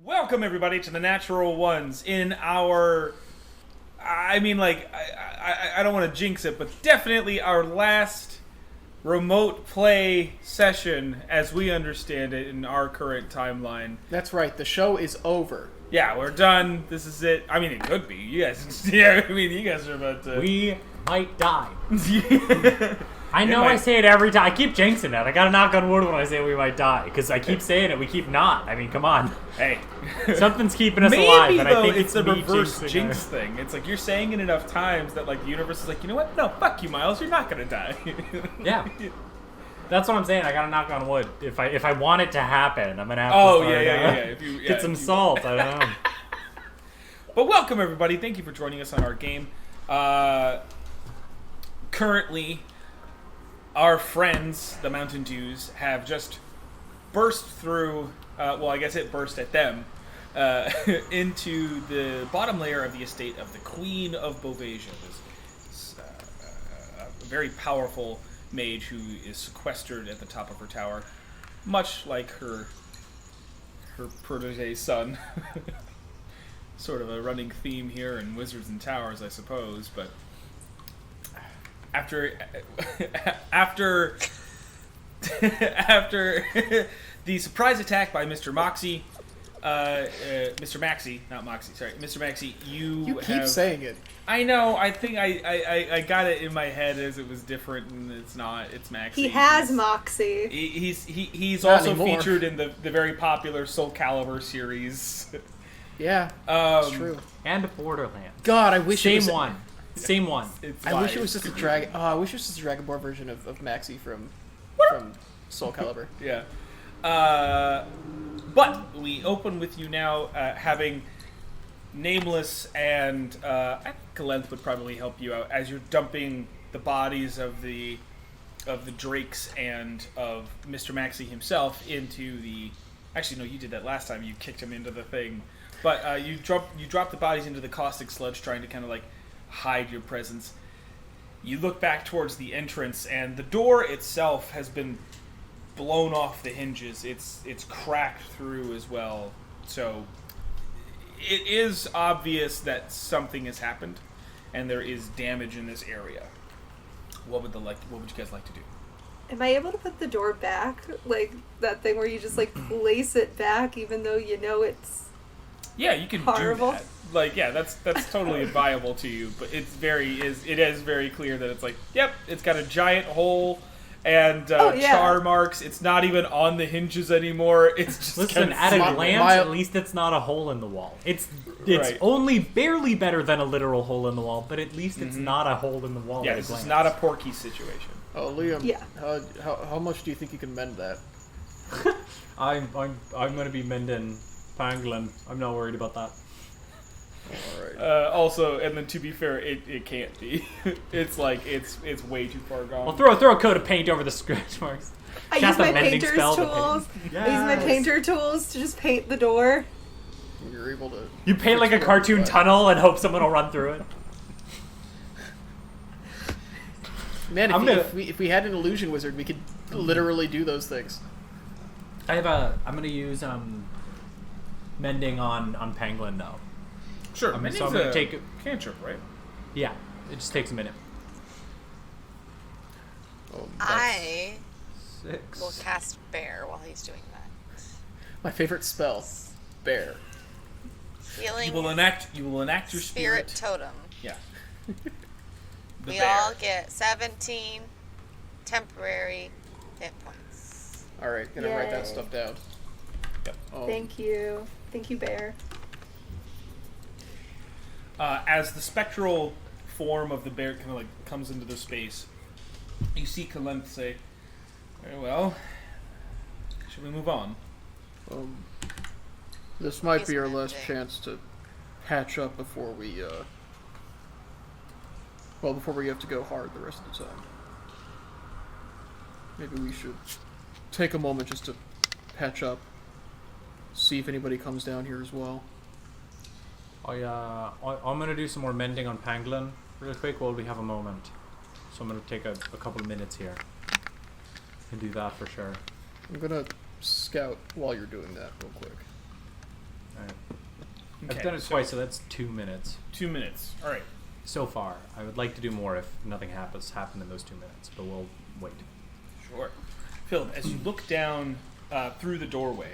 Welcome everybody to the Natural Ones in our, I don't want to jinx it, but definitely our last remote play session as we understand it in our current timeline. That's right, the show is over. Yeah, we're done. This is it. I mean, it could be. You guys, yeah, I mean, you guys are about to... We might die. I know might. I say it every time. I keep jinxing it. I gotta knock on wood when I say we might die, because I keep saying it, we keep not. I mean, come on. Hey. Something's keeping us Maybe, alive, and though, I think it's a me reverse jinxing jinx it. thing. It's like you're saying it enough times that like the universe is like, you know what? No, fuck you, Miles. You're not gonna die. Yeah. That's what I'm saying. I gotta knock on wood. If I want it to happen, I'm gonna have to Oh, start, yeah. If you, get some salt. I don't know. But welcome, everybody. Thank you for joining us on our game. Currently, our friends, the Mountain Dews, have just burst through, well, I guess it burst at them, into the bottom layer of the estate of the Queen of Bovasia. This a very powerful mage who is sequestered at the top of her tower, much like her protege's son. Sort of a running theme here in Wizards and Towers, I suppose, but after the surprise attack by Mr. Moxie, Mr. Maxie, not Moxie, sorry, Mr. Maxie, you keep saying it. I know. I think I got it in my head as it was different, and it's not. It's Maxie. He has Moxie. He's Not also anymore. featured in the very popular Soul Calibur series. Yeah, it's true. And Borderlands. God, I wish it Same was, one. Same one. I wish it was just a dragon. Oh, I wish it was just a Dragon Ball version of Maxie from Soul Calibur. Yeah. But we open with you now having Nameless and I think Galenth would probably help you out as you're dumping the bodies of the Drakes and of Mr. Maxie himself into the... Actually, no, you did that last time. You kicked him into the thing. But you drop the bodies into the caustic sludge, trying to kind of like hide your presence. You look back towards the entrance, and the door itself has been blown off the hinges. It's cracked through as well. So it is obvious that something has happened, and there is damage in this area. What would you guys like to do? Am I able to put the door back? Like that thing where you just like place it back even though you know it's... Yeah, you can horrible. do that. Like, yeah, that's totally viable to you, but it is very clear that it's like, yep, it's got a giant hole and char marks. It's not even on the hinges anymore. It's just Listen, kind of at a glance, my- at least it's not a hole in the wall. It's Right. only barely better than a literal hole in the wall, but at least it's not a hole in the wall. Yeah, at a this is glance. not a Porky situation. Oh, Liam. Yeah. How much do you think you can mend that? I'm gonna be mending Pangolin. I'm not worried about that. All right. Also, and then to be fair, it can't be. It's like it's way too far gone. I'll throw a coat of paint over the scratch marks. I Cast use a my mending painter's spell to tools. paint. I use my painter tools to just paint the door. You're able to. You paint like a fix it, cartoon but- tunnel and hope someone will run through it. Man, I'm if we had an illusion wizard, we could literally do those things. I'm gonna use mending on Pangolin now. Sure, so I'm Mending's gonna a take it. cantrip, right? Yeah, it just takes a minute. Oh, I 6. will cast Bear while he's doing that. my favorite spell, bear. Healing You will enact your Spirit spirit. Totem. Yeah. The We bear. all get 17 temporary hit points. All right, gonna write that Yay. stuff down. Yep. Thank you, Bear. As the spectral form of the bear kind of like comes into the space, you see Kalenth say, "Very well. Should we move on?" This might He's be our last mending. chance to patch up before we before we have to go hard the rest of the time. Maybe we should take a moment just to patch up, see if anybody comes down here as well. I'm gonna do some more mending on Pangolin real quick while we have a moment. So I'm gonna take a couple of minutes here and do that for sure. I'm gonna scout while you're doing that real quick. Alright. I've done it twice, so that's 2 minutes. 2 minutes. All right. So far. I would like to do more if nothing happened in those 2 minutes, but we'll wait. Sure. Phil, as you look down through the doorway,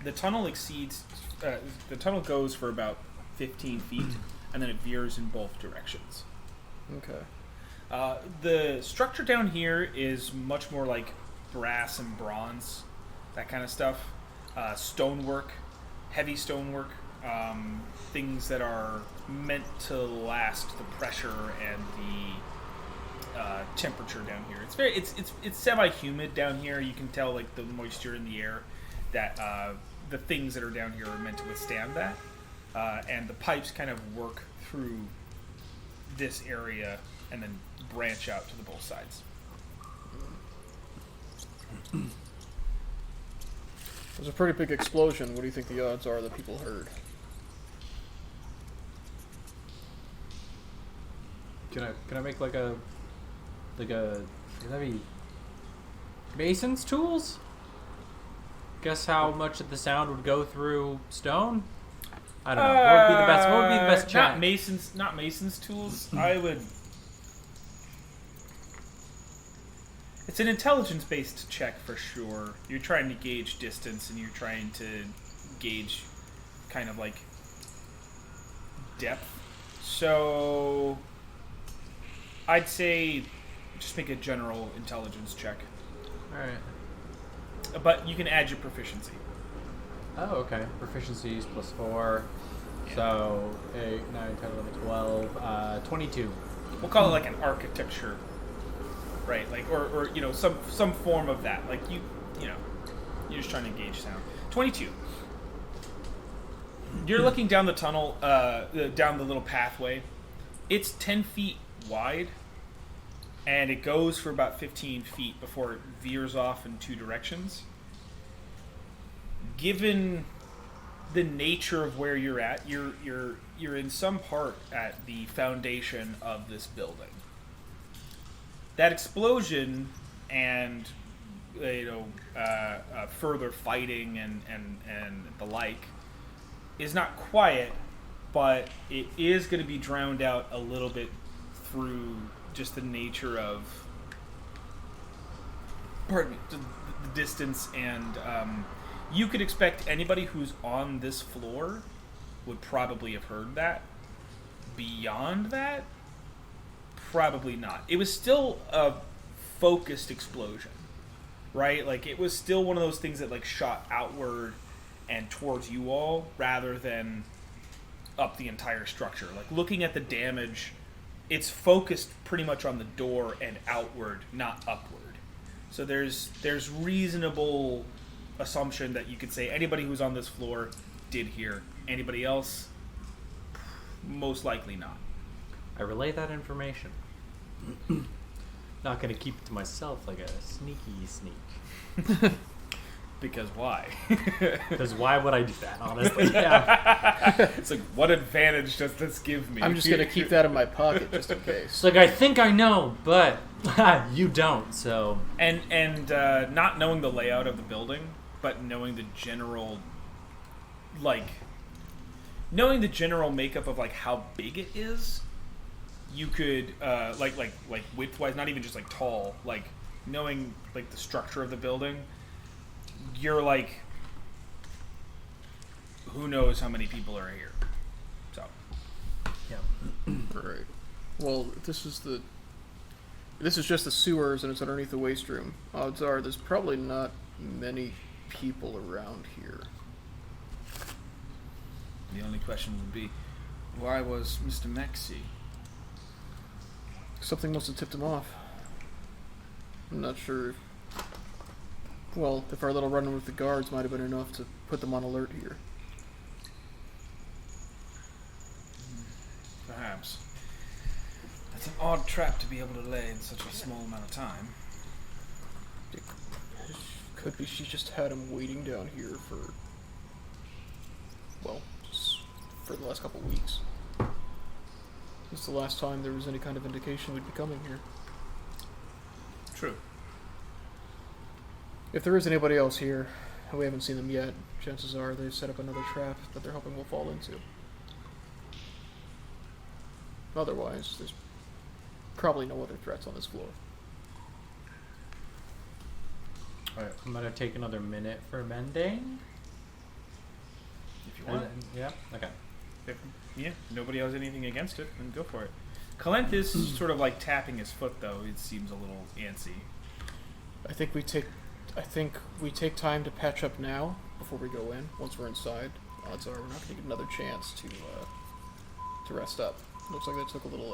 the tunnel the tunnel goes for about 15 feet, and then it veers in both directions. Okay. The structure down here is much more like brass and bronze, that kind of stuff. Stonework, heavy stonework, things that are meant to last the pressure and the temperature down here. It's semi-humid down here. You can tell like the moisture in the air that the things that are down here are meant to withstand that. And the pipes kind of work through this area and then branch out to the both sides. There's a pretty big explosion. What do you think the odds are that people heard? Can I make like a would that be mason's tools? Guess how much of the sound would go through stone? I don't know. What would be the best? What would be the best check? Not mason's tools. I would. It's an intelligence-based check for sure. You're trying to gauge distance, and you're trying to gauge kind of like depth. So I'd say just make a general intelligence check. All right. But you can add your proficiency. Oh, okay. Proficiencies +4. So 8, 9, 10, 11, 12, 22. We'll call it like an architecture, right? Like or you know some form of that. Like you know you're just trying to gauge sound. 22. You're looking down the tunnel, down the little pathway. It's 10 feet wide, and it goes for about 15 feet before it veers off in two directions. Given the nature of where you're at, you're in some part at the foundation of this building. That explosion and further fighting and the like is not quiet, but it is going to be drowned out a little bit through just the nature of the distance, and you could expect anybody who's on this floor would probably have heard that. Beyond that, probably not. It was still a focused explosion, right? Like it was still one of those things that like shot outward and towards you all rather than up the entire structure. Like looking at the damage, it's focused pretty much on the door and outward, not upward. So there's reasonable assumption that you could say anybody who's on this floor did hear. Anybody else, most likely not. I relay that information. Not going to keep it to myself like a sneaky sneak. Because why? Because why would I do that, honestly? Yeah. It's like, what advantage does this give me? I'm just gonna keep that in my pocket just in case. It's like, I think I know, but you don't, so... And not knowing the layout of the building, but knowing the general, knowing the general makeup of, like, how big it is, you could, like width-wise, not even just, like, tall, like, knowing, like, the structure of the building, you're like, who knows how many people are here. So. Yeah. Alright. Well, this is just the sewers and it's underneath the waste room. Odds are there's probably not many people around here. The only question would be, why was Mr. Maxey? Something must have tipped him off. I'm not sure. Well, if our little run with the guards might have been enough to put them on alert here. Perhaps. That's an odd trap to be able to lay in such a small amount of time. It could be she just had him waiting down here for, well, just for the last couple weeks. It's the last time there was any kind of indication we'd be coming here. True. If there is anybody else here, We haven't seen them yet. Chances are they've set up another trap that they're hoping we'll fall into. Otherwise, there's probably no other threats on this floor. Alright, I'm gonna take another minute for mending. If you want. Yeah, okay. Yeah, nobody has anything against it, then go for it. Kalenth is sort of like tapping his foot, though. It seems a little antsy. I think we take time to patch up now before we go in. Once we're inside, odds are we're not going to get another chance to rest up. Looks like that took a little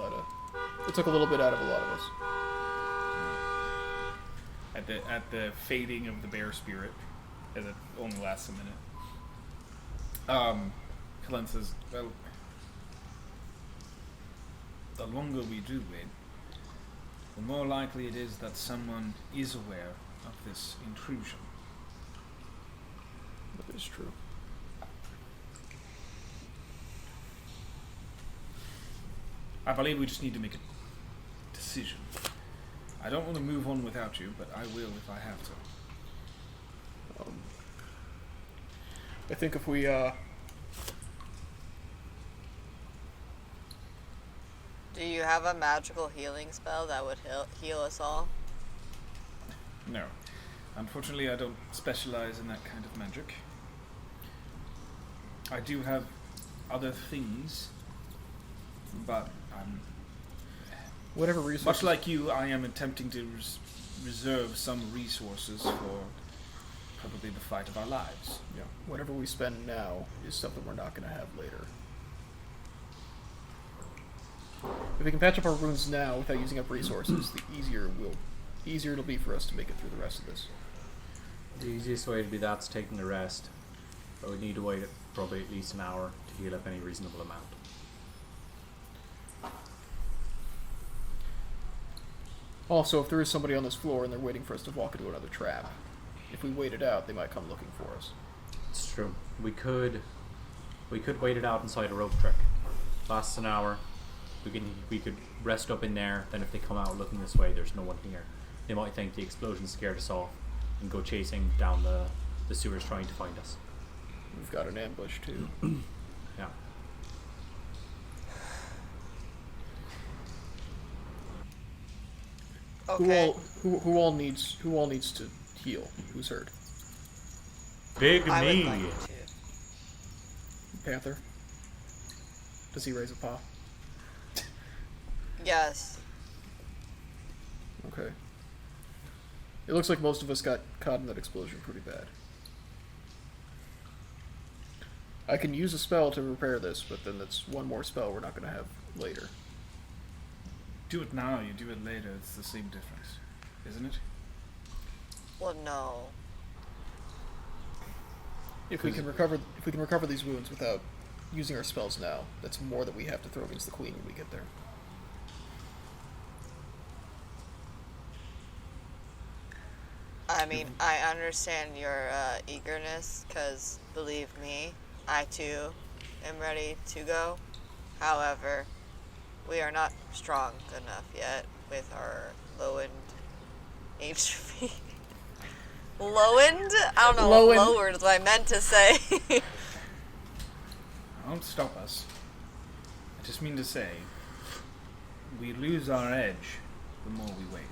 bit out of a lot of us. At the fading of the bear spirit, as it only lasts a minute. Kalenth says, "Well, the longer we do wait, the more likely it is that someone is aware of this intrusion." That is true. I believe we just need to make a decision. I don't want to move on without you, but I will if I have to. I think if we Do you have a magical healing spell that would heal us all? No. Unfortunately, I don't specialize in that kind of magic. I do have other things, but whatever resources. much like you, I am attempting to reserve some resources for probably the fight of our lives. Yeah, whatever we spend now is something we're not going to have later. If we can patch up our wounds now without using up resources, the easier it'll be for us to make it through the rest of this. The easiest way to do that's taking the rest. But we need to wait probably at least an hour to heal up any reasonable amount. Also, if there is somebody on this floor and they're waiting for us to walk into another trap, if we wait it out, they might come looking for us. It's true. We could wait it out inside a rope trick. Lasts an hour. We could rest up in there. Then if they come out looking this way, there's no one here. They might think the explosion scared us off and go chasing down the sewers trying to find us. We've got an ambush too. Yeah. Okay. Who all needs to heal? Who's hurt? Big I would me. like to. Panther. Does he raise a paw? Yes. Okay. It looks like most of us got caught in that explosion pretty bad. I can use a spell to repair this, but then that's one more spell we're not going to have later. Do it now, you do it later, it's the same difference, isn't it? Well, no. If we can recover these wounds without using our spells now, that's more that we have to throw against the queen when we get there. I mean, I understand your eagerness, because believe me, I too am ready to go. However, we are not strong enough yet with our low-end HP. Low-end? I don't know what lowered is what I meant to say. Don't stop us. I just mean to say, we lose our edge the more we wait.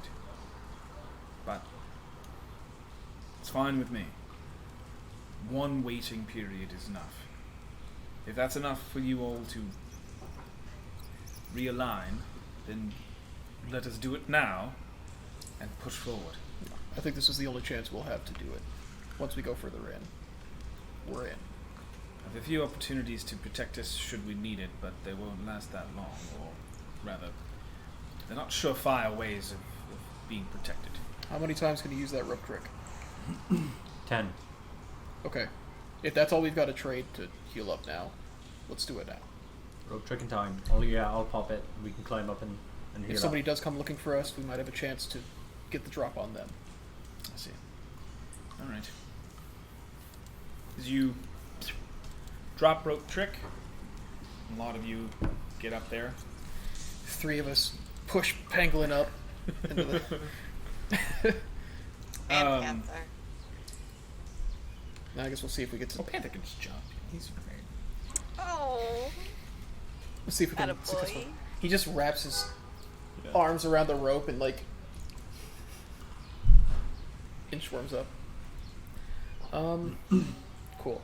But it's fine with me. One waiting period is enough. If that's enough for you all to realign, then let us do it now and push forward. I think this is the only chance we'll have to do it. Once we go further in, we're in. I have a few opportunities to protect us should we need it, but they won't last that long, or rather, they're not surefire ways of being protected. How many times can you use that rope trick? 10. Okay. If that's all we've got to trade to heal up now, let's do it now. Rope trick in time. Oh yeah, I'll pop it. We can climb up and heal If somebody does come looking for us, we might have a chance to get the drop on them. I see. Alright. As you drop rope trick, a lot of you get up there. 3 of us push Pangolin up into the... And Panther. Now I guess we'll see if we get to. Well, Panther can just jump. He's great. Oh, Let's see if we can. attaboy. He just wraps his Yeah. arms around the rope and like inchworms up. Cool.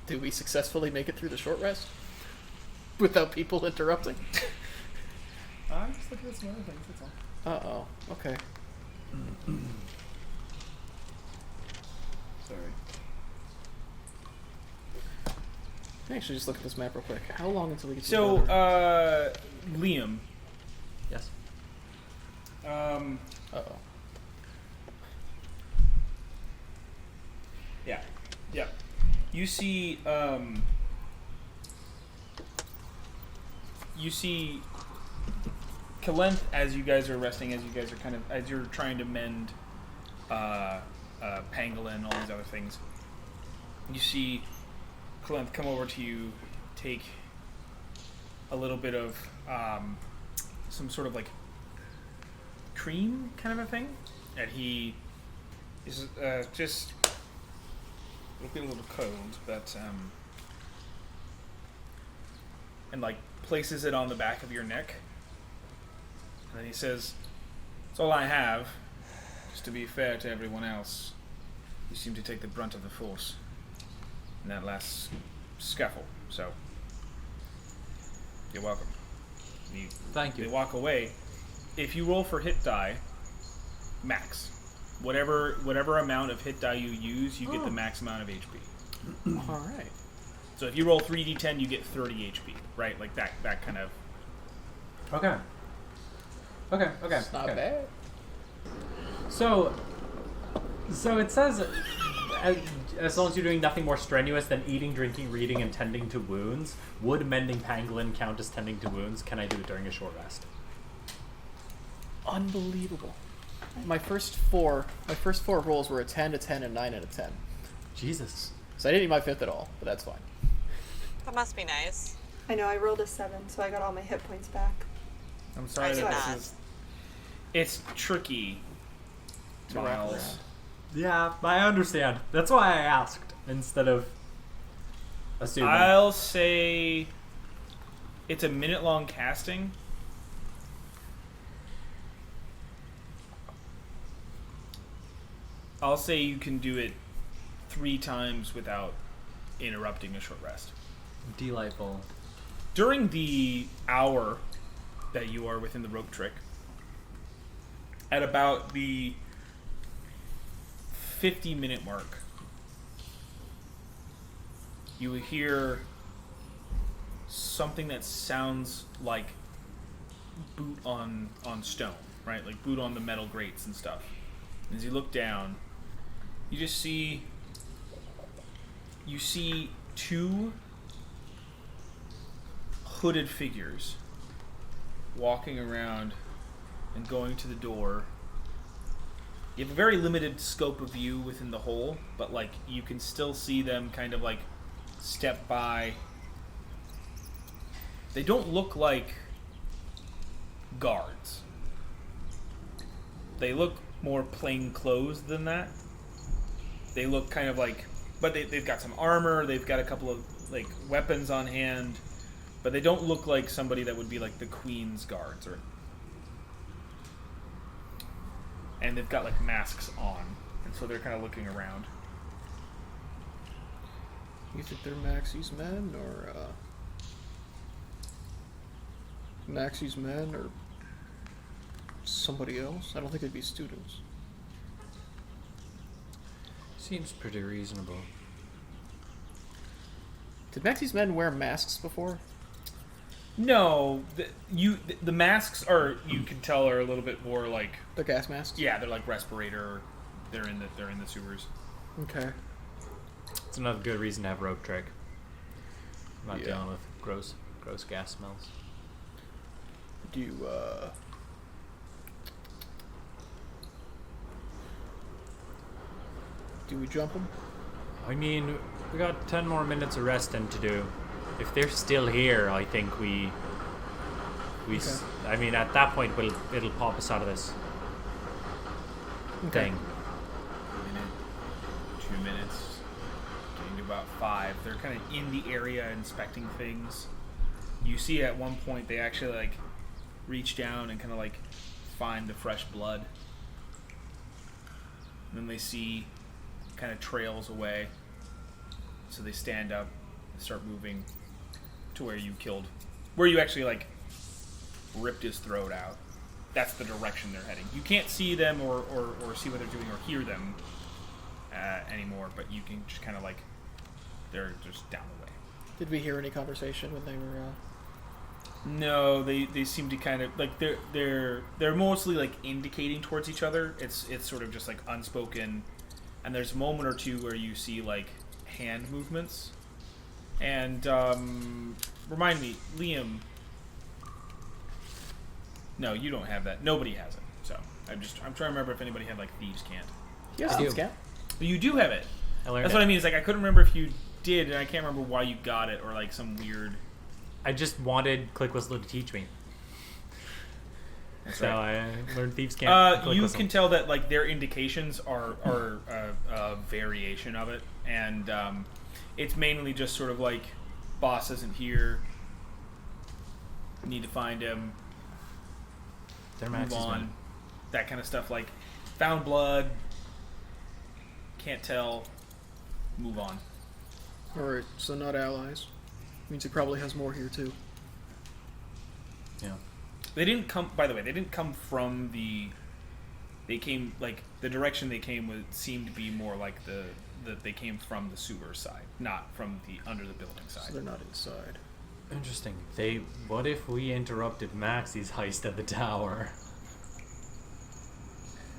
Did we successfully make it through the short rest without people interrupting? I'm just looking at some other things. That's all. Okay. Sorry. Let me actually just look at this map real quick. How long until we get to the So, border? Liam. Yes. Uh-oh. Yeah. Yeah. You see, Kalenth, as you guys are resting, as you guys are as you're trying to mend, Pangolin, all these other things, you see Kalenth come over to you, take a little bit of, some sort of like cream kind of a thing, and he is, just, it'll be a little cold, but, and like places it on the back of your neck. And then he says, "It's all I have. Just to be fair to everyone else, you seem to take the brunt of the force in that last scuffle. So, you're welcome." Thank you. They walk away. If you roll for hit die, max. Whatever amount of hit die you use, you get the max amount of HP. All right. So if you roll 3d10, you get 30 HP, right? Like that kind of. Okay. Okay. It's not okay. bad. So it says, as long as you're doing nothing more strenuous than eating, drinking, reading, and tending to wounds, would mending pangolin count as tending to wounds? Can I do it during a short rest? Unbelievable. My first four rolls were a 10, a 10, and 9 out of 10. Jesus. So I didn't need my fifth at all, but that's fine. That must be nice. I know, I rolled a 7, so I got all my hit points back. I'm sorry I did that not. this is. It's tricky. To wrap Miles. around. Yeah, I understand. That's why I asked instead of assuming. I'll say it's a minute-long casting. I'll say you can do it 3 times without interrupting a short rest. Delightful. During the hour that you are within the rope trick, at about the 50-minute mark, you will hear something that sounds like boot on stone, right? Like boot on the metal grates and stuff. As you look down, you see 2 hooded figures walking around and going to the door. You have a very limited scope of view within the hole, but like you can still see them kind of like step by. They don't look like guards. They look more plain clothes than that. They look kind of like, but they've got some armor, they've got a couple of like weapons on hand, but they don't look like somebody that would be like the Queen's guards, or and they've got like masks on, and so they're kind of looking around. You think they're Maxie's men, or Maxie's men, or somebody else? I don't think they'd be students. Seems pretty reasonable. Did Maxie's men wear masks before? No, the masks are, you can tell, are a little bit more like, They're gas masks? yeah, they're like respirator. They're in the sewers. Okay. It's another good reason to have rope trick. I'm not Yeah. dealing with gross gas smells. Do you, do we jump them? I mean, we got 10 more minutes of resting to do. If they're still here, I think we I mean, at that point, it'll pop us out of this thing. A minute, 2 minutes. about 5. They're kind of in the area inspecting things. You see at one point they actually like reach down and kind of like find the fresh blood. And then they see kind of trails away. So they stand up and start moving to where you killed, where you actually like ripped his throat out. That's the direction they're heading. You can't see them or see what they're doing or hear them anymore, but you can just kind of like, they're just down the way. Did we hear any conversation when they were? No, they seem to kind of like they're mostly like indicating towards each other. It's sort of just like unspoken, and there's a moment or two where you see like hand movements. And remind me, Liam. No, you don't have that. Nobody has it. So I'm trying to remember if anybody had like thieves' cant. Yes, I do. Scout. But you do have it. I learned That's it. what I mean. Is like I couldn't remember if you did, and I can't remember why you got it, or like some weird. I just wanted Click Whistle to teach me. That's So right. I learned Thieves' Cant. Click You Whistle. can tell that like their indications are a variation of it, and it's mainly just sort of like boss isn't here. Need to find him. They're Move Max's on. men. That kind of stuff. Like found blood. Can't tell. Move on. Alright, so not allies. Means he probably has more here too. Yeah. They didn't come. By the way, they didn't come from the. They came like the direction they came was seemed to be more like they came from the sewer side, not from the under the building So side. they're not inside. Interesting. What if we interrupted Maxie's heist at the tower?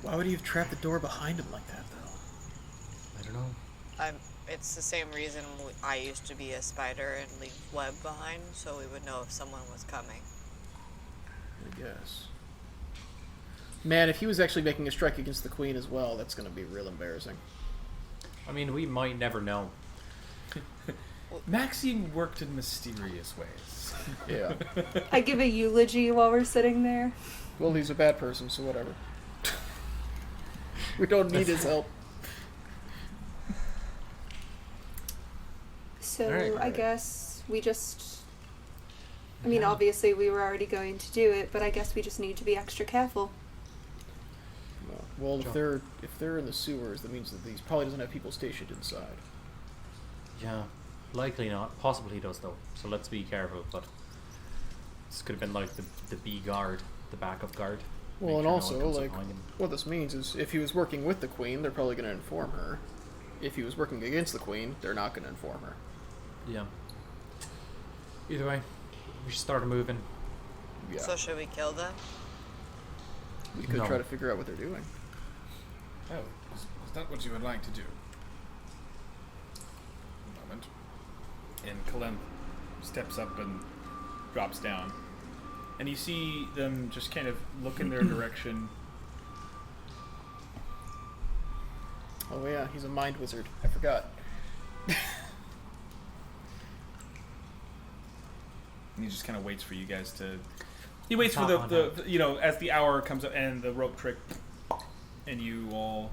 Why would he have trapped the door behind him like that, though? I don't know. It's the same reason I used to be a spider and leave web behind, so we would know if someone was coming. I guess. Man, if he was actually making a strike against the queen as well, that's going to be real embarrassing. I mean, we might never know. Maxine worked in mysterious ways. Yeah. I give a eulogy while we're sitting there. Well, he's a bad person, so whatever. We don't need his help. So Alright. I guess we just. I mean, obviously we were already going to do it, but I guess we just need to be extra careful. Well, if they're in the sewers, that means that these probably doesn't have people stationed inside. Yeah. Likely not. Possibly he does, though. So let's be careful, but... This could have been like the B guard, the backup guard. Well, Make and sure no one also, comes up like, behind him. what this means is if he was working with the queen, they're probably going to inform her. If he was working against the queen, they're not going to inform her. Yeah. Either way, we should start moving. Yeah. So should we kill them? We could No. try to figure out what they're doing. Oh, is that what you would like to do? A moment. And Kalem steps up and drops down. And you see them just kind of look in their direction. Oh yeah, he's a mind wizard. I forgot. And he just kind of waits for you guys to... He waits for Top the on you know, as the hour comes up and the rope trick, and you all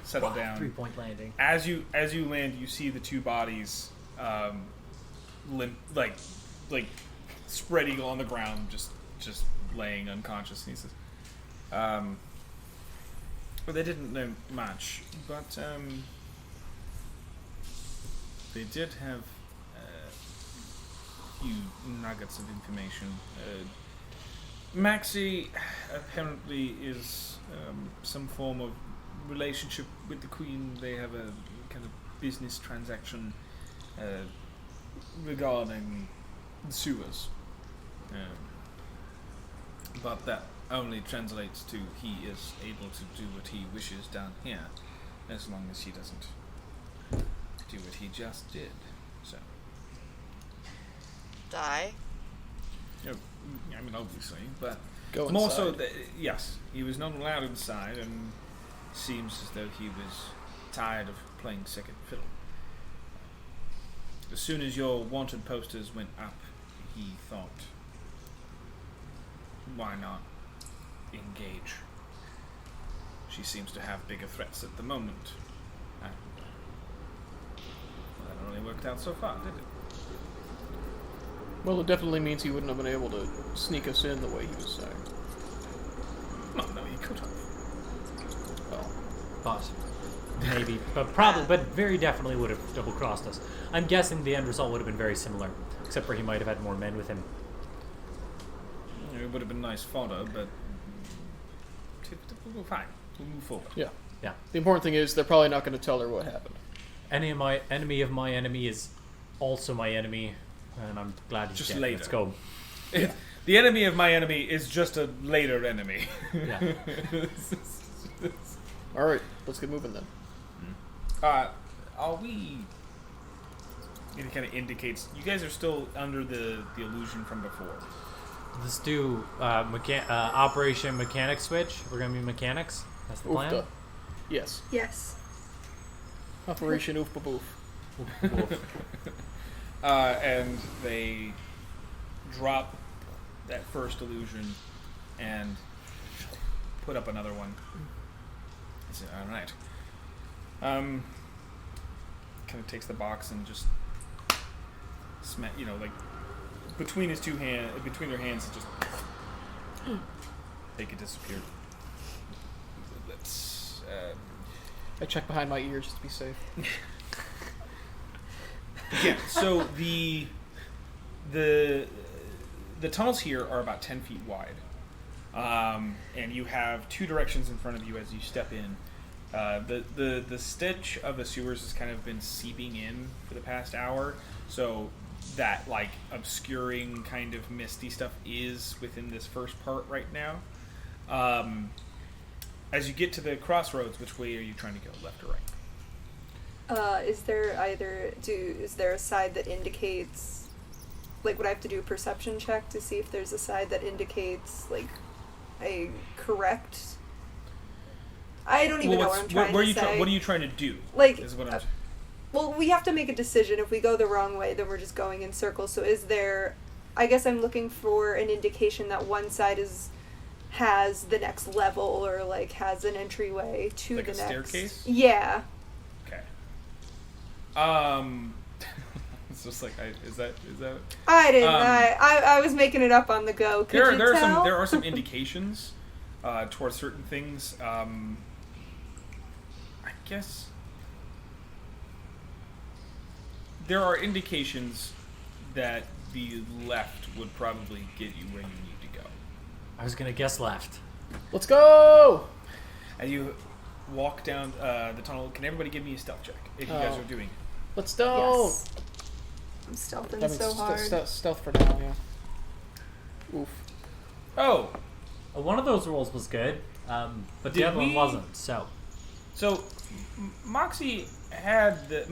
settle down. 3-point landing. As you land, you see the two bodies, limp, like spread eagle on the ground, just laying unconscious. And he says, "Well, they didn't know much, but they did have a few nuggets of information. Maxie apparently is some form of relationship with the Queen. They have a kind of business transaction regarding the sewers. But that only translates to he is able to do what he wishes down here, as long as he doesn't do what he just did. So, Die? you know, I mean, obviously, but Go more inside. so, yes, he was not allowed inside, and seems as though he was tired of playing second fiddle. As soon as your wanted posters went up, he thought, why not engage? She seems to have bigger threats at the moment. Not really worked out so far, did it? Well, it definitely means he wouldn't have been able to sneak us in the way he was saying. No, he could have. Well, But maybe, but probably, but very definitely would have double crossed us. I'm guessing the end result would have been very similar, except for he might have had more men with him. It would have been nice fodder, but we'll fine. We'll move forward. yeah. Yeah. The important thing is they're probably not going to tell her what happened. Enemy of my enemy is also my enemy, and I'm glad he's Just dead. later. Let's go. The enemy of my enemy is just a later enemy. Yeah. All right, let's get moving then. Are we? It kind of indicates you guys are still under the illusion from before. Let's do Operation Mechanic Switch. We're gonna be mechanics. That's the plan. Oofda. Yes. Yes. Operation Oof Boof. And they drop that first illusion and put up another one. He said, all right. Kind of takes the box and just like between their hands, it just make it disappear. Let's. I check behind my ears just to be safe. Yeah. So the tunnels here are about 10 feet wide, and you have two directions in front of you as you step in. The stitch of the sewers has kind of been seeping in for the past hour, so that like obscuring kind of misty stuff is within this first part right now. As you get to the crossroads, which way are you trying to go, left or right? Is there a side that indicates, like, would I have to do a perception check to see if there's a side that indicates, like, a correct? I don't even know what I'm trying to say. What are you trying to do? Like, is what I'm well, we have to make a decision. If we go the wrong way, then we're just going in circles. So is there, I guess I'm looking for an indication that one side has the next level, or like has an entryway to like the a next staircase? Yeah. Okay. It's just like is that I didn't. I was making it up on the go. Could you tell? There are some indications towards certain things. I guess there are indications that the left would probably get you where you need to go. I was gonna guess left. Let's go! As you walk down the tunnel, can everybody give me a stealth check if you guys are doing it? Let's go! Yes. I'm stealthing That means so hard. stealth for now, yeah. Oof. Oh, One of those rolls was good, but Did the other one we- wasn't. So Maxie had the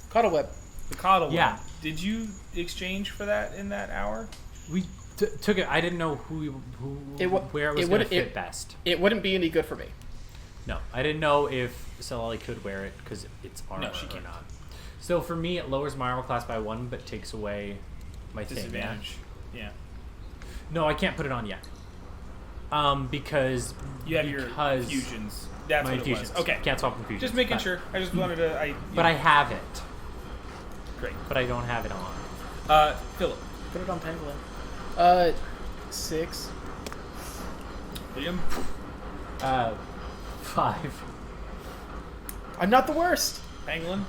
Caught a web. coddle Yeah. one. Did you exchange for that in that hour? we took it. I didn't know where it was it gonna would- fit best. It wouldn't be any good for me. No, I didn't know if Salali could wear it because it's armor No, she or can't. not. So for me, it lowers my armor class by 1, but takes away my thing. Yeah? Disadvantage. Yeah. No, I can't put it on yet. Because You have your because fusions. That's my what infusions. it was. Okay. Can't swap infusions. Just making but- sure. I just wanted to. But I have it. Great. But I don't have it on. Philip. Put it on Pangolin. 6. Liam. 5. I'm not the worst! Pangolin.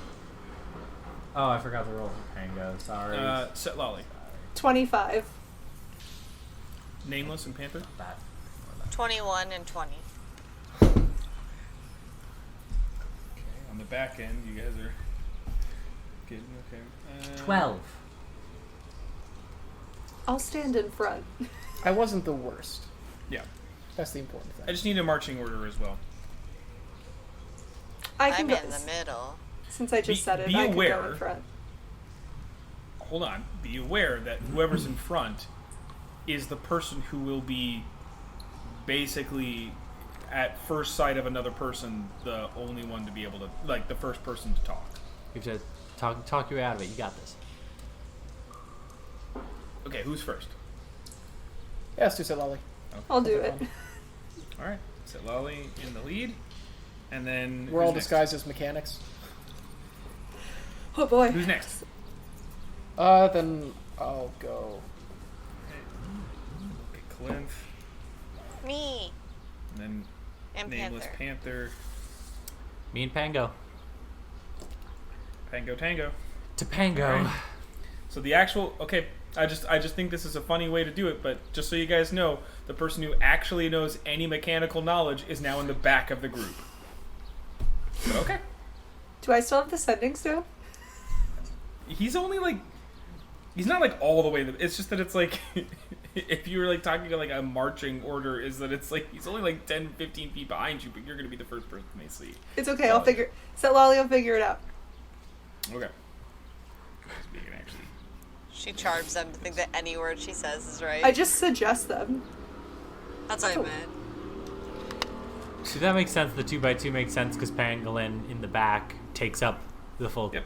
Oh, I forgot the roll for Pango. Sorry. Set Lolly. 25. Nameless and Panther. That. 21 and 20. Okay. On the back end, you guys are getting okay. 12. I'll stand in front. I wasn't the worst. Yeah. That's the important thing. I just need a marching order as well. I can I'm go, in the middle. since I just said it, be I can go aware. in front. Hold on. Be aware that whoever's in front is the person who will be basically at first sight of another person the only one to be able to, like, the first person to talk. You have to talk you out of it. You got this. Okay, who's first? Yeah, let's do Salali. Okay. I'll do it. All right. Set Lolly in the lead, and then We're all who's next? disguised as mechanics. Oh boy. Who's next? Then I'll go. Okay, Clint. Me And then and Nameless Panther. Me and Pango. Pango Tango. Topango. Alright. So the actual I just think this is a funny way to do it, but just so you guys know, the person who actually knows any mechanical knowledge is now in the back of the group. But okay. Do I still have the sending stone? He's only like he's not like all the way it's just that it's like if you were like talking like a marching order is that it's like he's only like 10, 15 feet behind you, but you're gonna be the first person they see. It's okay. I'll figure. Lolly will figure it out. Okay. We can actually She charms them to think that any word she says is right. I just suggest them. That's what I meant. See, that makes sense. The 2x2 makes sense because Pangolin in the back takes up the full. Yep.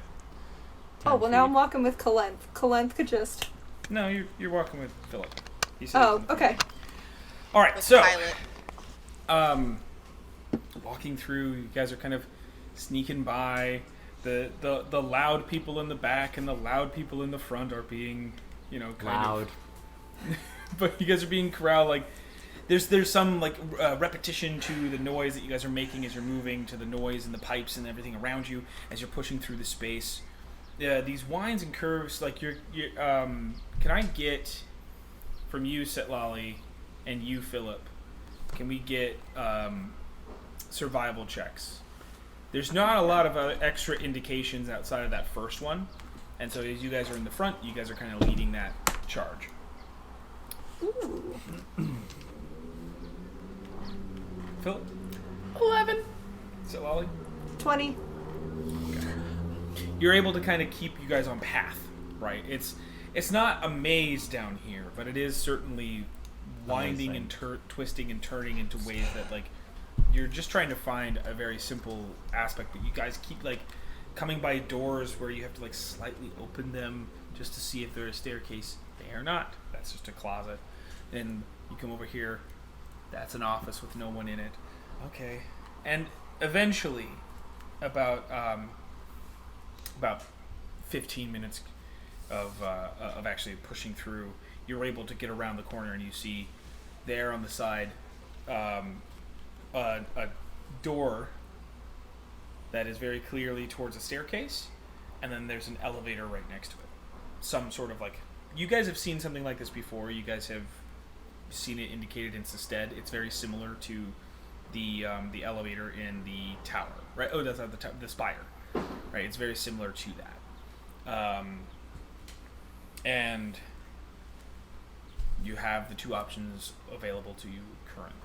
10 Oh well, now I'm feet. walking with Kalenth. Kalenth could just. No, you're walking with Philip. He said Oh, okay. Alright, With so Pilot. walking through, you guys are kind of sneaking by. The loud people in the back and the loud people in the front are being, kind Loud. of but you guys are being corralled. Like there's some like repetition to the noise that you guys are making as you're moving, to the noise and the pipes and everything around you as you're pushing through the space. These winds and curves, like you're can I get from you, Setlali, and you, Philip? Can we get survival checks? There's not a lot of extra indications outside of that first one, and so as you guys are in the front, you guys are kind of leading that charge. Ooh. Philip, 11. Setlali, 20. you're able to kind of keep you guys on path, right? It's not a maze down here, but it is certainly winding and twisting and turning into ways that like you're just trying to find a very simple aspect, but you guys keep like coming by doors where you have to like slightly open them just to see if there's a staircase. They are not. That's just a closet. Then you come over here. That's an office with no one in it. Okay. And eventually, about 15 minutes of actually pushing through, you're able to get around the corner and you see there on the side a door that is very clearly towards a staircase, and then there's an elevator right next to it. Some sort of like, you guys have seen something like this before. You guys have seen it indicated in Sested. It's very similar to the elevator in the tower, right? Oh, that's not the spire, right? It's very similar to that. And you have the two options available to you currently.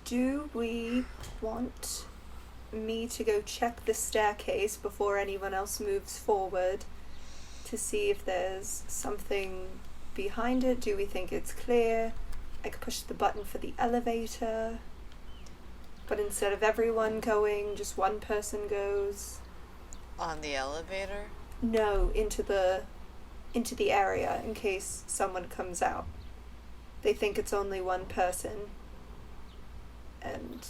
Do we want me to go check the staircase before anyone else moves forward to see if there's something behind it? Do we think it's clear? I could push the button for the elevator, but instead of everyone going, just one person goes. On the elevator? No, into the area in case someone comes out. They think it's only one person. And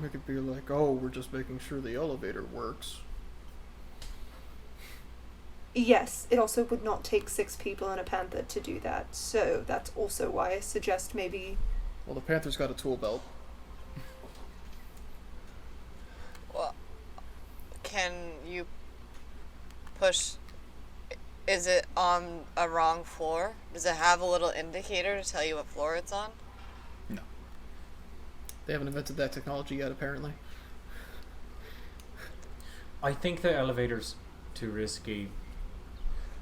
We could be like, oh, we're just making sure the elevator works. yes, it also would not take 6 people and a panther to do that. So that's also why I suggest maybe. Well, the Panther's got a tool belt. Well, can you push? Is it on a wrong floor? Does it have a little indicator to tell you what floor it's on? No. They haven't invented that technology yet, apparently. I think the elevator's too risky.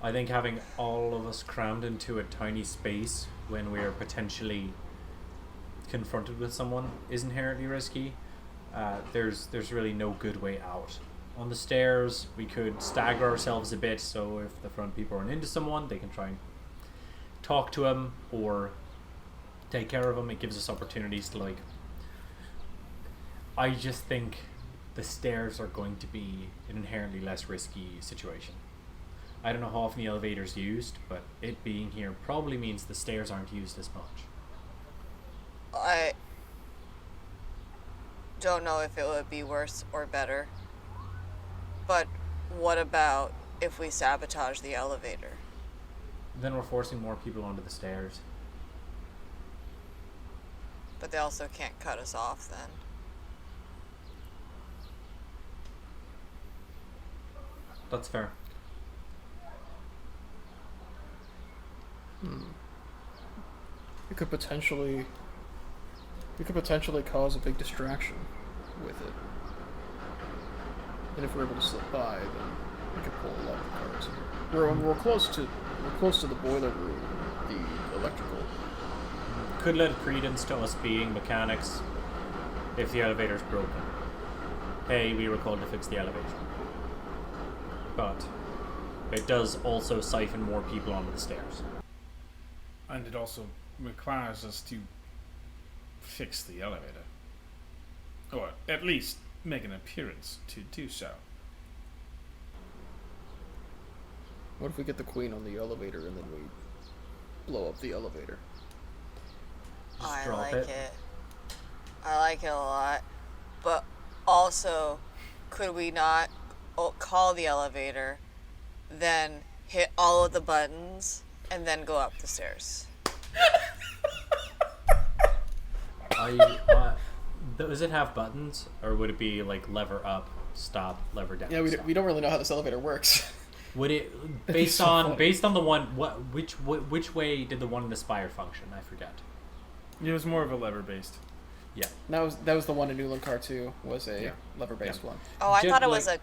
I think having all of us crammed into a tiny space when we're potentially confronted with someone is inherently risky. There's really no good way out. On the stairs, we could stagger ourselves a bit, so if the front people run into someone, they can try and talk to him or take care of him. It gives us opportunities to like. I just think the stairs are going to be an inherently less risky situation. I don't know how often the elevator's used, but it being here probably means the stairs aren't used as much. don't know if it would be worse or better. But what about if we sabotage the elevator? Then we're forcing more people onto the stairs. But they also can't cut us off then. That's fair. We could potentially cause a big distraction with it. And if we're able to slip by, then we could pull a lot of cars. We're close to the boiler room, the electrical. Could lend credence to us being mechanics if the elevator's broken. Hey, we were called to fix the elevator. But it does also siphon more people onto the stairs. And it also requires us to fix the elevator. Or at least make an appearance to do so. What if we get the queen on the elevator and then we blow up the elevator? Just I drop like it. it. I like it a lot. But also, could we not call the elevator, then hit all of the buttons, and then go up the stairs? Does it have buttons, or would it be like lever up, stop, lever down? Yeah, we stop? don't really know how this elevator works. Would it be based so on funny. based on the one which way did the one in the spire function? I forget. It was more of a lever based. Yeah. That was the one in Newland Car 2 was a Yeah. lever based one. Oh, I Just thought it was like-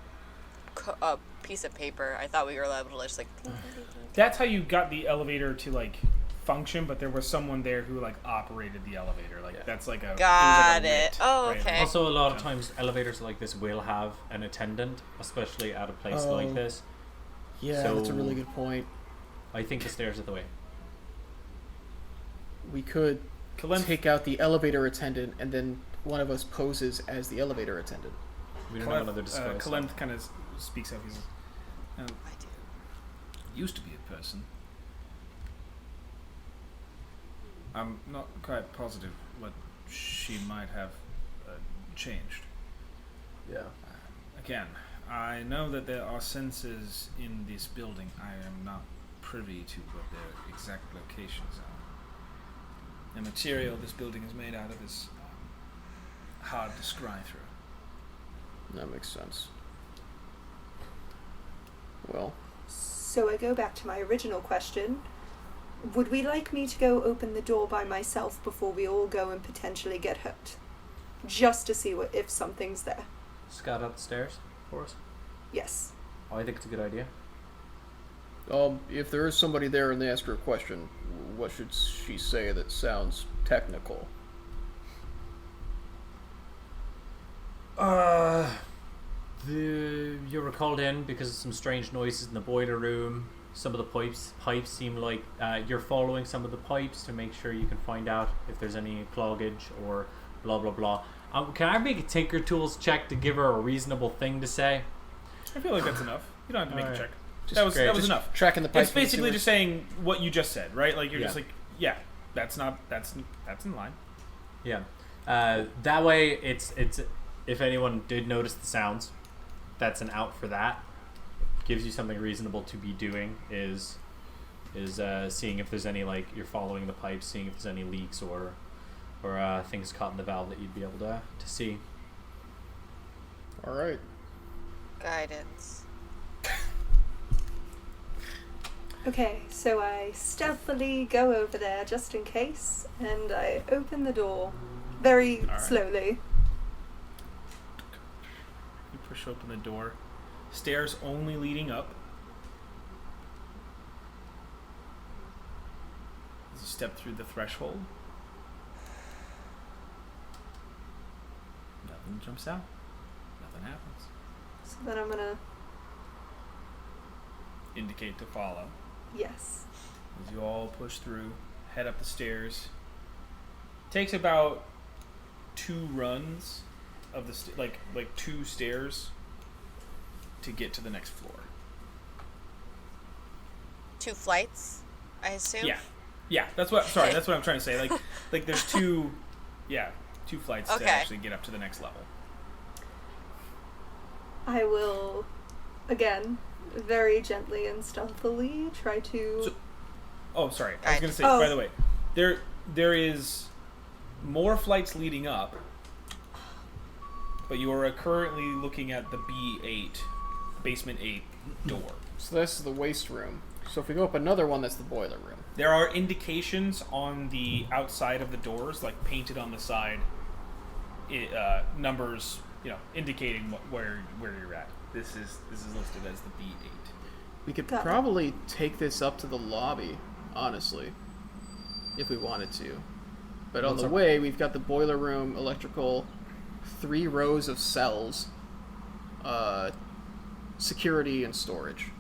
a piece of paper. I thought we were able to just like. That's how you got the elevator to like function, but there was someone there who like operated the elevator. Like Yeah. that's like a Got was like a it. writ, Oh, right? okay. Also, a lot of times elevators like this will have an attendant, especially at a place like Oh. this. Yeah, that's a really So- good point. I think the stairs are the way. We could Kalenth, take out the elevator attendant and then one of us poses as the elevator attendant. We don't have another disguise. Kalenth kind of speaks out. He's I do. used to be a person. I'm not quite positive what she might have changed. Yeah. Again, I know that there are sensors in this building. I am not privy to what their exact locations are. The material this building is made out of is hard to scry through. That makes sense. Well, So I go back to my original question. Would we like me to go open the door by myself before we all go and potentially get hurt? Just to see if something's there. Scout up the stairs for us. Yes. Oh, I think it's a good idea. if there is somebody there and they ask her a question, what should she say that sounds technical? You were called in because of some strange noises in the boiler room. Some of the pipes seem like you're following some of the pipes to make sure you can find out if there's any cloggage or blah blah blah. Can I make a Tinker Tools check to give her a reasonable thing to say? I feel like that's enough. You don't have to make Alright. a check. Just That was great. enough. Tracking the pipes. It's basically just saying what you just said, right? Like you're just Yeah. like, yeah, that's in line. Yeah. That way, it's if anyone did notice the sounds, that's an out for that. Gives you something reasonable to be doing is seeing if there's any, like, you're following the pipes, seeing if there's any leaks or things caught in the valve that you'd be able to see. All right. Guidance. Okay, so I stealthily go over there just in case, and I open the door very Alright. slowly. You push open the door. Stairs only leading up. As you step through the threshold, nothing jumps out. Nothing happens. So then I'm gonna, Indicate to follow. yes. As you all push through, head up the stairs. Takes about 2 runs of the like 2 stairs to get to the next floor. 2 flights, I assume. Yeah, that's what. Sorry, that's what I'm trying to say. Like there's 2. Yeah, 2 flights to Okay. actually get up to the next level. I will, again, very gently and stealthily try to. So- Oh, sorry. I was Right. going to say, Oh. by the way, there is more flights leading up, but you are currently looking at the B8, basement 8 door. So this is the waste room. So if we go up another one, that's the boiler room. There are indications on the outside of the doors, like painted on the side, numbers, indicating where you're at. This is listed as the B8. We could Got it. probably take this up to the lobby, honestly, if we wanted to. But on What's the up? way, we've got the boiler room, electrical, 3 rows of cells, security, and storage.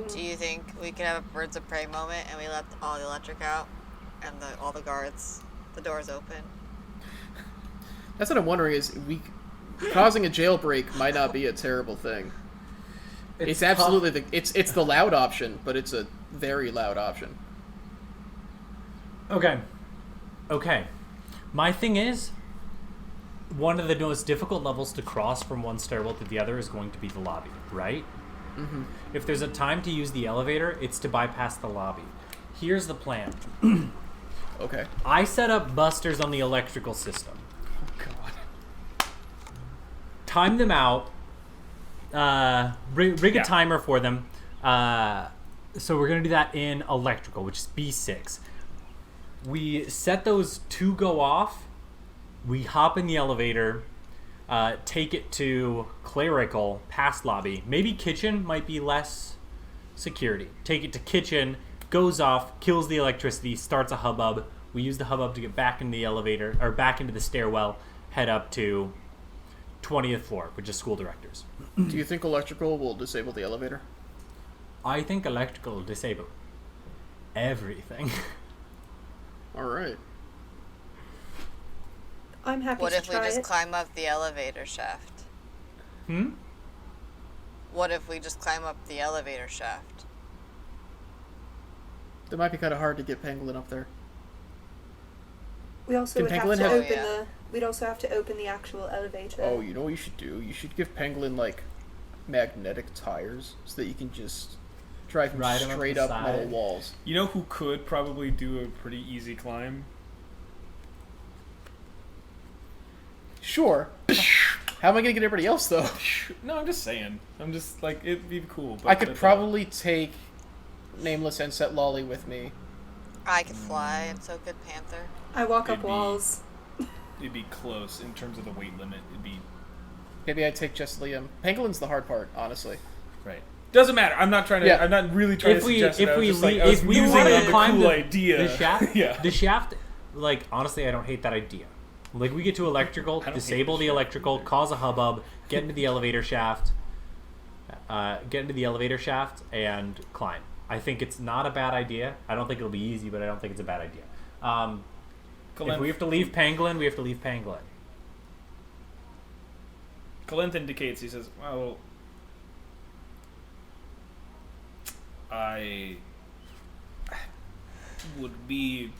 Do you think we could have a birds of prey moment and we let all the electric out and all the guards, the doors open? That's what I'm wondering is causing a jailbreak might not be a terrible thing. It's absolutely it's the loud option, but it's a very loud option. Okay. My thing is, one of the most difficult levels to cross from one stairwell to the other is going to be the lobby, right? Mm-hmm. If there's a time to use the elevator, it's to bypass the lobby. Here's the plan. Okay. I set up busters on the electrical system. Oh God. Time them out. Rig Yeah. a timer for them. So we're going to do that in electrical, which is B6. We set those to go off. We hop in the elevator. Take it to clerical, past lobby. Maybe kitchen might be less security. Take it to kitchen, goes off, kills the electricity, starts a hubbub. We use the hubbub to get back into the elevator, or back into the stairwell, head up to 20th floor, which is school directors. Do you think electrical will disable the elevator? I think electrical will disable everything. All right. I'm happy What to if we try just it. climb up the elevator shaft? What if we just climb up the elevator shaft? That might be kind of hard to get Pangolin up there. We also Can would have Pangolin to have- open Oh, yeah. We'd also have to open the actual elevator. Oh, you know what you should do? You should give Pangolin like magnetic tires so that you can just drive him Ride him up straight the up metal side. walls. You know who could probably do a pretty easy climb? Sure. How am I gonna get everybody else though? No, I'm just saying. I'm just like, it'd be cool. But I could that's probably take Nameless and set Lolly with me. I could fly, and so could Panther. I walk up It'd be- walls. It'd be close in terms of the weight limit. It'd be Maybe I'd take just Liam. Pangolin's the hard part, honestly. right. Doesn't matter. I'm not trying to. Yeah. I'm not really trying If to we suggest it. I was just like, I if was we musing wanted it to as a climb cool idea. the shaft, yeah. the shaft, like honestly, I don't hate that idea. Like we get to electrical, I don't hate disable the the shaft electrical, either. cause a hubbub, get into the elevator shaft, and climb. I think it's not a bad idea. I don't think it'll be easy, but I don't think it's a bad idea. If we have to leave Pangolin, we have to leave Pangolin. Kalenth indicates. He says, "Well, I would be.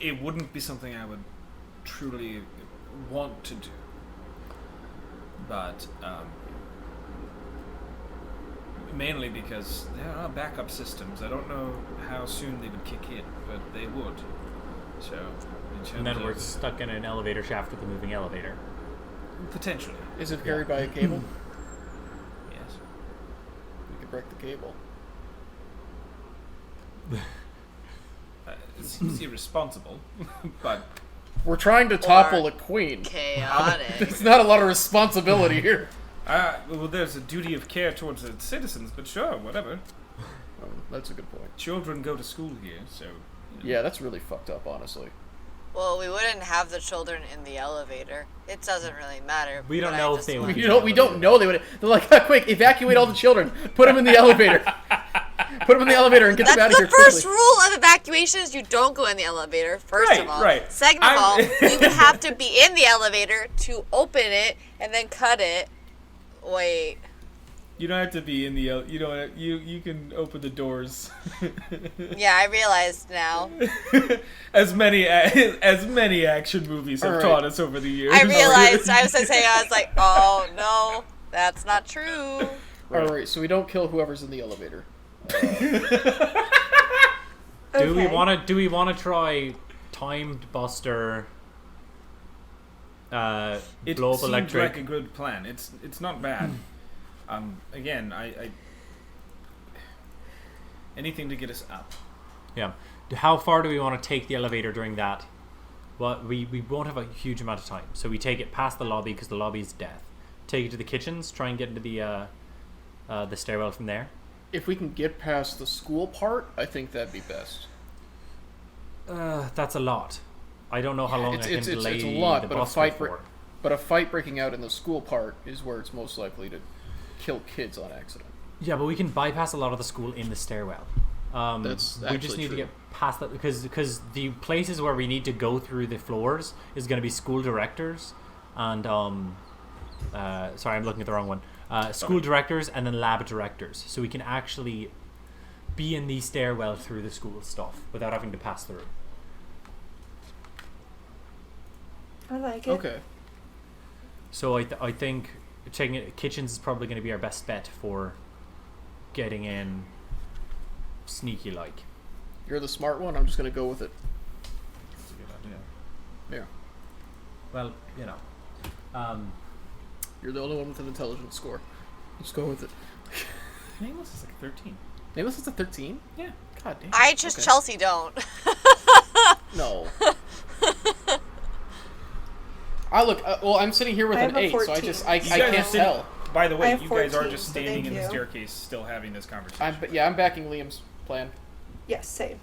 It wouldn't be something I would truly want to do, but mainly because there are backup systems. I don't know how soon they would kick in, but they would. So, in terms And then we're of stuck in an elevator shaft with a moving elevator. potentially, Is it carried by a cable? yes. We could break the cable. It seems irresponsible, but We're trying to topple a queen. Chaotic. There's not a lot of responsibility here. well, there's a duty of care towards the citizens. But sure, whatever. Oh, that's a good point. Children go to school here, so Yeah, that's really fucked up, honestly. Well, we wouldn't have the children in the elevator. It doesn't really matter. We don't but know I if just they want- would. We don't know they would. They're like, quick, evacuate all the children. Put them in the elevator. Put them in the elevator and get them out That's of the here first quickly. rule of evacuation is you don't go in the elevator, first Right, of all. right. Second of all, I'm- we would have to be in the elevator to open it and then cut it. Wait. You don't have to be in the. You don't. You can open the doors. Yeah, I realized now. as many action movies have All right. taught us over the years. I realized. I was saying. I was like, oh no, that's not true. All right, so we don't kill whoever's in the elevator. Do we Okay. want to try timed buster? It Blow up seems electric. like a good plan. It's not bad. Again, I anything to get us up. Yeah. How far do we want to take the elevator during that? Well, we won't have a huge amount of time, so we take it past the lobby because the lobby is death. Take it to the kitchens. Try and get into the stairwell from there. If we can get past the school part, I think that'd be best. That's a lot. I don't know how long I can delay it's a lot, the but buster for. but a fight breaking out in the school part is where it's most likely to kill kids on accident. Yeah, but we can bypass a lot of the school in the stairwell. That's we just actually need true. to get past that because the places where we need to go through the floors is going to be school directors and sorry, I'm looking at the wrong one. School directors and then lab directors, so we can actually be in the stairwell through the school stuff without having to pass through. I like it. Okay. So I think checking it, kitchens is probably going to be our best bet for getting in sneaky like. You're the smart one. I'm just gonna go with it. That's a good idea. Yeah. Well, you know, You're the only one with an intelligence score. Let's go with it. Nameless is like 13. Nameless is a 13? Yeah. God damn. I just Okay. Chelsea don't. No. I look. Well, I'm sitting here with I an have a 8, so I 14. just I You guys are can't sitting- tell. By the I way, have you guys are 14, just so standing thank in the you. staircase, still having this conversation. I'm backing Liam's plan. Yes, same.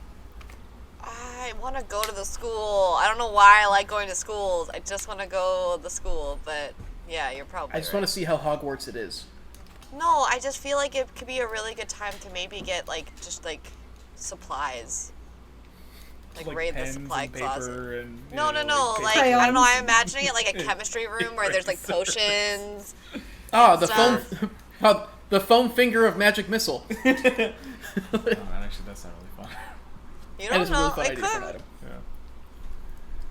I want to go to the school. I don't know why I like going to schools. I just want to go to the school, but yeah, you're probably I just right. want to see how Hogwarts it is. No, I just feel like it could be a really good time to maybe get just supplies. Like raid the pens supply and closet. paper and, you No, know, like paper- I don't know. Crayons. I'm imagining it like a chemistry room where there's like potions. Ah, the Stuff. foam, the foam finger of magic missile. Oh, that actually, that's not really fun. You That don't is a really know. fun It idea for an could. item. Yeah.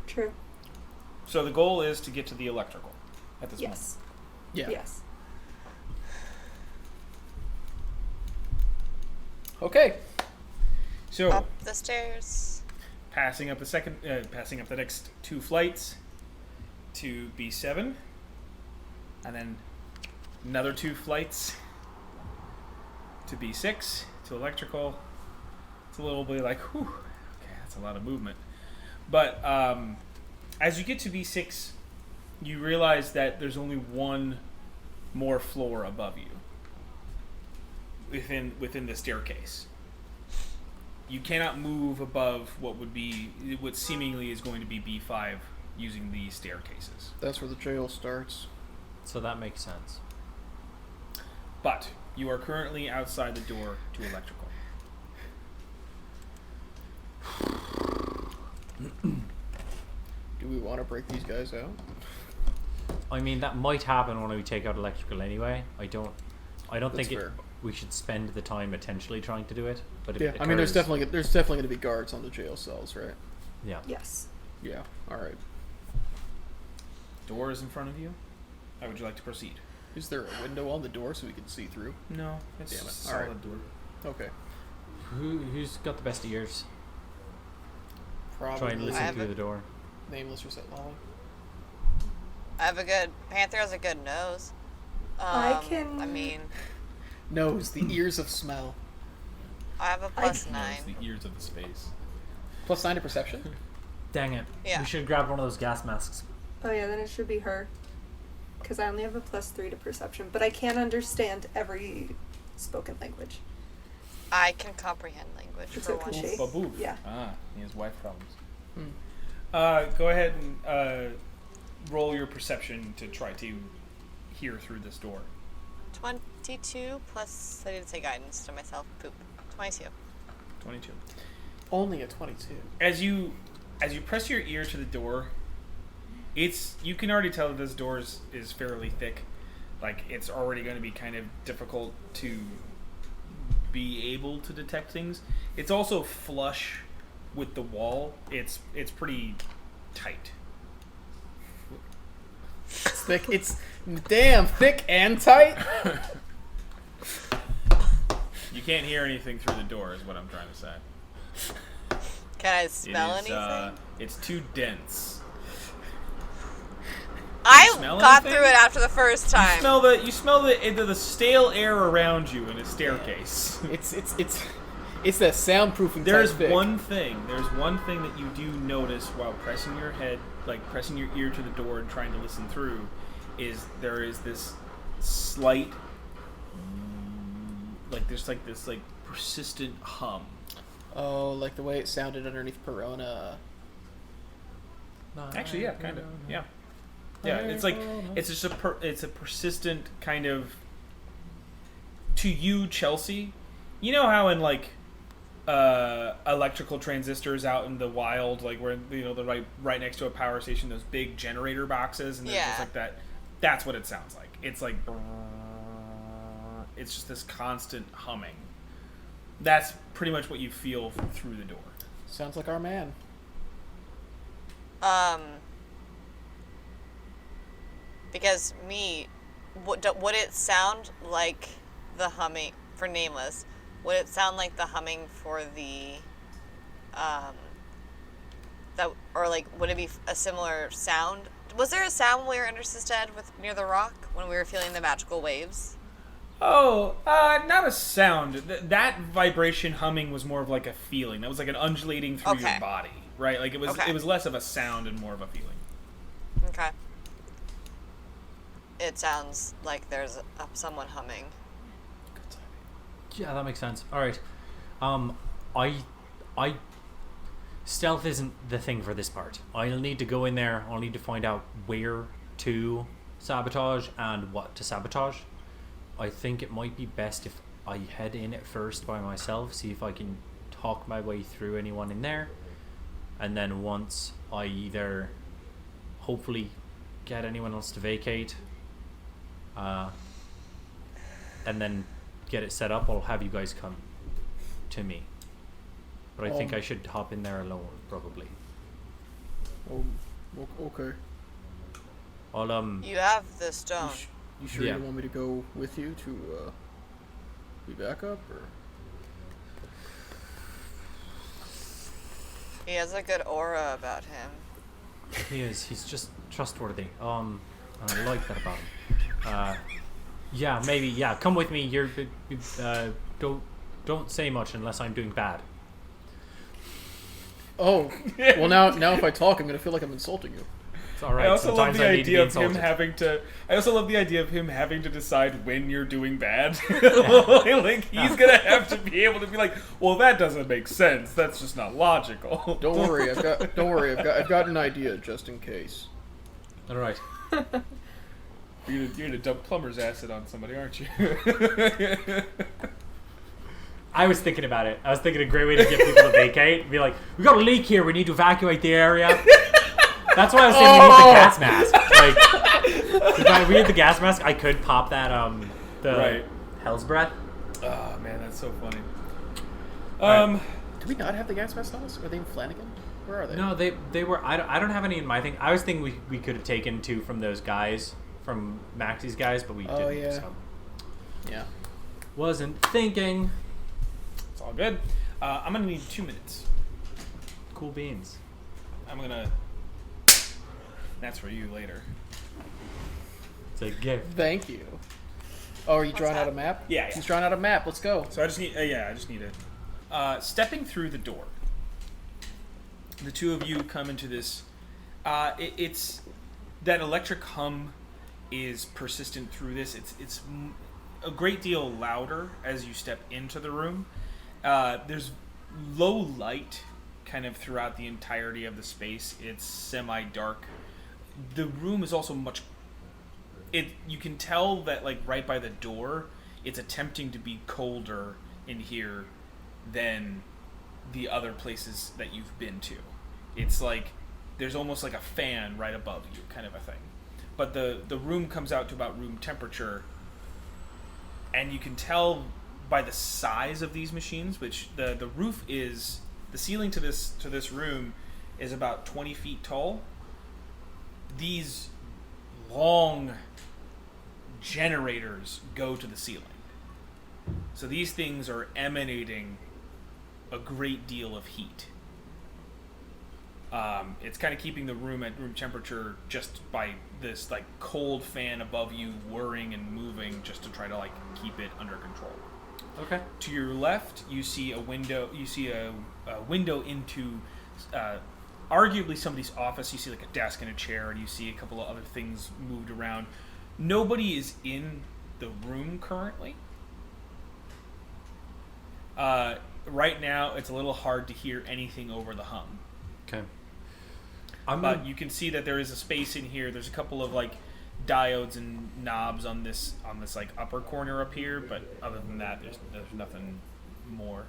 True. So the goal is to get to the electrical at this moment. Yes. Yeah. Yes. Okay. So Up the stairs. passing up the next 2 flights to B7, and then another 2 flights to B6 to electrical. It's a little bit like, whew, okay, that's a lot of movement. But as you get to B6, you realize that there's only one more floor above you within the staircase. You cannot move above what seemingly is going to be B5 using these staircases. That's where the jail starts. So that makes sense. But you are currently outside the door to electrical. Do we want to break these guys out? I mean, that might happen when we take out electrical anyway. I don't That's think fair. we should spend the time potentially trying to do it. But if Yeah. it I mean, there's occurs- definitely going to be guards on the jail cells, right? yeah. Yes. Yeah. All right. Door is in front of you. How would you like to proceed? Is there a window on the door so we can see through? No, it's Damn it. a solid Alright. door. Okay. Who's got the best ears? Probably. Try and I listen have through it. the door. Nameless or set Lolly. Panther has a good nose. I can- I mean, Nose, the ears of smell. I have a +9. Knows the ears of the space. +9 to perception. Dang it. Yeah. We should have grabbed one of those gas masks. Oh yeah, then it should be her. Because I only have a +3 to perception, but I can't understand every spoken language. I can comprehend language It's for okay. once. Shake. Baboof. Yeah. Ah, he has wife problems. Hmm. Go ahead and roll your perception to try to hear through this door. 22 plus I didn't say guidance to myself. Poop. 22. 22. Only a 22. As you press your ear to the door, you can already tell that this door is fairly thick. like it's already going to be kind of difficult to be able to detect things. It's also flush with the wall. It's pretty tight. It's thick. It's damn thick and tight. You can't hear anything through the door, is what I'm trying to say. Can I smell It is, anything? it's too dense. I smell got anything? through it after the first time. You smell the stale air around you in a staircase. It's that soundproofing. There's type thick. one thing that you do notice while pressing your ear to the door and trying to listen through, is there is this slight, there's this persistent hum. Oh, like the way it sounded underneath Perona. Actually, yeah, kind of, yeah. Yeah, it's like it's just it's a persistent kind of, to you, Chelsea. You know how in electrical transistors out in the wild, like where they're right next to a power station, those big generator boxes, and there's just like that. That's what it sounds like. It's like it's just this constant humming. That's pretty much what you feel through the door. Sounds like our man. Because would it sound like the humming for Nameless? Would it sound like the humming for the, would it be a similar sound? Was there a sound when we were under Sisted near the rock when we were feeling the magical waves? Oh, not a sound. That vibration humming was more of like a feeling. That was like an undulating through your body, right? Like it was less of a sound and more of a feeling. Okay. It sounds like there's someone humming. Yeah, that makes sense. All right. I stealth isn't the thing for this part. I'll need to go in there. I'll need to find out where to sabotage and what to sabotage. I think it might be best if I head in at first by myself, see if I can talk my way through anyone in there, and then once I either hopefully get anyone else to vacate, and then get it set up, I'll have you guys come to me. But I think I should hop in there alone, probably. Okay. I'll You have the stone. You sure Yeah. you don't want me to go with you to be backup, or? He has a good aura about him. He's just trustworthy. And I like that about him. Yeah, maybe. Yeah, come with me. Don't say much unless I'm doing bad. Oh, well now if I talk, I'm gonna feel like I'm insulting you. It's all right. I also love Sometimes the I need to be idea of him insulted. having to. I also love the idea of him having to decide when you're doing bad. Like he's gonna have to be able to be like, well, that doesn't make sense. That's just not logical. Don't worry, I've got an idea just in case. All right. You're gonna dump plumber's acid on somebody, aren't you? I was thinking about it. I was thinking a great way to get people to vacate. Be like, we got a leak here. We need to evacuate the area. That's why I was saying we need the gas mask. Like, if we had the gas mask, I could pop that Right. Hell's Breath. Oh man, that's so funny. Right. Do we not have the gas mask on us? Are they in Flanagan? Where are they? No, they were. I don't have any in my thing. I was thinking we could have taken two from those guys, from Maxie's guys, but we didn't. yeah. So. Yeah. Wasn't thinking. It's all good. I'm gonna need 2 minutes. Cool beans. I'm gonna. That's for you later. It's a gift. Thank you. Oh, are you drawing out a that? map? Yeah. He's drawing out a map. Let's go. So I just need. I just need it. Stepping through the door. The two of you come into this. It's that electric hum is persistent through this. It's a great deal louder as you step into the room. There's low light kind of throughout the entirety of the space. It's semi-dark. The room is also much. You can tell that like right by the door, it's attempting to be colder in here than the other places that you've been to. It's like there's almost like a fan right above you, kind of a thing. but the room comes out to about room temperature, and you can tell by the size of these machines, which the roof is, the ceiling to this room is about 20 feet tall. These long generators go to the ceiling. So these things are emanating a great deal of heat. It's kind of keeping the room at room temperature just by this like cold fan above you whirring and moving just to try to like keep it under control. Okay. To your left, you see a window. You see a window into arguably somebody's office. You see like a desk and a chair, and you see a couple of other things moved around. Nobody is in the room currently. Right now, it's a little hard to hear anything over the hum. Okay. But you can see that there is a space in here. There's a couple of like diodes and knobs on this like upper corner up here, but other than that, there's nothing more.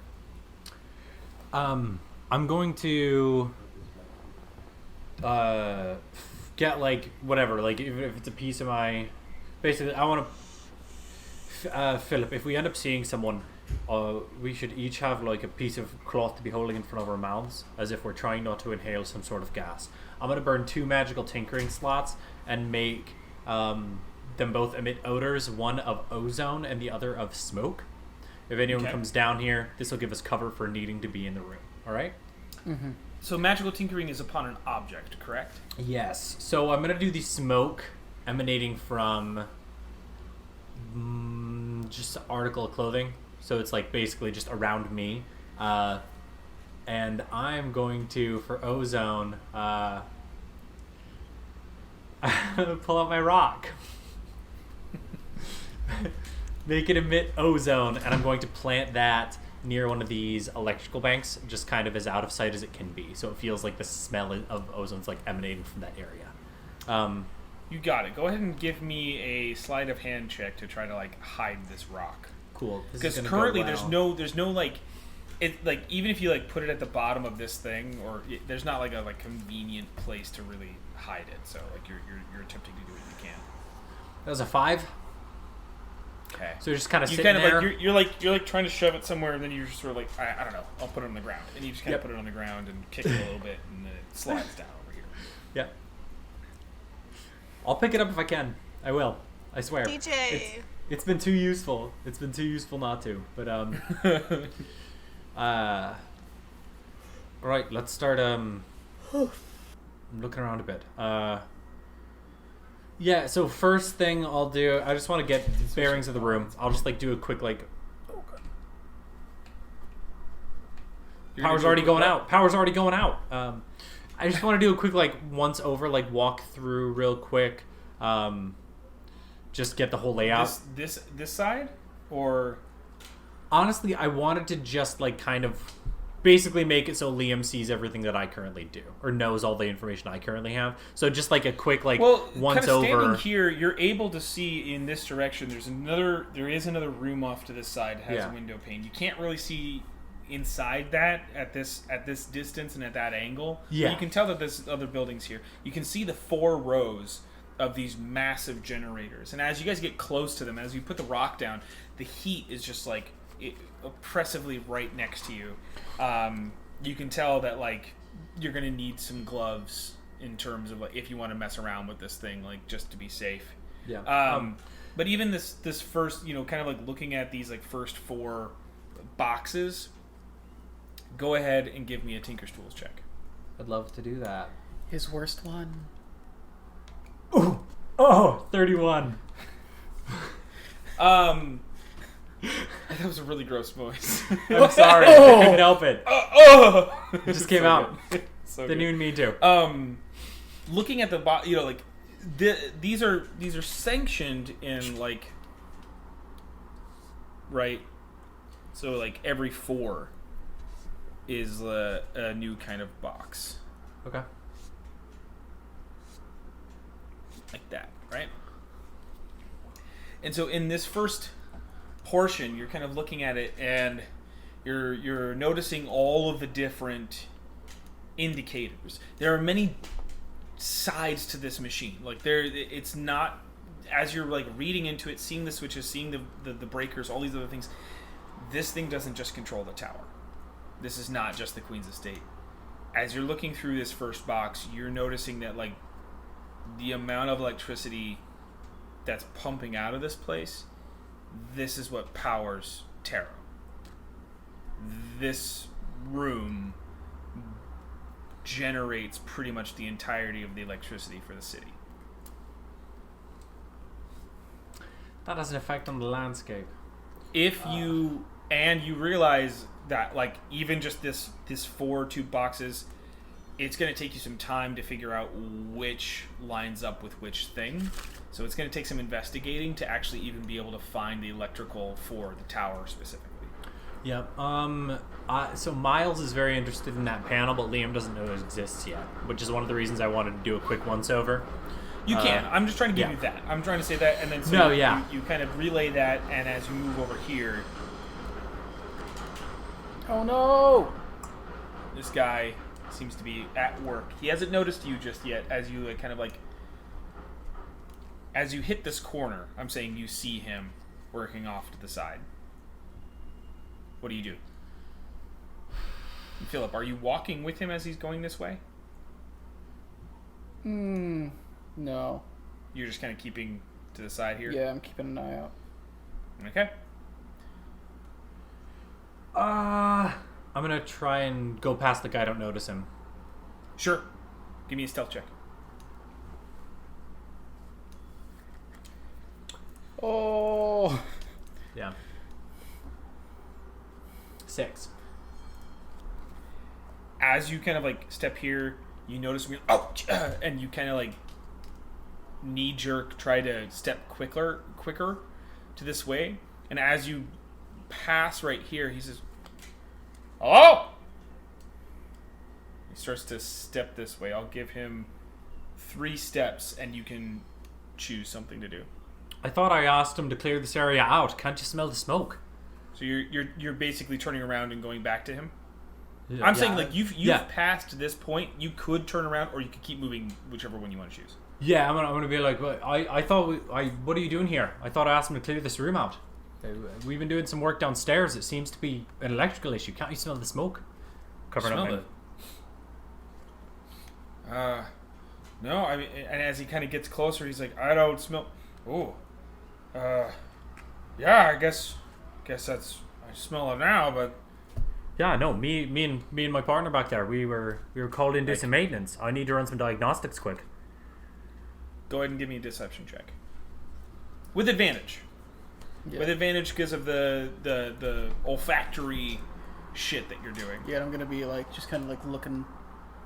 I'm going to get like whatever, like if it's a piece of my, basically I want to Philip, if we end up seeing someone, we should each have like a piece of cloth to be holding in front of our mouths as if we're trying not to inhale some sort of gas. I'm going to burn 2 magical tinkering slots and make them both emit odors, one of ozone and the other of smoke. If anyone comes down here, this will give us cover for needing to be in the room. All right? Mm-hmm. So magical tinkering is upon an object, correct? Yes. So I'm going to do the smoke emanating from just article of clothing. So it's like basically just around me. And I'm going to, for ozone, pull out my rock. Make it emit ozone, and I'm going to plant that near one of these electrical banks, just kind of as out of sight as it can be. So it feels like the smell of ozone's like emanating from that area. You got it. Go ahead and give me a sleight of hand check to try to like hide this rock. Cool. Because currently there's no like, it like even if you like put it at the bottom of this thing, or there's not like a like convenient place to really hide it. So like you're attempting to do what you can. That was a 5. Okay. So you're just kind of You sitting kind of there. like you're like trying to shove it somewhere, and then you're just sort of like I don't know. I'll put it on the ground, and you just kind of put it on the ground and kick it a little bit, and then it slides down over here. Yep. I'll pick it up if I can. I will. I swear. DJ. It's been too useful. It's been too useful not to. But all right, let's start. I'm looking around a bit. Yeah. So first thing I'll do, I just want to get bearings of the room. I'll just like do a quick like. Power's already going out. Power's already going out. I just want to do a quick like once over, like walk through real quick. Just get the whole layout. This side, or honestly, I wanted to just like kind of basically make it so Liam sees everything that I currently do, or knows all the information I currently have. So just like a quick like once kind of over. Standing here, you're able to see in this direction. There is another room off to this side that has a window pane. You can't really see inside that at this distance and at that angle. Yeah. But you can tell that there's other buildings here. You can see the 4 rows of these massive generators, and as you guys get close to them, as you put the rock down, the heat is just like oppressively right next to you. You can tell that like you're gonna need some gloves in terms of like if you want to mess around with this thing, like just to be safe. Yeah. But even this first, kind of like looking at these like first 4 boxes, go ahead and give me a Tinker's Tools check. I'd love to do that. His worst one. Oh, 31. That was a really gross noise. I'm sorry. I couldn't help it. It just came out. So Didn't good. even mean to. Looking at the like these are sanctioned in like, right? So like every 4 is a new kind of box. Okay. Like that, right? And so in this first portion, you're kind of looking at it, and you're noticing all of the different indicators. There are many sides to this machine. Like it's not, as you're like reading into it, seeing the switches, seeing the breakers, all these other things. This thing doesn't just control the tower. This is not just the Queen's Estate. As you're looking through this first box, you're noticing that like the amount of electricity that's pumping out of this place, this is what powers Terra. This room generates pretty much the entirety of the electricity for the city. That has an effect on the landscape. If you realize that like even just this 4 tube boxes, it's going to take you some time to figure out which lines up with which thing. So it's going to take some investigating to actually even be able to find the electrical for the tower specifically. Yep. So Miles is very interested in that panel, but Liam doesn't know it exists yet, which is one of the reasons I wanted to do a quick once-over. You can. I'm just trying to give yeah. you that. I'm trying to say that, and then so No, you, yeah. you kind of relay that, and as you move over here, Oh no! this guy seems to be at work. He hasn't noticed you just yet. As you kind of like, as you hit this corner, I'm saying you see him working off to the side. What do you do? Philip, are you walking with him as he's going this way? No. You're just kind of keeping to the side here? Yeah, I'm keeping an eye out. Okay. I'm gonna try and go past the guy. Don't notice him. Sure. Give me a stealth check. Oh! Yeah. 6. As you kind of like step here, you notice me, and you kind of like knee jerk try to step quicker to this way. And as you pass right here, he says, "Hello." He starts to step this way. I'll give him 3 steps, and you can choose something to do. I thought I asked him to clear this area out. Can't you smell the smoke? So you're basically turning around and going back to him. Yeah. I'm saying like you've Yeah. passed this point. You could turn around, or you could keep moving, whichever one you want to choose. Yeah, I'm gonna be like, "What- I thought, what are you doing here? I thought I asked him to clear this room out. We've been doing some work downstairs. It seems to be an electrical issue. Can't you smell the smoke? Covering Smell up. it. No, I mean, and as he kind of gets closer, he's like, "I don't smell." Oh, yeah, I guess that's. I smell it now, but Yeah, no, me and my partner back there, we were called in to do some maintenance. I need to run some diagnostics quick. go ahead and give me a deception check with advantage. Yeah. With advantage because of the olfactory shit that you're doing. Yeah, I'm gonna be like, just kind of like looking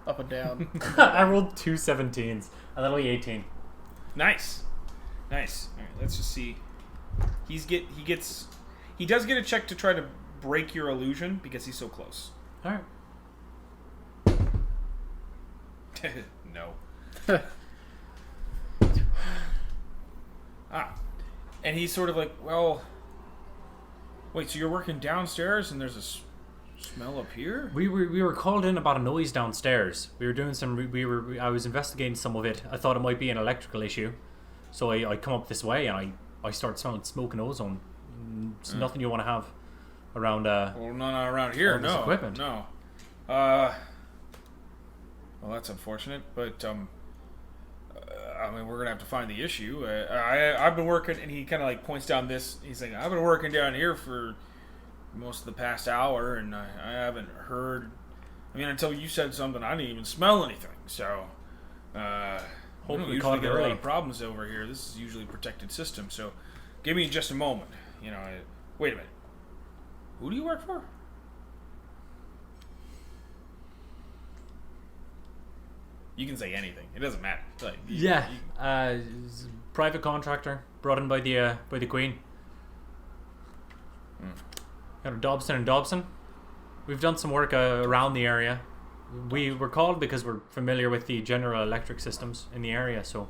up and down. I rolled 2 17s, and then only 18. Nice. All right, let's just see. He does get a check to try to break your illusion because he's so close. All right. No. And he's sort of like, well, wait, so you're working downstairs and there's a smell up here? We were called in about a noise downstairs. We were doing some. I was investigating some of it. I thought it might be an electrical issue, so I come up this way and I start smelling smoke and ozone. It's nothing you want to have around. Well, not around here, all this no. equipment. No. Well, that's unfortunate, but I mean, we're gonna have to find the issue. I've been working, and he kind of like points down this. He's like, I've been working down here for most of the past hour, and I haven't heard. I mean, until you said something, I didn't even smell anything. So, we don't we usually caught it get a lot early. of problems over here. This is usually a protected system. So, give me just a moment. Wait a minute. Who do you work for? You can say anything. It doesn't matter. Like, It's a private contractor brought in by the Queen. Got a Dobson and Dobson. We've done some work around the area. We were called because we're familiar with the General Electric systems in the area, so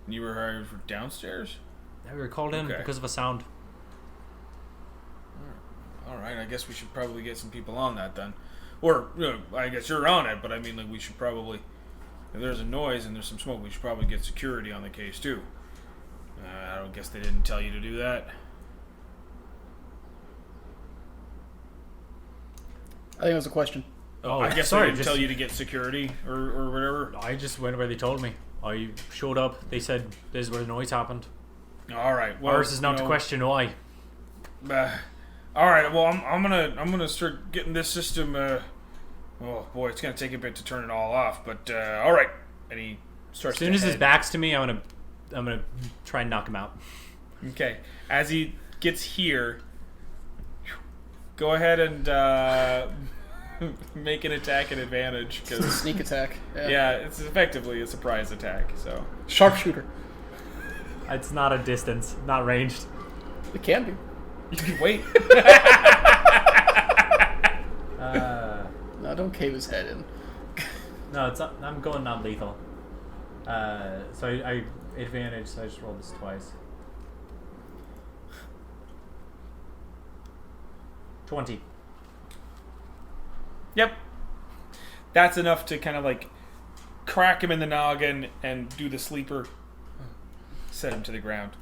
You were hired for downstairs? yeah, we were called in Okay. because of a sound. All right, I guess we should probably get some people on that then. Or, I guess you're on it, but I mean, like, we should probably if there's a noise and there's some smoke, we should probably get security on the case too. I don't guess they didn't tell you to do that. I think that was a question. Oh, I guess sorry, they didn't tell you to get security or whatever. I just went where they told me. I showed up. They said this is where the noise happened. All right. Well, Ours is not to question why. All right. Well, I'm gonna start getting this system. Oh boy, it's gonna take a bit to turn it all off. But all right. And he starts. As soon as his back's to me, I'm gonna try and knock him out. Okay. As he gets here, go ahead and make an attack at advantage It's a because sneak attack. yeah, it's effectively a surprise attack. So Sharpshooter. It's not a distance, not ranged. It can be. you can wait. No, don't cave his head in. No, it's not, I'm going non-lethal. So I advantage, so I just rolled this twice. 20. Yep. That's enough to kind of like crack him in the noggin and do the sleeper. Set him to the ground.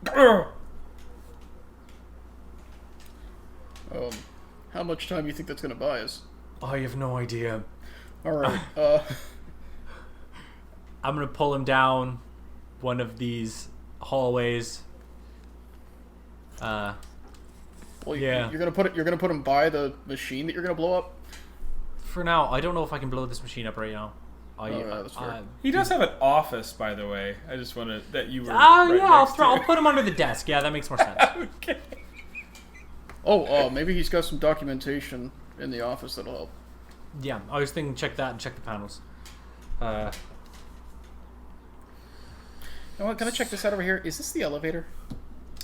How much time do you think that's gonna buy us? I have no idea. All right. I'm gonna pull him down one of these hallways. Well, yeah. You're gonna put him by the machine that you're gonna blow up. For now, I don't know if I can blow this machine up right now. That's fair. He does have an office, by the way. I just wanted that you were. Oh right yeah, next to I'll it. put him under the desk. Yeah, that makes more sense. Okay. Maybe he's got some documentation in the office that'll help. Yeah, I was thinking check that and check the panels. You know what? Can I check this out over here? Is this the elevator?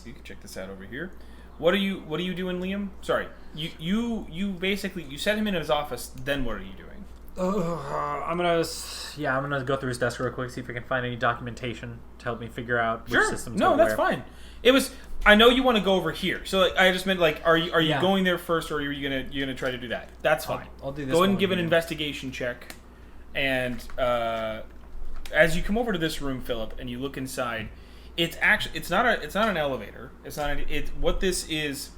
You can check this out over here. What are you doing, Liam? Sorry. You basically you set him in his office, then what are you doing? I'm gonna go through his desk real quick, see if I can find any documentation to help me figure out which systems. No, go that's where. fine. It was. I know you want to go over here, so like, I just meant like, are you Yeah. going there first, or are you gonna try to do that? That's fine. I'll do this. Go ahead and one give an here. investigation check, and as you come over to this room, Philip, and you look inside, it's not an elevator. What this is.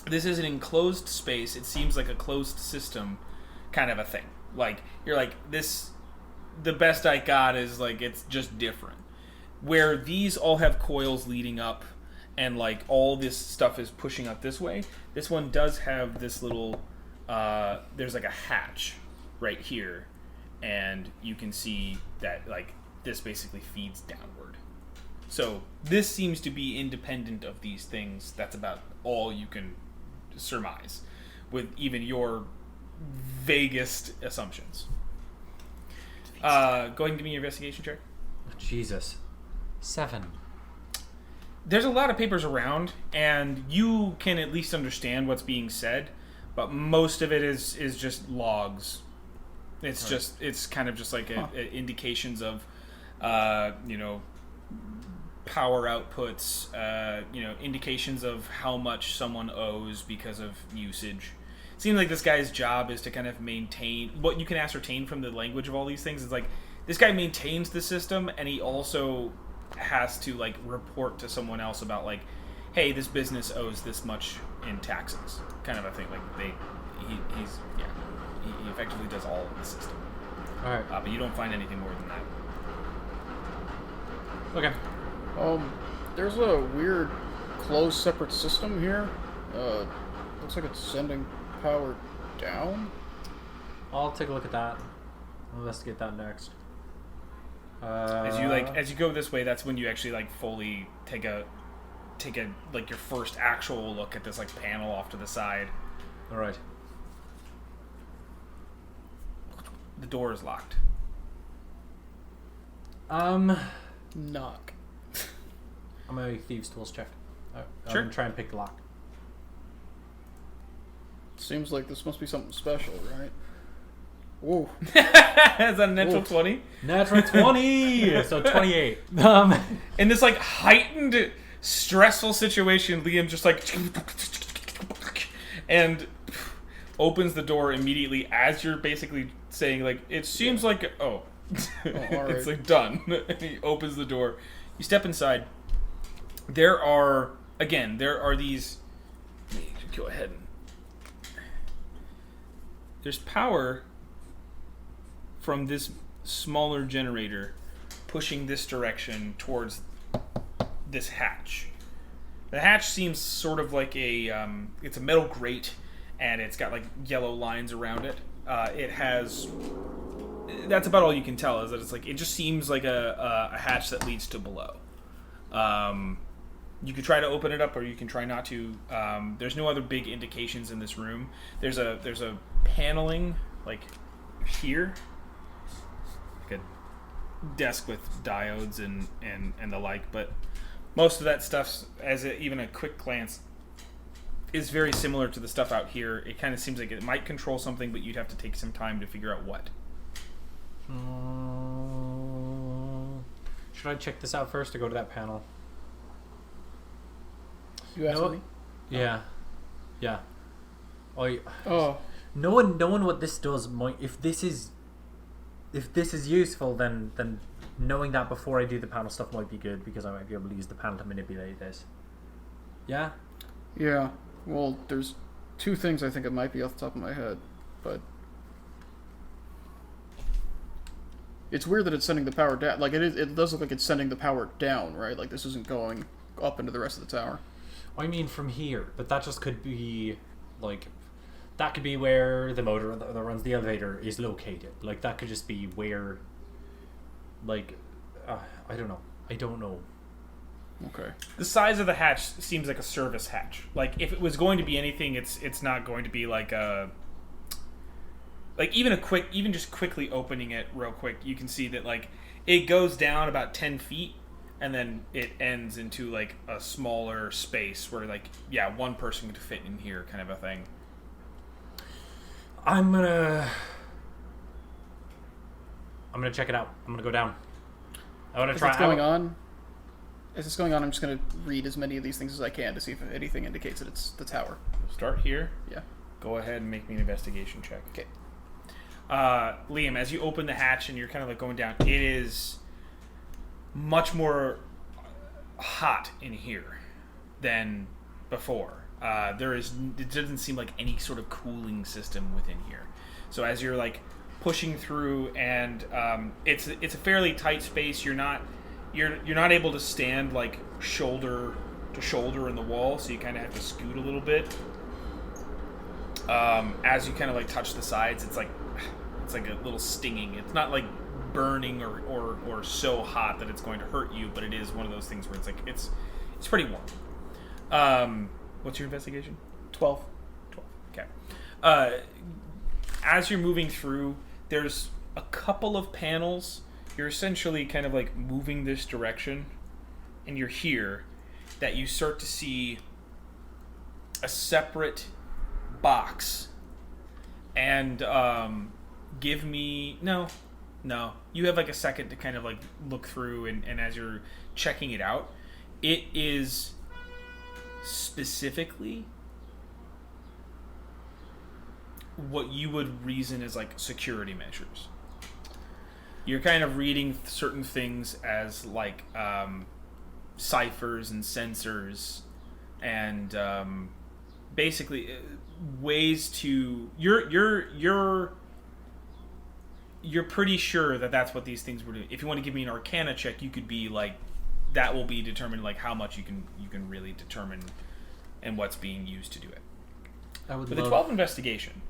This is an enclosed space. It seems like a closed system, kind of a thing. Like you're like this. The best I got is like it's just different. Where these all have coils leading up, and like all this stuff is pushing up this way. This one does have this little. There's like a hatch right here, and you can see that like this basically feeds downward. So this seems to be independent of these things. That's about all you can surmise, with even your vaguest assumptions. Go ahead and give me your investigation check. Jesus. 7. There's a lot of papers around, and you can at least understand what's being said, but most of it is just logs. It's just it's kind of just like indications of power outputs, indications of how much someone owes because of usage. It seems like this guy's job is to kind of maintain what you can ascertain from the language of all these things. Is like this guy maintains the system, and he also has to like report to someone else about like, hey, this business owes this much in taxes, kind of a thing. Like he effectively does all of the system. All right. But you don't find anything more than that. Okay. There's a weird closed separate system here. Looks like it's sending power down. I'll take a look at that. I'll investigate that next. As you go this way, that's when you actually like fully take a like your first actual look at this like panel off to the side. All right. The door is locked. Knock. I'm gonna make thieves' tools check. I'm Sure. gonna try and pick the lock. Seems like this must be something special, right? Whoa. Is that a natural Oof. 20? Natural 20. So 28. In this like heightened, stressful situation, Liam just like and opens the door immediately as you're basically saying like it seems like alright. It's like done. He opens the door. You step inside. There are these. Let me go ahead and. There's power from this smaller generator pushing this direction towards this hatch. The hatch seems sort of like it's a metal grate, and it's got like yellow lines around it. It has. That's about all you can tell, is that it's like it just seems like a hatch that leads to below. You could try to open it up, or you can try not to. There's no other big indications in this room. There's a paneling like here, like a desk with diodes and the like, but most of that stuff, even a quick glance, is very similar to the stuff out here. It kind of seems like it might control something, but you'd have to take some time to figure out what. Should I check this out first or go to that panel? You asked No. me? Yeah. Yeah. Oh. Knowing what this does might, if this is useful, then knowing that before I do the panel stuff might be good, because I might be able to use the panel to manipulate this. Yeah? Yeah. Well, there's two things I think it might be off the top of my head, but it's weird that it's sending the power down. Like it does look like it's sending the power down, right? Like this isn't going up into the rest of the tower. I mean from here, but that just could be like, that could be where the motor that runs the elevator is located. Like that could just be where, like, I don't know. Okay. The size of the hatch seems like a service hatch. Like if it was going to be anything, it's not going to be like a. Like even just quickly opening it real quick, you can see that like it goes down about 10 feet, and then it ends into like a smaller space where like one person could fit in here, kind of a thing. I'm gonna check it out. I'm gonna go down. I want to As try. it's going on, I'm just going to read as many of these things as I can to see if anything indicates that it's the tower. Start here. Yeah. Go ahead and make me an investigation check. Okay. Liam, as you open the hatch and you're kind of like going down, it is much more hot in here than before. It doesn't seem like any sort of cooling system within here. So as you're like pushing through, and it's a fairly tight space. You're not able to stand like shoulder to shoulder in the wall, so you kind of have to scoot a little bit. As you kind of like touch the sides, it's like a little stinging. It's not like burning or so hot that it's going to hurt you, but it is one of those things where it's like it's pretty warm. What's your investigation? 12. Okay. As you're moving through, there's a couple of panels. You're essentially kind of like moving this direction, and you're here, that you start to see a separate box. And give me no. You have like a second to kind of like look through, and as you're checking it out, it is specifically what you would reason as like security measures. You're kind of reading certain things as like ciphers and sensors, and basically ways to you're pretty sure that that's what these things were doing. If you want to give me an Arcana check, you could be like, that will be determined like how much you can really determine and what's being used to do it. With a 12 investigation,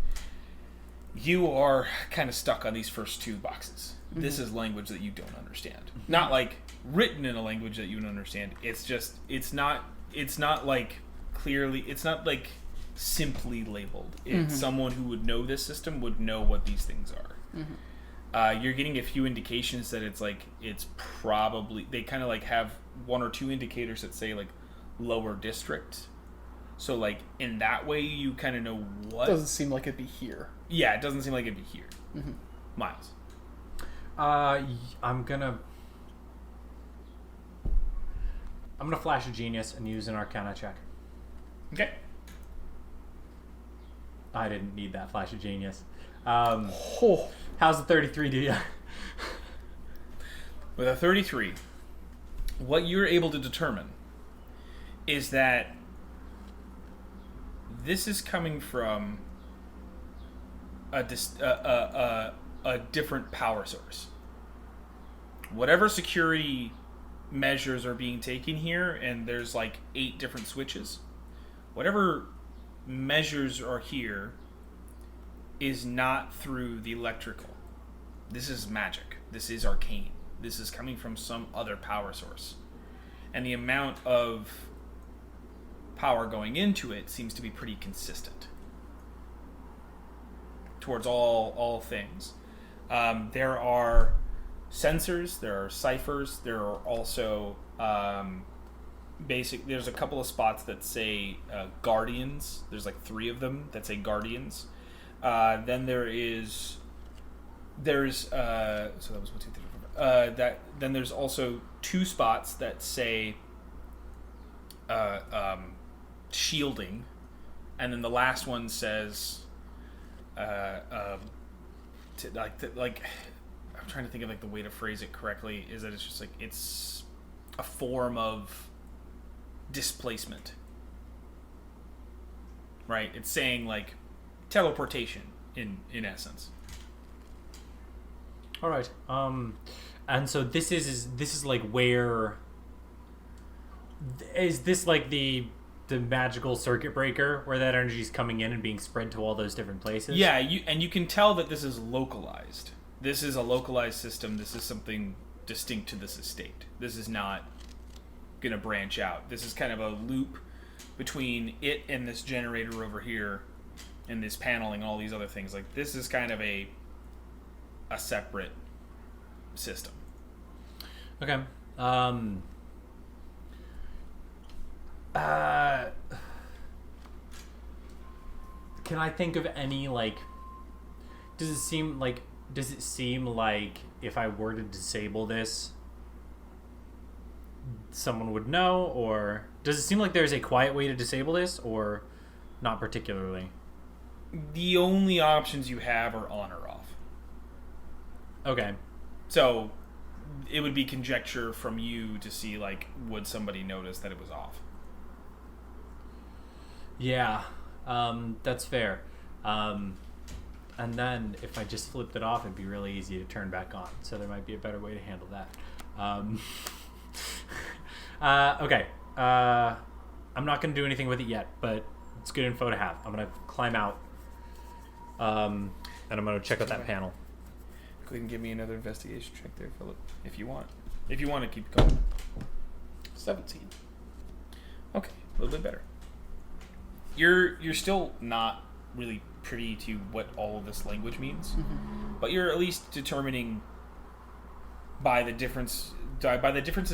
you are kind of stuck on these first two boxes. Mm-hmm. This is language that you don't understand. Not like written in a language that you don't understand. It's just it's not like clearly, it's not like simply labeled. It's someone who would know this system would know what these things are. You're getting a few indications that it's probably, they kind of like have one or two indicators that say like lower district. So like in that way you kind of know what. Doesn't seem like it'd be here. Yeah, it doesn't seem like it'd be here. Miles. I'm gonna flash a genius and use an Arcana check. Okay. I didn't need that flash of genius. Oh. How's the 33 do ya? With a 33, what you're able to determine is that this is coming from a different power source. Whatever security measures are being taken here, and there's like 8 different switches, whatever measures are here is not through the electrical. This is magic. This is arcane. This is coming from some other power source. And the amount of power going into it seems to be pretty consistent towards all things. There are sensors, there are ciphers, there are also there's a couple of spots that say guardians. There's like 3 of them that say guardians. Then there's so that was 1, 2, 3, 4, then there's also 2 spots that say shielding, and then the last one says I'm trying to think of like the way to phrase it correctly, is that it's just like it's a form of displacement, right? It's saying like teleportation in essence. All right. And so this is like where is this like the magical circuit breaker where that energy is coming in and being spread to all those different places? Yeah, you can tell that this is localized. This is a localized system. This is something distinct to this estate. This is not going to branch out. This is kind of a loop between it and this generator over here and this paneling and all these other things. Like, this is kind of a separate system. Okay. Can I think of any, like, does it seem like if I were to disable this, someone would know, or does it seem like there's a quiet way to disable this, or not particularly? The only options you have are on or off. Okay. So it would be conjecture from you to see, like, would somebody notice that it was off? Yeah, that's fair. And then if I just flipped it off, it'd be really easy to turn back on. So there might be a better way to handle that. Okay. I'm not going to do anything with it yet, but it's good info to have. I'm going to climb out, and I'm going to check out that panel. Go ahead and give me another investigation check there, Philip, if you want. If you want to keep going. 17. Okay, a little bit better. You're still not really privy to what all of this language means, but you're at least determining by the differences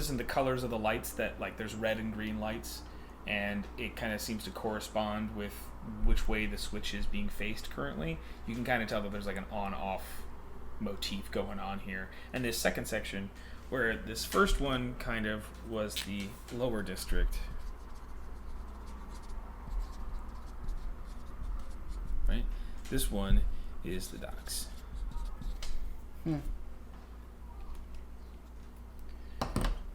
in the colors of the lights that, like, there's red and green lights, and it kind of seems to correspond with which way the switch is being faced currently. You can kind of tell that there's like an on-off motif going on here. And this second section, where this first one kind of was the lower district, right? This one is the docks.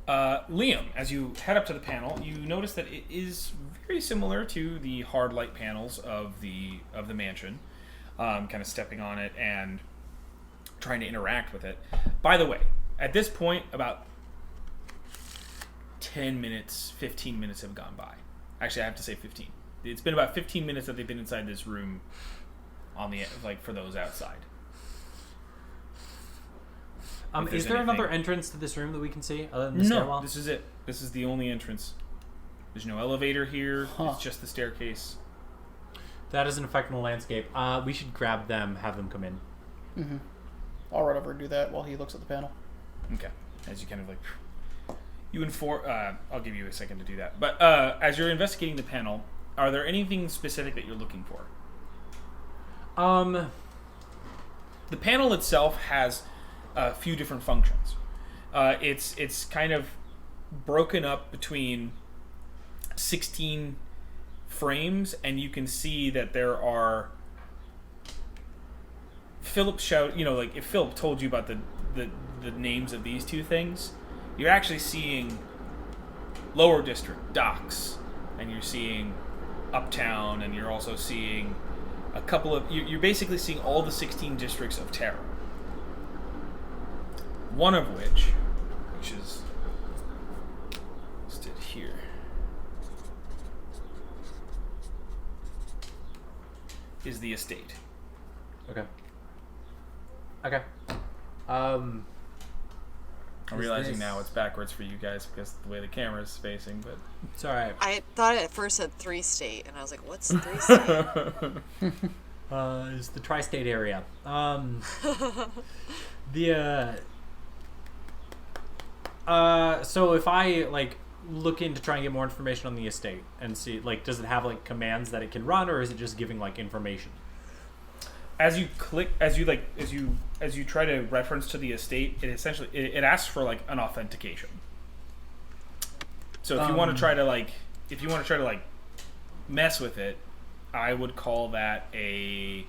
Liam, as you head up to the panel, you notice that it is very similar to the hard light panels of the mansion. Kind of stepping on it and trying to interact with it. By the way, at this point, about 10 minutes, 15 minutes have gone by. Actually, I have to say 15. It's been about 15 minutes that they've been inside this room on the, like, for those outside. Is there another entrance to this room that we can see other than the stairwell? No, this is it. This is the only entrance. There's no elevator here. It's just the staircase. That doesn't affect the landscape. We should grab them, have them come in. Mm-hmm. I'll run over and do that while he looks at the panel. Okay. As you kind of like... You inform... I'll give you a second to do that. But as you're investigating the panel, are there anything specific that you're looking for? The panel itself has a few different functions. It's kind of broken up between 16 frames, and you can see that there are... Philip shout, like if Philip told you about the the names of these two things, you're actually seeing Lower District, Docks, and you're seeing Uptown, and you're also seeing a couple of... You're basically seeing all the 16 districts of Terra. One of which is listed here, is the estate. Okay. Okay. I'm Is realizing this- now it's backwards for you guys because of the way the camera's facing, but... It's alright. I thought it at first said 3 state, and I was like, what's 3 state? It's the tri-state area. So if I like look in to try and get more information on the estate and see, like, does it have like commands that it can run, or is it just giving like information? As you click, as you try to reference to the estate, it essentially it asks for like an authentication. So if you want to try to like mess with it, I would call that a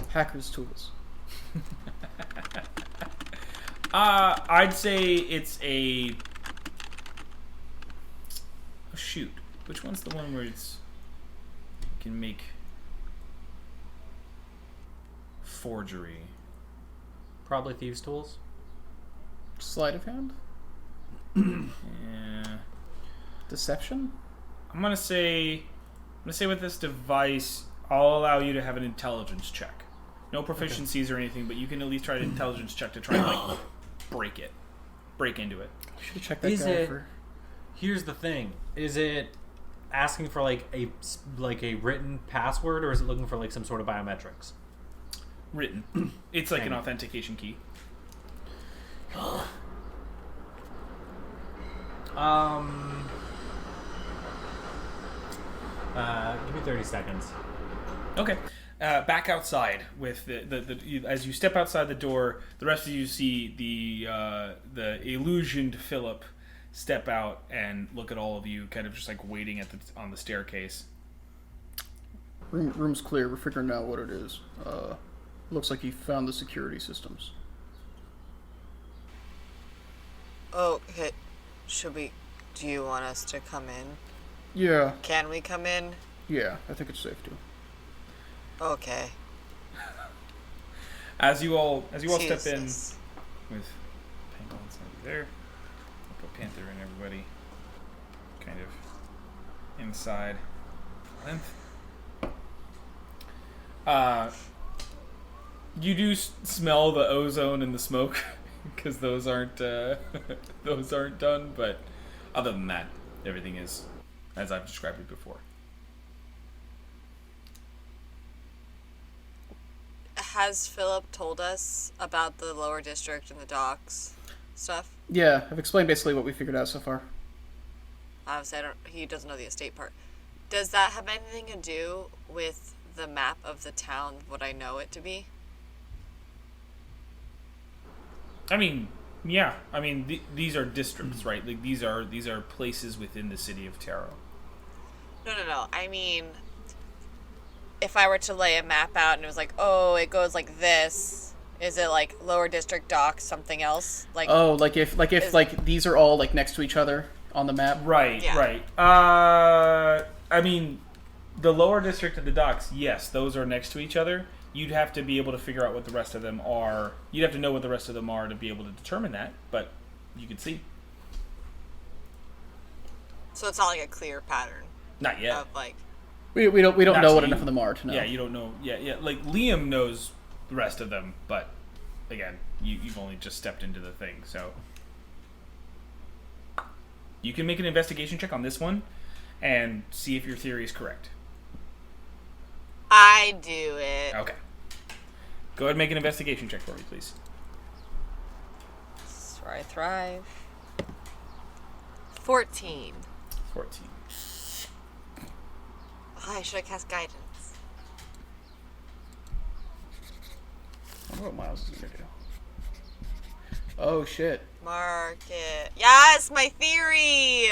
Hacker's tools. I'd say it's a oh, shoot. Which one's the one where it's you can make forgery? Probably thieves' tools. Sleight of hand? Yeah. Deception? I'm gonna say with this device, I'll allow you to have an intelligence check. No proficiencies or anything, but you can at least try an intelligence check to try and like break into it. Should have checked that Is guy it- for... Here's the thing: is it asking for like a written password, or is it looking for like some sort of biometrics? Written. It's like an Dang. authentication key. Give me 30 seconds. Okay. Back outside with as you step outside the door, the rest of you see the illusioned Philip step out and look at all of you, kind of just like waiting on the staircase. Room's clear. We're figuring out what it is. Looks like he found the security systems. Oh, okay. Do you want us to come in? Yeah, Can we come in? yeah. I think it's safe to. Okay. As you all step in Jesus. with Penguin inside there, I'll put Panther and everybody kind of inside length. You do smell the ozone and the smoke because those aren't done. But other than that, everything is as I've described it before. Has Philip told us about the lower district and the docks stuff? Yeah, I've explained basically what we figured out so far. Obviously, he doesn't know the estate part. Does that have anything to do with the map of the town, what I know it to be? I mean, yeah. I mean, these are districts, right? Like these are places within the city of Taro. No. I mean, if I were to lay a map out and it was like, oh, it goes like this, is it like lower district docks, something else? Like, Oh, like if Is- like these are all like next to each other on the map. Right, Yeah. right. I mean, the lower district and the docks, yes, those are next to each other. You'd have to be able to figure out what the rest of them are. You'd have to know what the rest of them are to be able to determine that, but you can see. so it's not like a clear pattern Not yet. of like, We don't Not know to what you. enough of them are to know. Yeah, you don't know. Yeah. Like, Liam knows the rest of them, but again, you've only just stepped into the thing, so. You can make an investigation check on this one and see if your theory is correct. I do it. Okay. Go ahead and make an investigation check for me, please. That's where I thrive. 14. 14. Oh, I should have cast guidance. I wonder what Miles is gonna do. Oh shit. Mark it. Yes, my theory!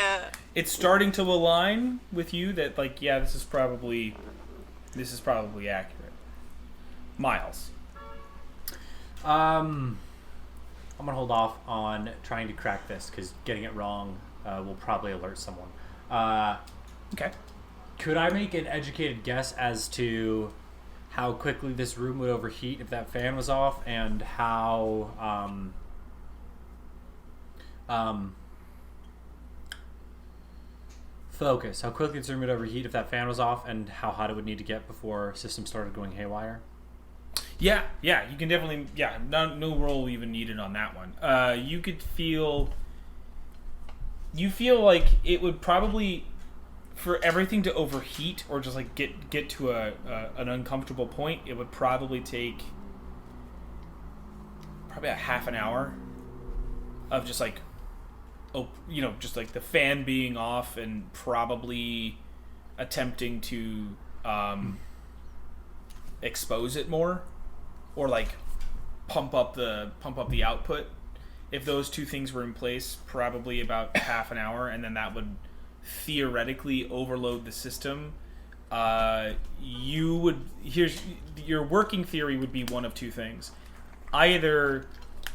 It's starting to align with you that, like, yeah, this is probably accurate. Miles. I'm gonna hold off on trying to crack this because getting it wrong will probably alert someone. Okay. Could I make an educated guess as to how quickly this room would overheat if that fan was off, and how focus, how quickly this room would overheat if that fan was off, and how hot it would need to get before systems started going haywire? Yeah, you can definitely. Yeah, no roll even needed on that one. You could feel. You feel like it would probably, for everything to overheat or just like get to an uncomfortable point, it would probably take probably a half an hour of just like, just like the fan being off and probably attempting to expose it more. Or like pump up the output. If those two things were in place, probably about half an hour, and then that would theoretically overload the system. Your working theory would be one of two things: either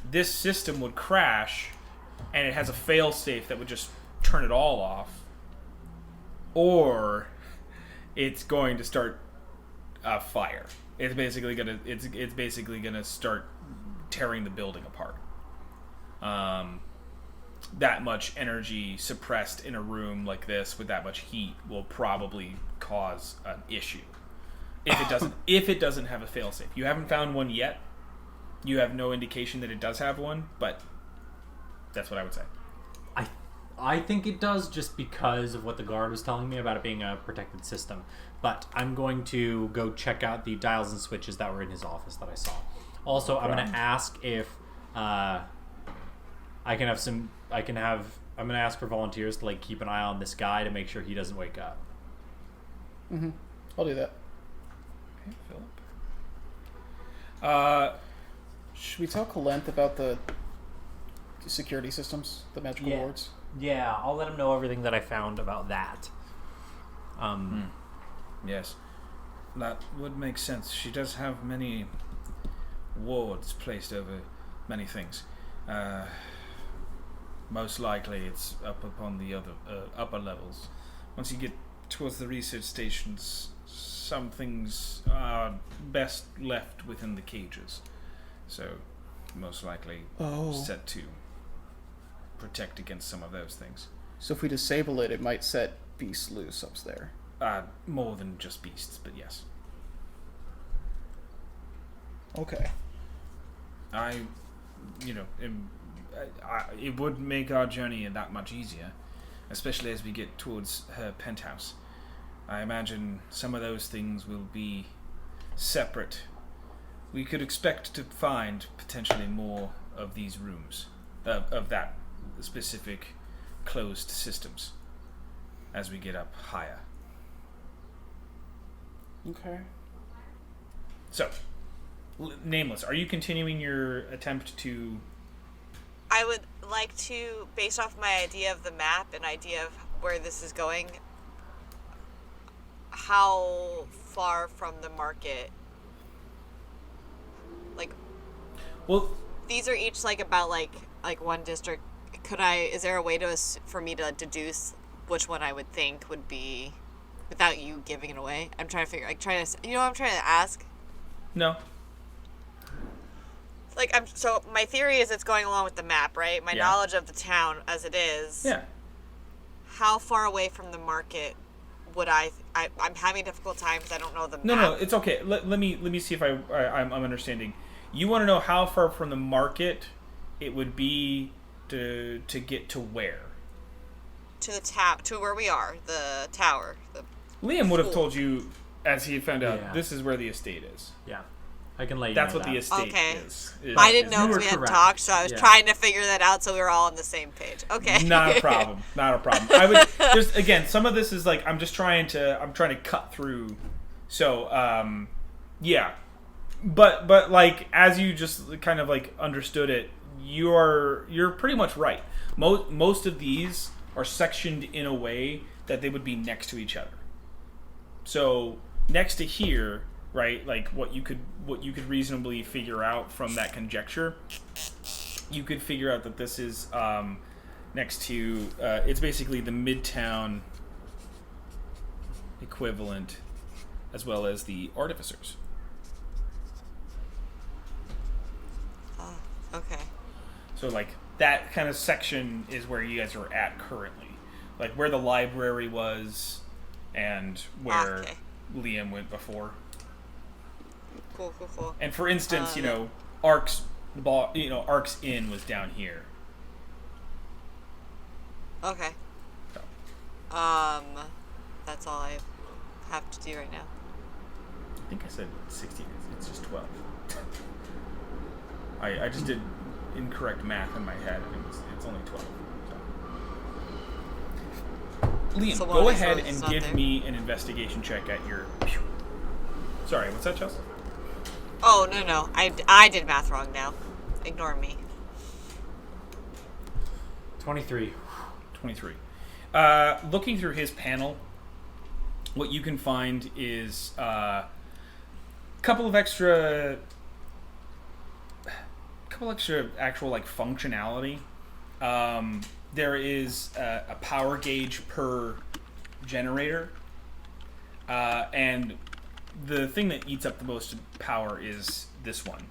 this system would crash, and it has a fail-safe that would just turn it all off, or it's going to start a fire. It's basically gonna start tearing the building apart. That much energy suppressed in a room like this with that much heat will probably cause an issue. If it doesn't have a failsafe. You haven't found one yet. You have no indication that it does have one, but that's what I would say. I think it does, just because of what the guard was telling me about it being a protected system. But I'm going to go check out the dials and switches that were in his office that I saw. Also, I'm going to ask if I'm going to ask for volunteers to like keep an eye on this guy to make sure he doesn't wake up. Mm-hmm. I'll do that. Okay, Philip. Should we tell Kalenth about the security systems, the magical wards? Yeah, I'll let him know everything that I found about that. Yes, that would make sense. She does have many wards placed over many things. Most likely it's up upon the other upper levels. Once you get towards the research stations, some things are best left within the cages. So, most likely set to protect against some of those things. So if we disable it, it might set beasts loose up there. More than just beasts, but yes. Okay. It would make our journey that much easier, especially as we get towards her penthouse. I imagine some of those things will be separate. We could expect to find potentially more of these rooms, of that specific closed systems, as we get up higher. Okay. So, Nameless, are you continuing your attempt to... I would like to, based off my idea of the map and idea of where this is going, how far from the market, like, Well, these are each like about like one district. Is there a way for me to deduce which one I would think would be, without you giving it away? I'm trying to figure, what I'm trying to ask? no. So my theory is it's going along with the map, right? My knowledge of the town as it is. Yeah. How far away from the market would I'm having a difficult time because I don't know the map. No, it's okay. Let me see if I'm understanding. You want to know how far from the market it would be to get to where? To to where we are, the tower. Liam would have told you, as he found out, Yeah. this is where the estate is. Yeah, I can let you That's know what that. the estate Okay. is. I didn't know You because were we hadn't correct. talked, so I was Yeah. trying to figure that out so we were all on the same page. Okay. Not a problem. Not a problem. I would just, again, some of this is like I'm trying to cut through. So yeah, but like as you just kind of like understood it, you're pretty much right. Most of these are sectioned in a way that they would be next to each other. So next to here, right? Like what you could reasonably figure out from that conjecture you could figure out that this is next to. It's basically the Midtown equivalent, as well as the Artificers. Oh, okay. So, like, that kind of section is where you guys are at currently. Like, where the library was and where Okay. Liam went before. Cool, cool, cool. And for instance, Ark's Inn was down here. Okay. So, That's all I have to do right now. I think I said 16. It's just 12. I just did incorrect math in my head. It's only 12. So. Liam, So go what, ahead so it's and not give there? me an investigation check at your... Sorry, what's that, Chelsea? Oh, no. I did math wrong now. Ignore me. 23. 23. Looking through his panel, what you can find is a couple of extra actual like functionality. There is a power gauge per generator, and the thing that eats up the most power is this one,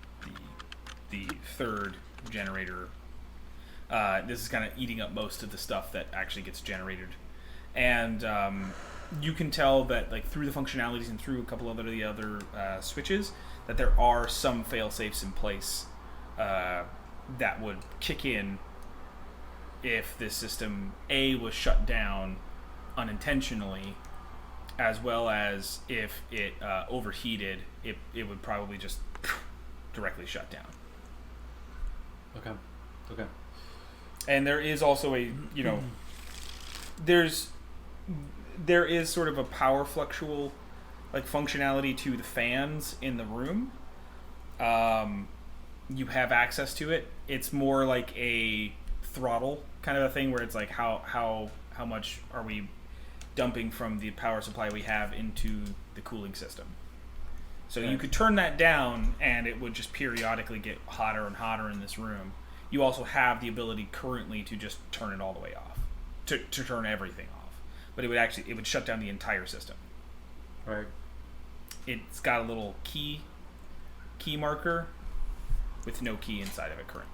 the third generator. This is kind of eating up most of the stuff that actually gets generated, and you can tell that, like, through the functionalities and through a couple of the other switches, that there are some fail-safes in place that would kick in if this system was shut down unintentionally, as well as if it overheated, it would probably just directly shut down. Okay. And there is also there is sort of a power fluctual like functionality to the fans in the room. You have access to it. It's more like a throttle kind of a thing where it's like how much are we dumping from the power supply we have into the cooling system. So you could turn that down and it would just periodically get hotter and hotter in this room. You also have the ability currently to just turn it all the way off, to turn everything off. But it would shut down the entire system. Right. It's got a little key marker with no key inside of it currently.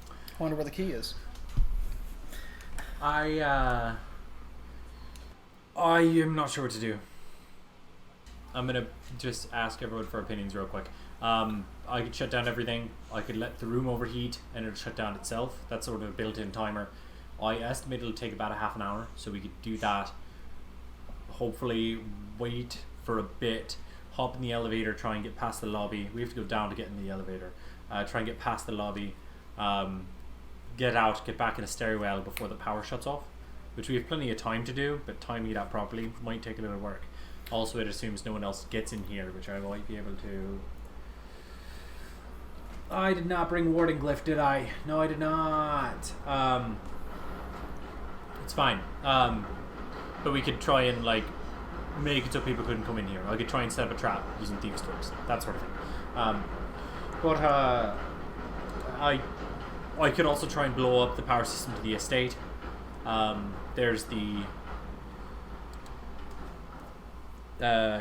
I wonder where the key is. I am not sure what to do. I'm gonna just ask everyone for opinions real quick. I could shut down everything. I could let the room overheat and it'll shut down itself. That's sort of a built-in timer. I estimate it'll take about a half an hour, so we could do that. Hopefully wait for a bit, hop in the elevator, try and get past the lobby. We have to go down to get in the elevator. Try and get past the lobby, get out, get back in a stairwell before the power shuts off, which we have plenty of time to do, but timing it out properly might take a little work. Also, it assumes no one else gets in here, which I might be able to... I did not bring Warding Glyph, did I? No, I did not. It's fine. But we could try and, like, make it so people couldn't come in here. I could try and set up a trap using Thieves' Tools, that sort of thing. I could also try and blow up the power system to the estate. There's the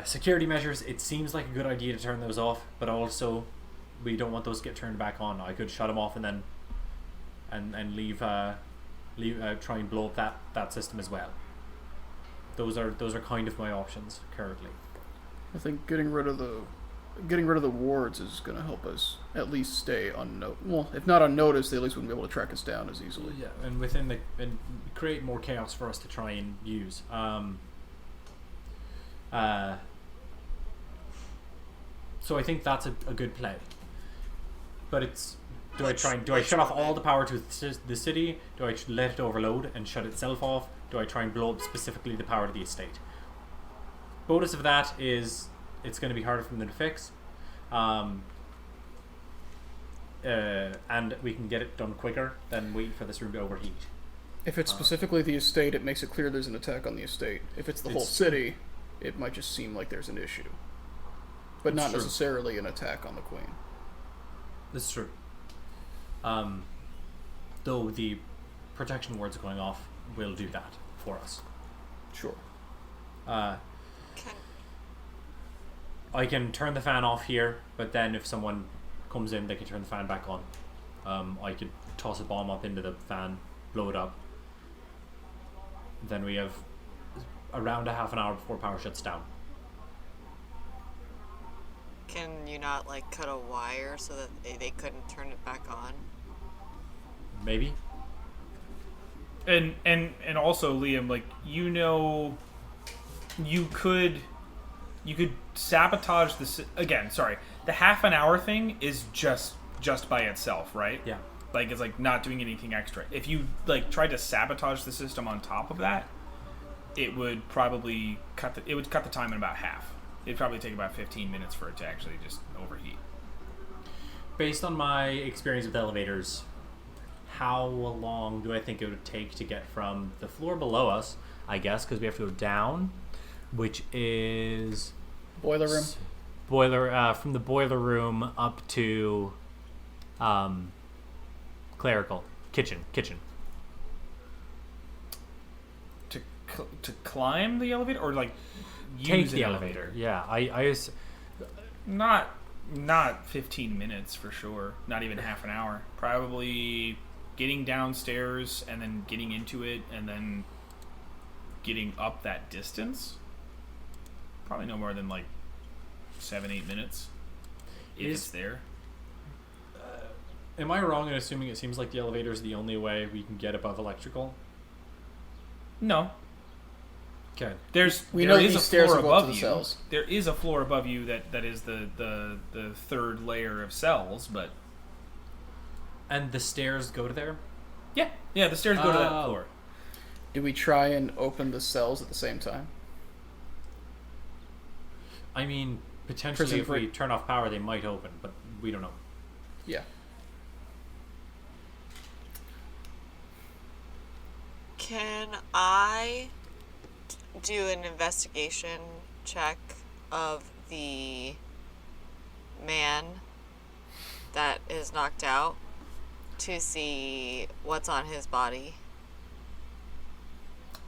security measures. It seems like a good idea to turn those off, but also we don't want those to get turned back on. I could shut them off and then and leave try and blow up that system as well. Those are kind of my options currently. I think getting rid of the wards is going to help us at least stay well, if not unnoticed, they at least wouldn't be able to track us down as easily. Yeah, and and create more chaos for us to try and use. So I think that's a good play. But it's do I shut off all the power to the city? Do I let it overload and shut itself off? Do I try and blow up specifically the power to the estate? Bonus of that is it's going to be harder for them to fix, and we can get it done quicker than waiting for this room to overheat. If it's specifically the estate, it makes it clear there's an attack on the estate. If it's the whole city, it might just seem like there's an issue, but not necessarily an attack on the queen. This is true. Though the protection wards going off will do that for us. Sure. Uh, Can, I can turn the fan off here, but then if someone comes in, they can turn the fan back on. I could toss a bomb up into the fan, blow it up. Then we have around a half an hour before power shuts down. can you not like cut a wire so that they couldn't turn it back on? Maybe. And also, Liam, like, you know, you could sabotage again. Sorry, the half an hour thing is just by itself, right? Yeah. Like, it's like not doing anything extra. If you like tried to sabotage the system on top of that, it would probably cut the time in about half. It'd probably take about 15 minutes for it to actually just overheat. Based on my experience with elevators, how long do I think it would take to get from the floor below us, I guess, because we have to go down, which is Boiler room. from the boiler room up to clerical kitchen. To climb the elevator or like use Take an the elevator. Yeah, I just, Not 15 minutes for sure. Not even half an hour. Probably getting downstairs and then getting into it and then getting up that distance. Probably no more than like 7-8 minutes if it's there. am I wrong in assuming it seems like the elevator is the only way we can get above electrical? No. Okay. We there know is these a stairs floor will go up to above the you. cells. There is a floor above you that is the third layer of cells, but And the stairs go to there? yeah, the stairs go to that Oh. floor. Do we try and open the cells at the same time? I mean, potentially Prison if we break. turn off power, they might open, but we don't know. Yeah. Can I do an investigation check of the man that is knocked out to see what's on his body?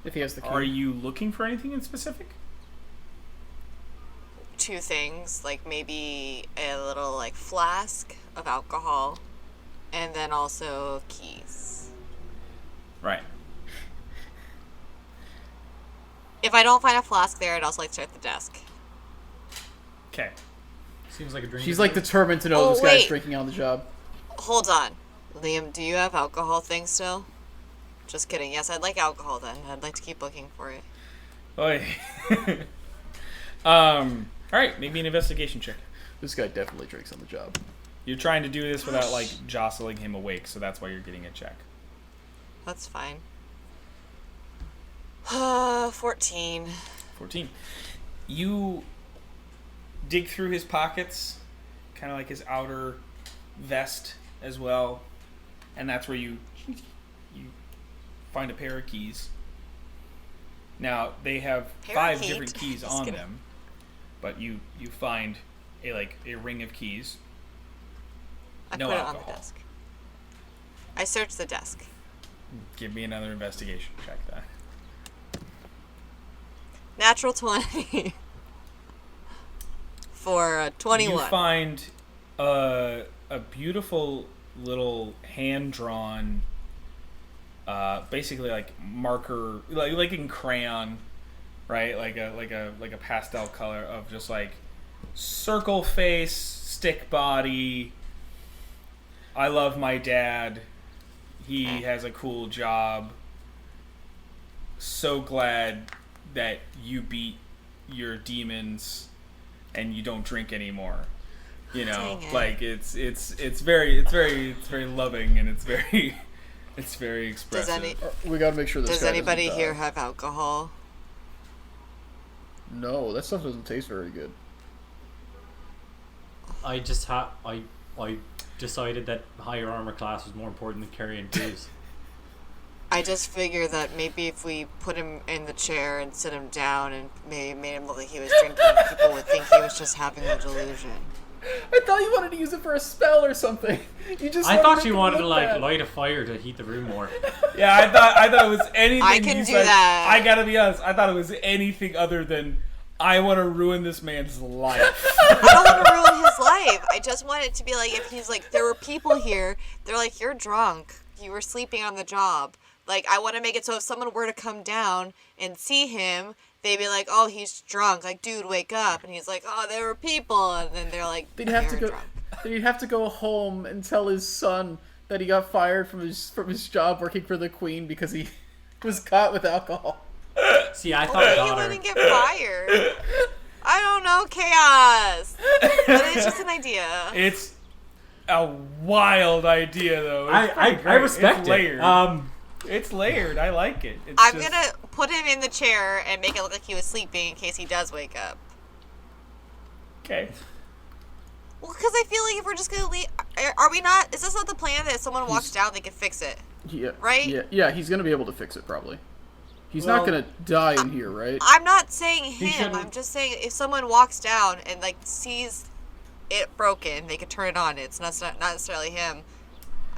If he has the key. Are you looking for anything in specific? Two things, like maybe a little like flask of alcohol and then also keys. Right. If I don't find a flask there, I'd also like to check the desk. Okay. Seems like a dream. She's to like me. determined to know Oh, this guy's wait. drinking on the job. Hold on. Liam, do you have alcohol things still? Just kidding. Yes, I'd like alcohol then. I'd like to keep looking for it. Oi. All right, make me an investigation check. This guy definitely drinks on the job. You're trying to do this without like jostling him awake, so that's why you're getting a check. That's fine. 14. 14. You dig through his pockets, kind of like his outer vest as well, and that's where you find a pair of keys. Now they have Parakeet. 5 different keys Just on kidding. them, but you find a ring of keys. I No put it on alcohol. the desk. I searched the desk. Give me another investigation check then. Natural 20. For 21. You find a beautiful little hand-drawn, basically like marker, like in crayon, right? Like a pastel color of just like circle face, stick body. I love my dad. He has a cool job. So glad that you beat your demons and you don't drink anymore. You know, Dang it. like it's very loving and it's very expressive. We gotta make sure this Does guy anybody doesn't here die. have alcohol? No, that stuff doesn't taste very good. I decided that higher armor class was more important than carrying keys. I just figured that maybe if we put him in the chair and sit him down and maybe made him look like he was drinking, people would think he was just having a delusion. I thought you wanted to use it for a spell or something. You just. I thought you wanted to to look like bad. light a fire to heat the room more. Yeah, I thought it was anything. I can you do said. that. I gotta be honest. I thought it was anything other than I want to ruin this man's life. I don't want to ruin his life. I just want it to be like if he's like, there were people here. They're like, you're drunk. You were sleeping on the job. Like, I want to make it so if someone were to come down and see him, they'd be like, oh, he's drunk. Like, dude, wake up. And he's like, oh, there were people. And then they're like, They'd have to "You're go. drunk." They'd have to go home and tell his son that he got fired from his job working for the Queen because he was caught with alcohol. See, I thought Maybe he daughter. wouldn't get fired. I don't know, chaos. But it's just an idea. It's a wild idea, though. It's I pretty great. respect It's it. layered. It's layered. I like it. It's I'm just- gonna put him in the chair and make it look like he was sleeping in case he does wake up. Okay. Well, because I feel like if we're just gonna leave, are we not? Is this not the plan that if someone walks down, they can fix it? Yeah. Right? Yeah. He's gonna be able to fix it probably. He's not Well, gonna die in here, right? I'm not saying him. shouldn't- I'm just saying if someone walks down and like sees it broken, they could turn it on. It's not necessarily him.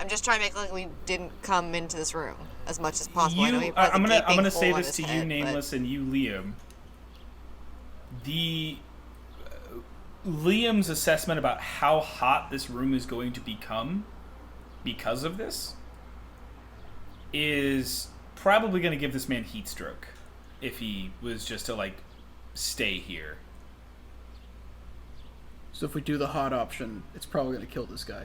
I'm just trying to make it like we didn't come into this room as much as possible. I know he has a I'm gaping gonna hole say on this his to you, head, but- Nameless, and you, Liam. Liam's assessment about how hot this room is going to become because of this is probably going to give this man heat stroke if he was just to like stay here. So if we do the hot option, it's probably gonna kill this guy.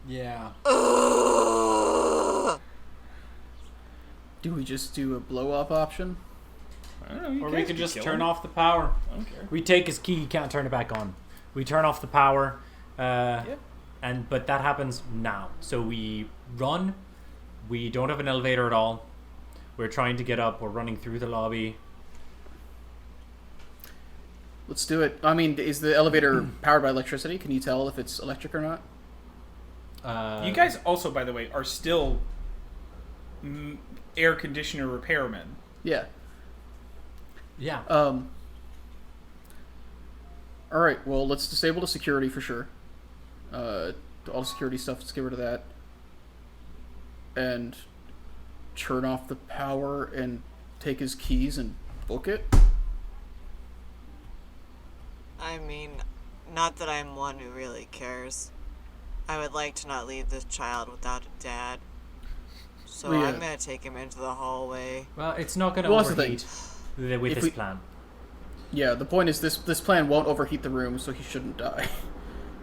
Yeah. Ugh. Do we just do a blow up option? I don't know. You Or guys we could just kill turn him. off the power. I don't care. We take his key, he can't turn it back on. We turn off the power, but that happens now. So we run. We don't have an elevator at all. We're trying to get up. We're running through the lobby. Let's do it. I mean, is the elevator powered by electricity? Can you tell if it's electric or not? You guys also, by the way, are still air conditioner repairmen. Yeah. Yeah. All right. Well, let's disable the security for sure. All the security stuff. Let's get rid of that. And turn off the power and take his keys and book it. I mean, not that I'm one who really cares. I would like to not leave this child without a dad. So Well, yeah. I'm gonna take him into the hallway. Well, it's not going to Well, that's the thing. overheat with If this we- plan. Yeah. The point is this plan won't overheat the room, so he shouldn't die.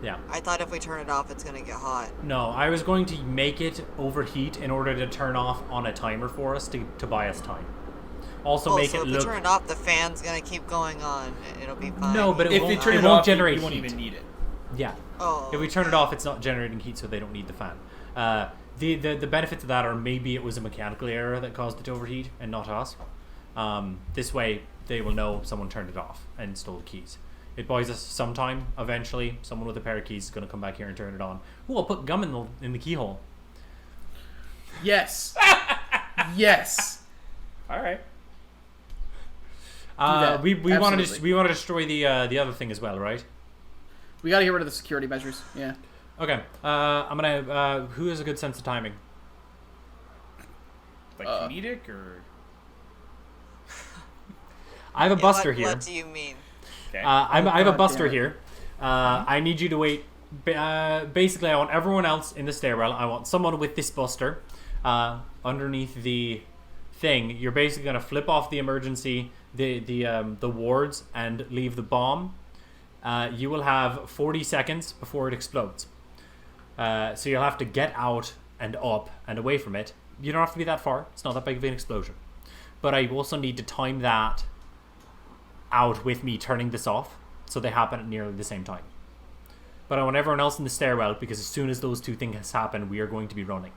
Yeah. I thought if we turn it off, it's gonna get hot. No, I was going to make it overheat in order to turn off on a timer for us to buy us time. Also, make so it if look. we turn it off, the fan's gonna keep going on. And it'll be fine. No, but it If won't, they turn it it won't off, generate you won't heat. even need it. Yeah. Oh. If we turn it off, it's not generating heat, so they don't need the fan. The benefits of that are maybe it was a mechanical error that caused it to overheat and not us. This way, they will know someone turned it off and stole the keys. It buys us some time. Eventually, someone with a pair of keys is going to come back here and turn it on. Ooh, I'll put gum in the keyhole. Yes. Yes. All right. that. We want to Absolutely. destroy the other thing as well, right? We gotta get rid of the security measures. Yeah. Okay. I'm gonna. Who has a good sense of timing? Like comedic or I have a Yeah, buster here. What do you mean? okay. I have a God buster damn it. here. I need you to wait. Basically, I want everyone else in the stairwell. I want someone with this buster underneath the thing. You're basically gonna flip off the emergency, the wards, and leave the bomb. You will have 40 seconds before it explodes. So you'll have to get out and up and away from it. You don't have to be that far. It's not that big of an explosion. But I also need to time that out with me turning this off, so they happen at nearly the same time. But I want everyone else in the stairwell, because as soon as those two things happen, we are going to be running.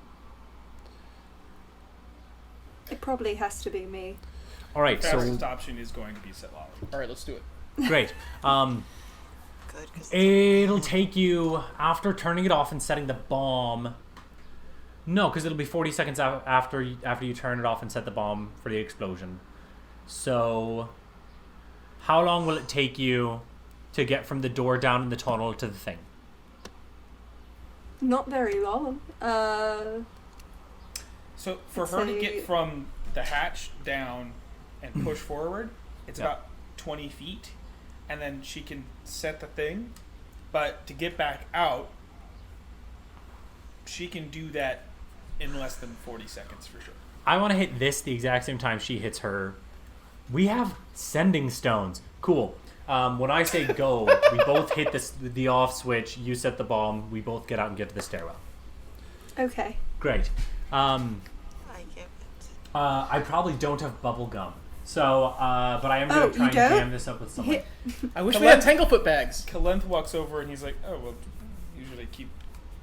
It probably has to be me. All right, Fastest so option is going to be set loud. All right. Let's do it. great. Good, because It'll take you, after turning it off and setting the bomb. No, because it'll be 40 seconds after you turn it off and set the bomb for the explosion. So, how long will it take you to get from the door down in the tunnel to the thing? Not very long. So for I'd her to say- get from the hatch down and push forward, it's Yeah. about 20 feet, and then she can set the thing. But to get back out, she can do that in less than 40 seconds for sure. I want to hit this the exact same time she hits her. We have sending stones. Cool. When I say go, we both hit the off switch. You set the bomb. We both get out and get to the stairwell. Okay. Great. I give it. I probably don't have bubble gum. So, but I am going Oh, to try you and don't? jam this up with something. Hit. I wish we had Tanglefoot bags. Kalenth walks over and he's like, "Oh well, usually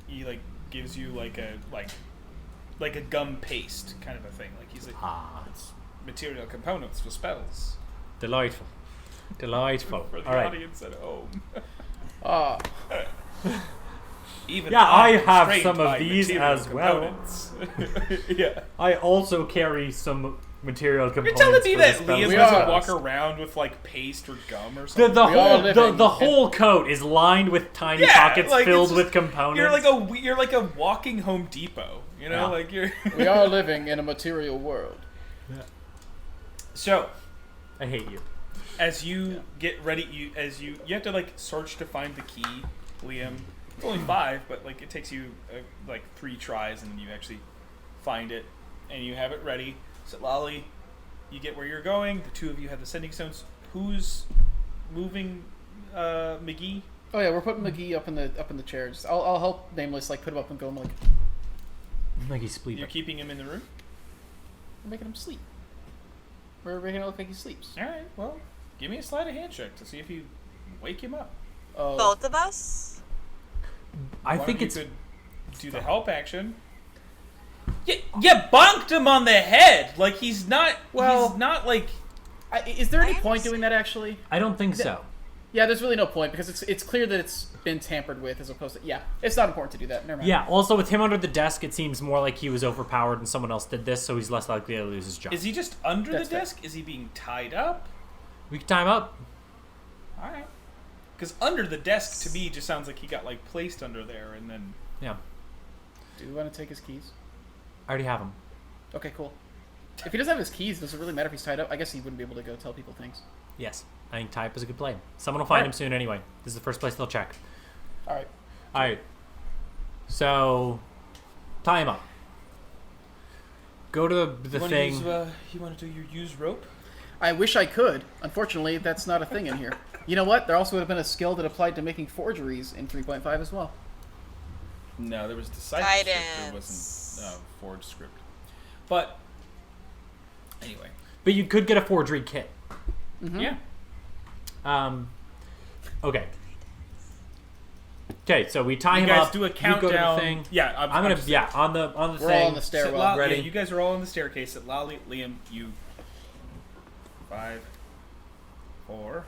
he like gives you like a gum paste kind of a thing. Like he's like, Ah, it's material components for spells delightful. Delightful. for the All right. audience at home." Ah, Even Yeah, I I'm have constrained some of by these material as well. components. Yeah. I also carry some material You're components. telling me for that the spell. Liam We doesn't are. walk around with like paste or gum or The, something? the We are whole living the in- whole coat is lined with tiny Yeah, pockets like, filled it's with just- components. You're like a walking Home Depot. You know, Yeah. like you're. we are living in a material world. So, I hate you. as you get ready, you have to like search to find the key, Liam. It's only 5, but like it takes you like 3 tries, and you actually find it, and you have it ready. So Lolly, you get where you're going. The two of you have the sending stones. Who's moving, McGee? Oh yeah, we're putting McGee up in the chairs. I'll help Nameless like put him up and go. I'm like, Like he's sleeping. You're keeping him in the room. we're making him sleep. We're making it look like he sleeps. All right. Well, give me a sleight of hand check to see if you wake him up. Oh, Both of us? I One think of you it's could do the help action. You bonked him on the head. Like he's not. Well- he's not like. is there any I point doing that actually? I don't think so. Yeah, there's really no point because it's clear that it's been tampered with as opposed to it's not important to do that. Never mind. Yeah, also with him under the desk, it seems more like he was overpowered and someone else did this, so he's less likely to lose his job. Is he just under That's the fair. desk? Is he being tied up? We can time up. All right. Because under the desk to me just sounds like he got like placed under there and then. Yeah, Do we want to take his keys? I already have him. Okay, cool. If he doesn't have his keys, does it really matter if he's tied up? I guess he wouldn't be able to go tell people things. Yes, I think tie up is a good play. Someone will find Alright. him soon anyway. This is the first place they'll check. All right. All right. So, tie him up. Go to the you thing. You want to do your use rope? I wish I could. Unfortunately, that's not a thing in here. You know what? There also would have been a skill that applied to making forgeries in 3.5 as well. No, there was discipleship. There Guidance. wasn't forged script. But anyway, But you could get a forgery kit. yeah. Okay. Okay, so we tie You him guys up. do a You go countdown. to the thing. Yeah, I'm gonna just- on the We're thing. all on the stairwell. Sit ready. Yeah, you guys are all on the staircase. At Lolly, Liam, you. 5, 4,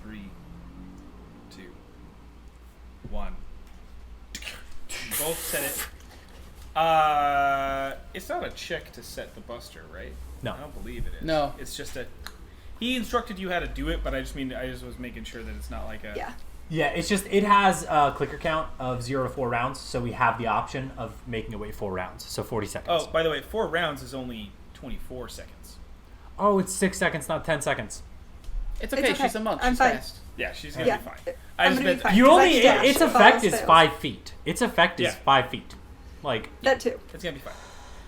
3, 2, 1. You both set it. It's not a check to set the buster, right? No. I don't believe it is. No. It's just a. He instructed you how to do it, but I just was making sure that it's not like a. Yeah. Yeah, it's just it has a clicker count of 0 to 4 rounds, so we have the option of making it wait 4 rounds, so 40 seconds. Oh, by the way, 4 rounds is only 24 seconds. Oh, it's 6 seconds, not 10 seconds. It's okay. okay. She's a monk. I'm She's fine. fast. Yeah, she's gonna Yeah. be fine. I'm gonna be fine. You 'cause I only dash its if all effect else is fails. 5 feet. Its effect is Yeah. 5 feet. Like That too. It's gonna be fine.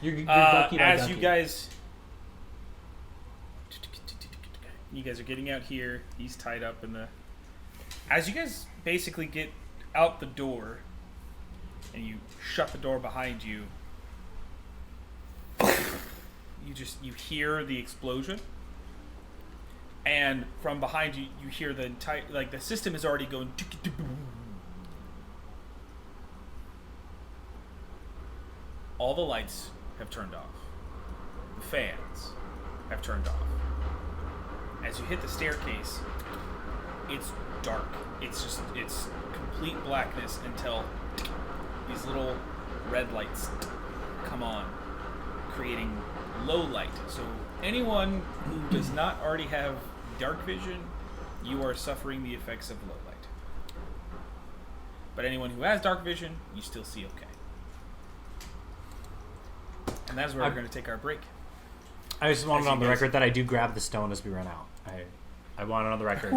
you're ducky by As ducky. you guys are getting out here, he's tied up in the. As you guys basically get out the door, and you shut the door behind you, you hear the explosion, and from behind you you hear the entire the system is already going. All the lights have turned off. The fans have turned off. As you hit the staircase, it's dark. It's complete blackness until these little red lights come on, creating low light. So anyone who does not already have dark vision you are suffering the effects of low light. But anyone who has dark vision, you still see okay. And that's where we're going to take our break. I just want As it on you the guys- record that I do grab the stone as we run out. I want it on the record.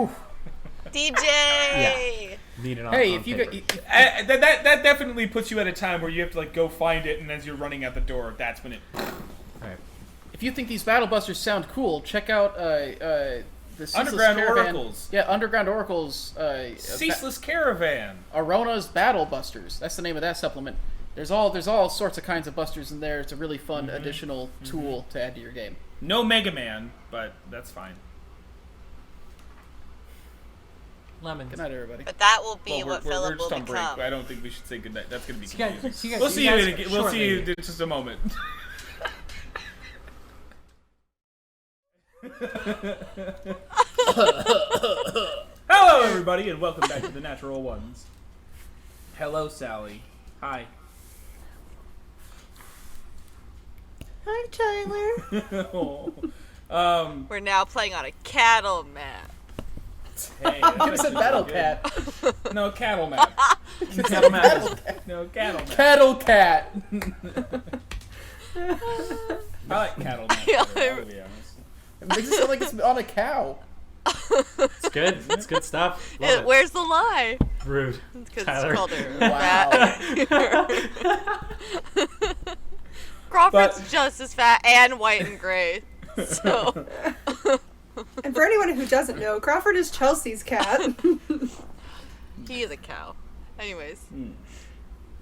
DJ! Need it on, Hey, on if you paper. get, That definitely puts you at a time where you have to like go find it, and as you're running out the door, that's when it. Alright. if you think these battle busters sound cool, check out the Ceaseless Underground Caravan. Oracles. Yeah, Underground Oracles. Ceaseless Caravan. Arona's Battle Busters. That's the name of that supplement. There's all sorts of kinds of busters in there. It's a really fun additional tool to add to your game. No Mega Man, but that's fine. Lemons. Good night, everybody. But that will be Well, what we're Philip will just on break. become. I don't think we should say goodnight. That's going to be See you guys- confusing. see you guys- We'll see see you you. guys We'll see you shortly. in just a moment. Hello, everybody, and welcome back to the Natural Ones. Hello, Sally. Hi. Hi, Tyler. We're now playing on a cattle map. Hey, I could have said Battle Cat. No, cattle map. Cattle map. No, cattle map. Cattle Cat. I like cattle map better, I'll be honest. It makes it sound like it's on a cow. It's good. It's good stuff. Love it. Where's the lie? Rude. Because Tyler. it's called a Wow. rat. Crawford's just as fat and white and gray. So And for anyone who doesn't know, Crawford is Chelsea's cat. he is a cow. Anyways,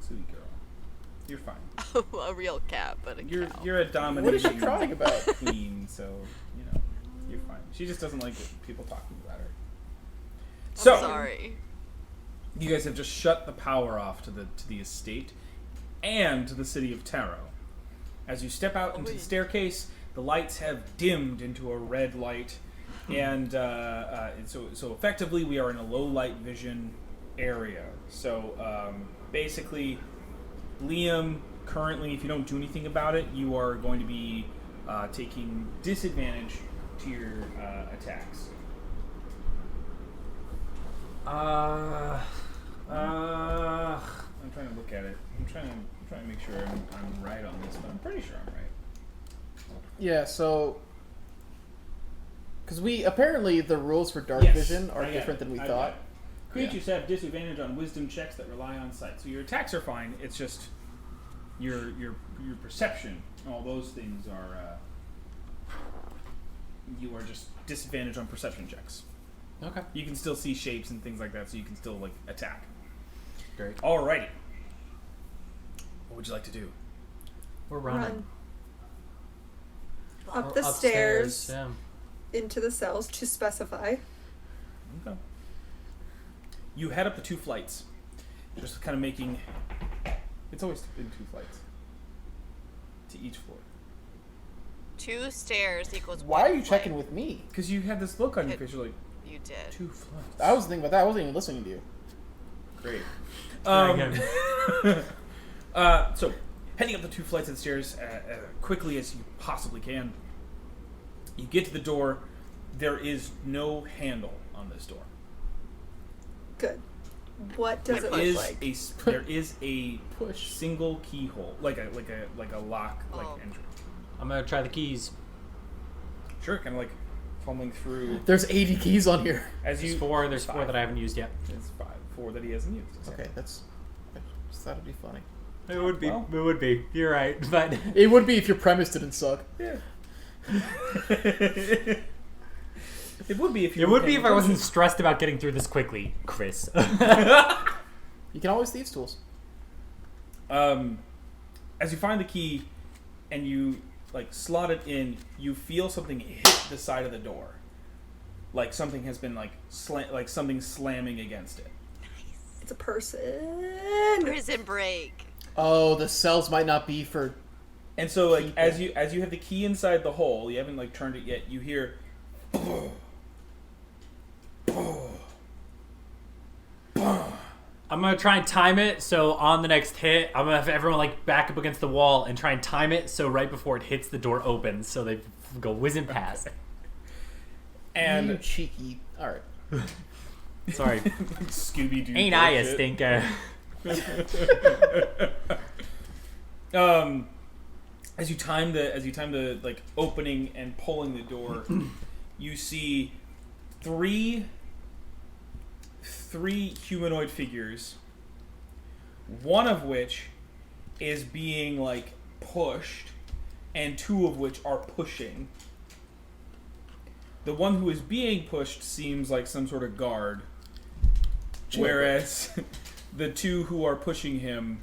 Sweet girl. You're fine. a real cat, but a You're cow. you're a dominating What is she crying about? queen, so you know you're fine. She just doesn't like people talking about her. I'm So sorry. you guys have just shut the power off to the estate and to the city of Taro. As you step out into the staircase, the lights have dimmed into a red light, and so effectively we are in a low light vision area. So basically, Liam, currently, if you don't do anything about it, you are going to be taking disadvantage to your attacks. I'm trying to look at it. I'm trying to make sure I'm right on this, but I'm pretty sure I'm right. Yeah, so because we apparently the rules for dark Yes, vision are I got different it. than we I thought. got it. Creatures have disadvantage on wisdom checks that rely on sight. So your attacks are fine. It's just your perception. All those things are you are just disadvantaged on perception checks. Okay. You can still see shapes and things like that, so you can still like attack. Great. Alrighty. What would you like to do? We're running. Run up Well, the upstairs, stairs Yeah. into the cells to specify. Okay. You head up the 2 flights, just kind of making. It's always been 2 flights to each floor. 2 stairs equals Why one are you flight. checking with me? Because you had this look on your face, you're like, You did. 2 flights. I was thinking about that. I wasn't even listening to you. Great. Very So, heading up the 2 flights of stairs quickly as you possibly can. You get to the door. There is no handle on this door. Good. What does There it look is like? there is a Push. single keyhole, like a lock, like Oh. entry. I'm gonna try the keys. Sure, kind of like fumbling through There's 80 keys on here. as There's you. 4. There's 4 5. that I haven't used yet. It's 5, 4 that he hasn't used. Okay, that's. I just thought it'd be funny. It would be. Well. It would be. You're right, but It would be if your premise didn't suck. Yeah. It would be if you. it were would be paying if I wasn't attention. stressed about getting through this quickly, Chris. You can always thieves tools. As you find the key, and you like slot it in, you feel something hit the side of the door, like something has been like something slamming against it. It's a person. Prison break. Oh, the cells might not be for. And so, like People. as you have the key inside the hole, you haven't like turned it yet. You hear. I'm gonna try and time it so on the next hit, I'm gonna have everyone like back up against the wall and try and time it so right before it hits, the door opens so they go whizzing past. You And cheeky. Alright. Sorry. Scooby Doo. Ain't I a stinker? As you time the like opening and pulling the door, you see three humanoid figures, one of which is being like pushed and two of which are pushing. The one who is being pushed seems like some sort of guard, whereas the two who are pushing him,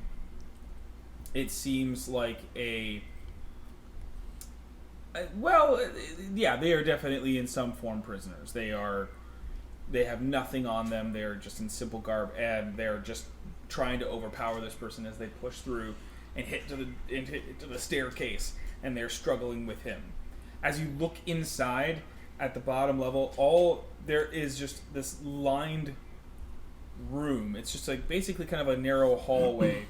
it seems like yeah, they are definitely in some form prisoners. They have nothing on them. They're just in simple garb, and they're just trying to overpower this person as they push through and hit to the staircase, and they're struggling with him. As you look inside at the bottom level, there is just this lined room. It's just like basically kind of a narrow hallway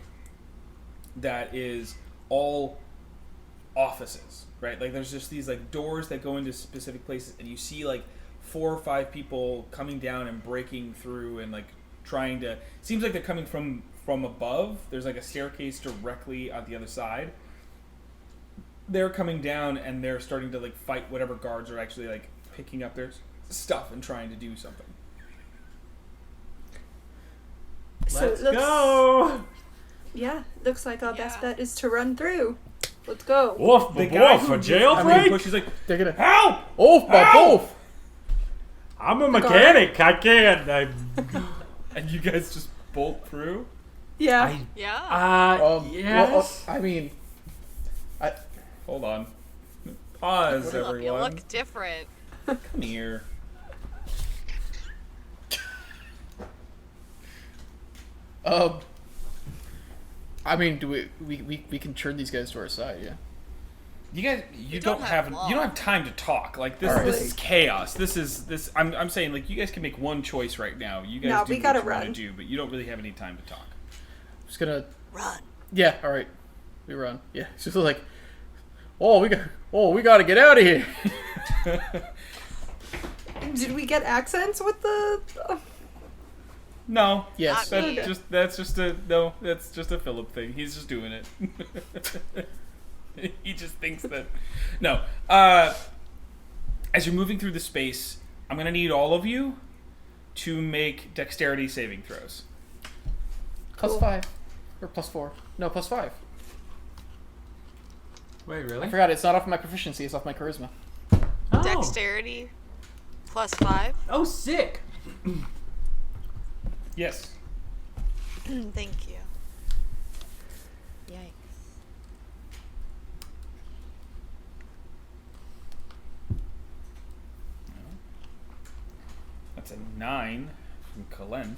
that is all offices, right? Like there's just these like doors that go into specific places, and you see like 4 or 5 people coming down and breaking through and like trying to. Seems like they're coming from above. There's like a staircase directly on the other side. They're coming down and they're starting to like fight whatever guards are actually like picking up their stuff and trying to do something. Let's go! Yeah, looks like our best bet is to run through. Let's go. Woof, The guy woof, who a just- jailbreak? She's like, They're gonna. help! Oh, my Ow! both! I'm a mechanic. I can't. And you guys just bolt through? Yeah. Yeah. Yes. Well, I mean, Hold on. Pause, You everyone. look different. Come here. I mean, do we can turn these guys to our side? Yeah. You guys, you don't don't have have long. you don't have time to talk. Like this, All right. this is chaos. This is. I'm saying like you guys can make one choice right now. You guys No, do we what gotta you want run. to do, but you don't really have any time to talk. Just gonna. Run. Yeah. All right. We run. Yeah. It's just like, we got to get out of here. Did we get accents with the? No. Yes. Not me. That's just a Philip thing. He's just doing it. He just thinks that. No. As you're moving through the space, I'm gonna need all of you to make dexterity saving throws. +5 or +4? No, +5. Wait, really? I forgot. It's not off my proficiency. It's off my charisma. Oh. Dexterity +5. Oh, sick. Yes. Thank you. Yikes. That's a 9 from Kalenth.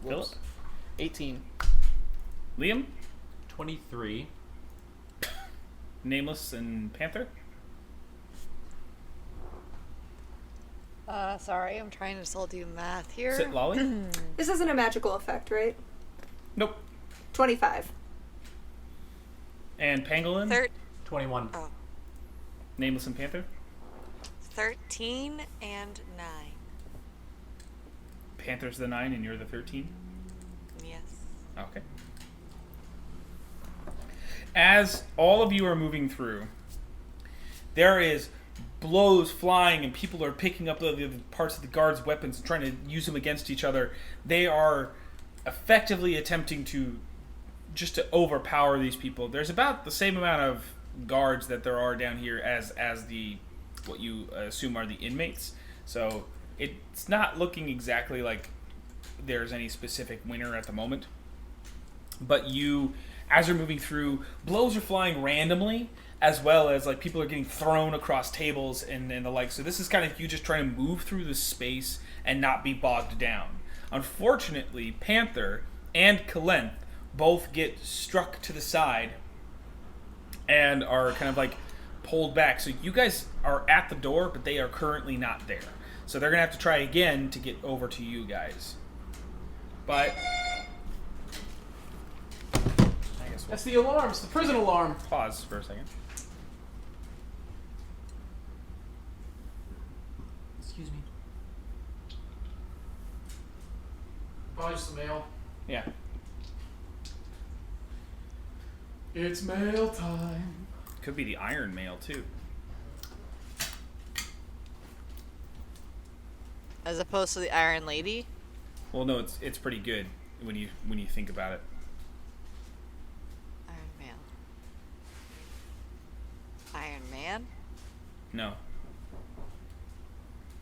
Whoops. Philip? 18. Liam? 23. Nameless and Panther? Sorry, I'm trying to still do math here. Sit Lolly? This isn't a magical effect, right? Nope. 25. And Pangolin? 21. Nameless and Panther? 13 and 9. Panther's the 9 and you're the 13? Yes. Okay. As all of you are moving through, there is blows flying and people are picking up the parts of the guards' weapons and trying to use them against each other. They are effectively attempting to overpower these people. There's about the same amount of guards that there are down here as the what you assume are the inmates. So it's not looking exactly like there's any specific winner at the moment. But you, as you're moving through, blows are flying randomly, as well as like people are getting thrown across tables and the like. So this is kind of you just trying to move through the space and not be bogged down. Unfortunately, Panther and Kalenth both get struck to the side and are kind of like pulled back. So you guys are at the door, but they are currently not there. So they're going to have to try again to get over to you guys. But I guess we'll That's the alarm. It's the prison alarm. pause for a second. Excuse me. Oh, just the mail. Yeah. It's mail time. Could be the Iron Mail too. As opposed to the Iron Lady. Well, no, it's pretty good when you think about it. Iron Mail. Iron Man? No.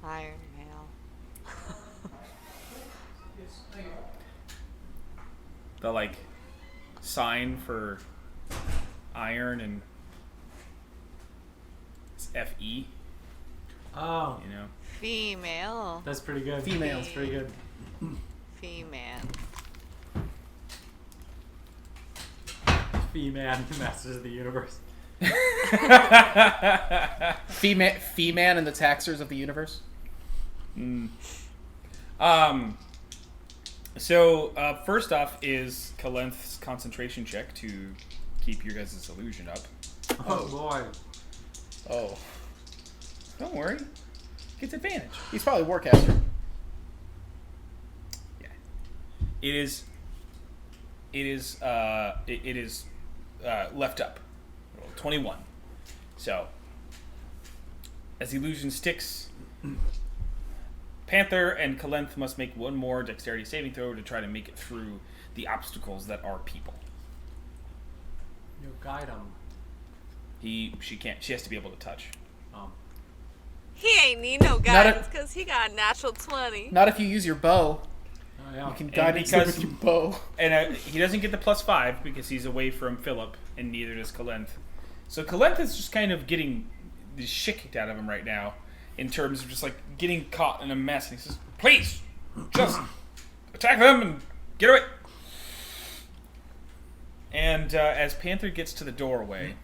Iron Mail. The like sign for iron and it's FE, Oh, you know. Female. that's pretty good. Female. That's pretty good. Female. Fee-Man, Masters of the Universe. Fee-Man and the Taxers of the Universe. So first off is Kalenth's concentration check to keep your guys' illusion up. Oh boy. Oh. Don't worry, gets advantage. He's probably Warcaster. Yeah, it is left up. Roll 21. So as the illusion sticks, Panther and Kalenth must make one more dexterity saving throw to try to make it through the obstacles that are people. You guide him. She can't. She has to be able to touch. He ain't need no Not a- guidance because he got a natural 20. Not if you use your bow. Oh yeah. You can guide it because- with your bow. And he doesn't get the +5 because he's away from Philip, and neither does Kalenth. So Kalenth is just kind of getting the shit kicked out of him right now, in terms of just like getting caught in a mess. And he says, "Please, just attack them and get away." And as Panther gets to the doorway,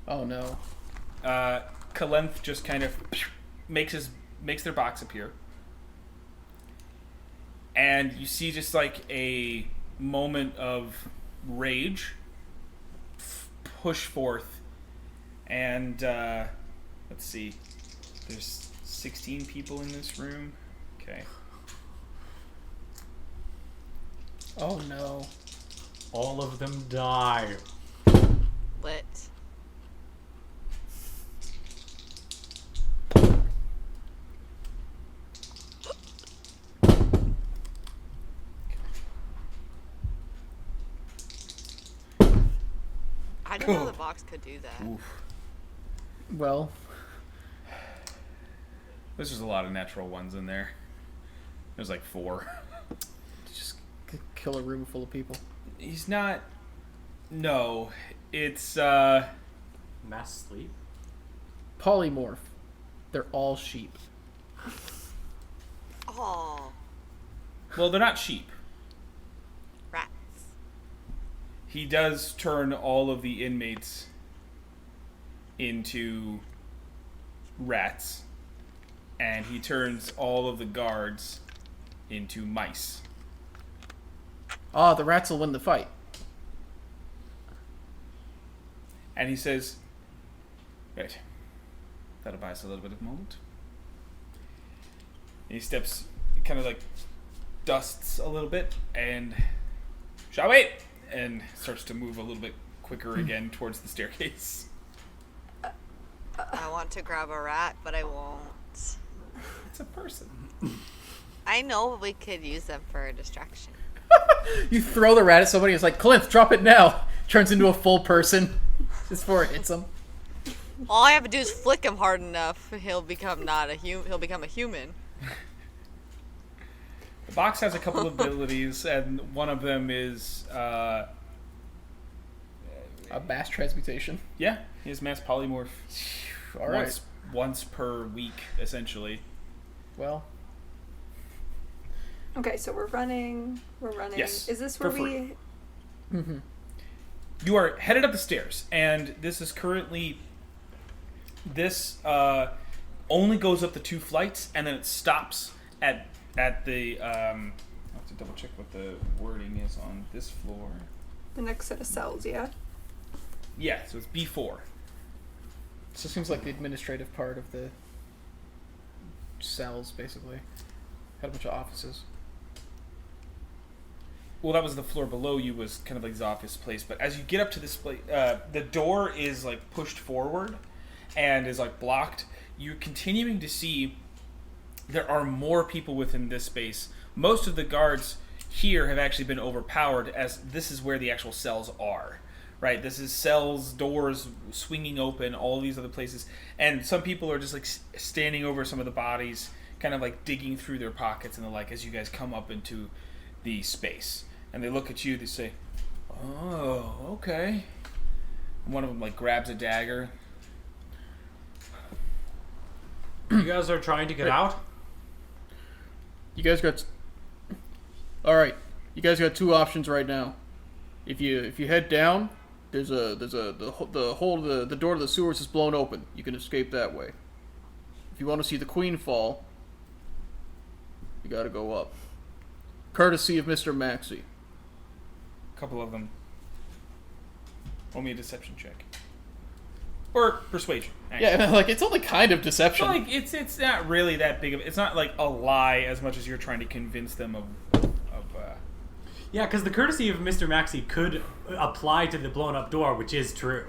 Oh no. Kalenth just kind of makes their box appear, and you see just like a moment of rage push forth, and let's see, there's 16 people in this room. Okay. Oh no. All of them die. Lit. I didn't know the box could do that. Well, There's just a lot of natural ones in there. There's like 4. just kill a room full of people. He's not. No, it's Mass sleep. Polymorph. They're all sheep. Oh, well, they're not sheep. rats. He does turn all of the inmates into rats, and he turns all of the guards into mice. Ah, the rats will win the fight. And he says, "Right, that'll buy us a little bit of a moment." And he steps, kind of like dusts a little bit, and shall we? And starts to move a little bit quicker again towards the staircase. I want to grab a rat, but I won't. It's a person. I know, but we could use them for a distraction. You throw the rat at somebody, it's like, Clint, drop it now. Turns into a full person. Just before it hits him. All I have to do is flick him hard enough. He'll become He'll become a human. The box has a couple of abilities, and one of them is, A mass transmutation. yeah, he has mass polymorph All right. once per week, essentially. Well, Okay, so we're running. Yes, Is this for where free. we? You are headed up the stairs, and this is currently only goes up the 2 flights, and then it stops at the. I have to double check what the wording is on this floor. The next set of cells, yeah. Yeah, so it's B4. so it seems like the administrative part of the cells, basically. Had a bunch of offices. well, that was the floor below you was kind of like the office place. But as you get up to this place, the door is like pushed forward and is like blocked. You're continuing to see there are more people within this space. Most of the guards here have actually been overpowered, as this is where the actual cells are. Right, this is cells, doors swinging open, all these other places, and some people are just like standing over some of the bodies, kind of like digging through their pockets and the like as you guys come up into the space. And they look at you, they say, "Oh, okay." And one of them like grabs a dagger. You guys are trying to get out? You guys got. All right, you guys got two options right now. If you head down, the door to the sewers is blown open. You can escape that way. If you want to see the queen fall, you got to go up. Courtesy of Mr. Maxey. A couple of them. Roll me a deception check. Or persuasion. Actually. Yeah, like it's only kind of deception. So, like it's not really that big of. It's not like a lie as much as you're trying to convince them of. Yeah, because the courtesy of Mr. Maxey could apply to the blown up door, which is true.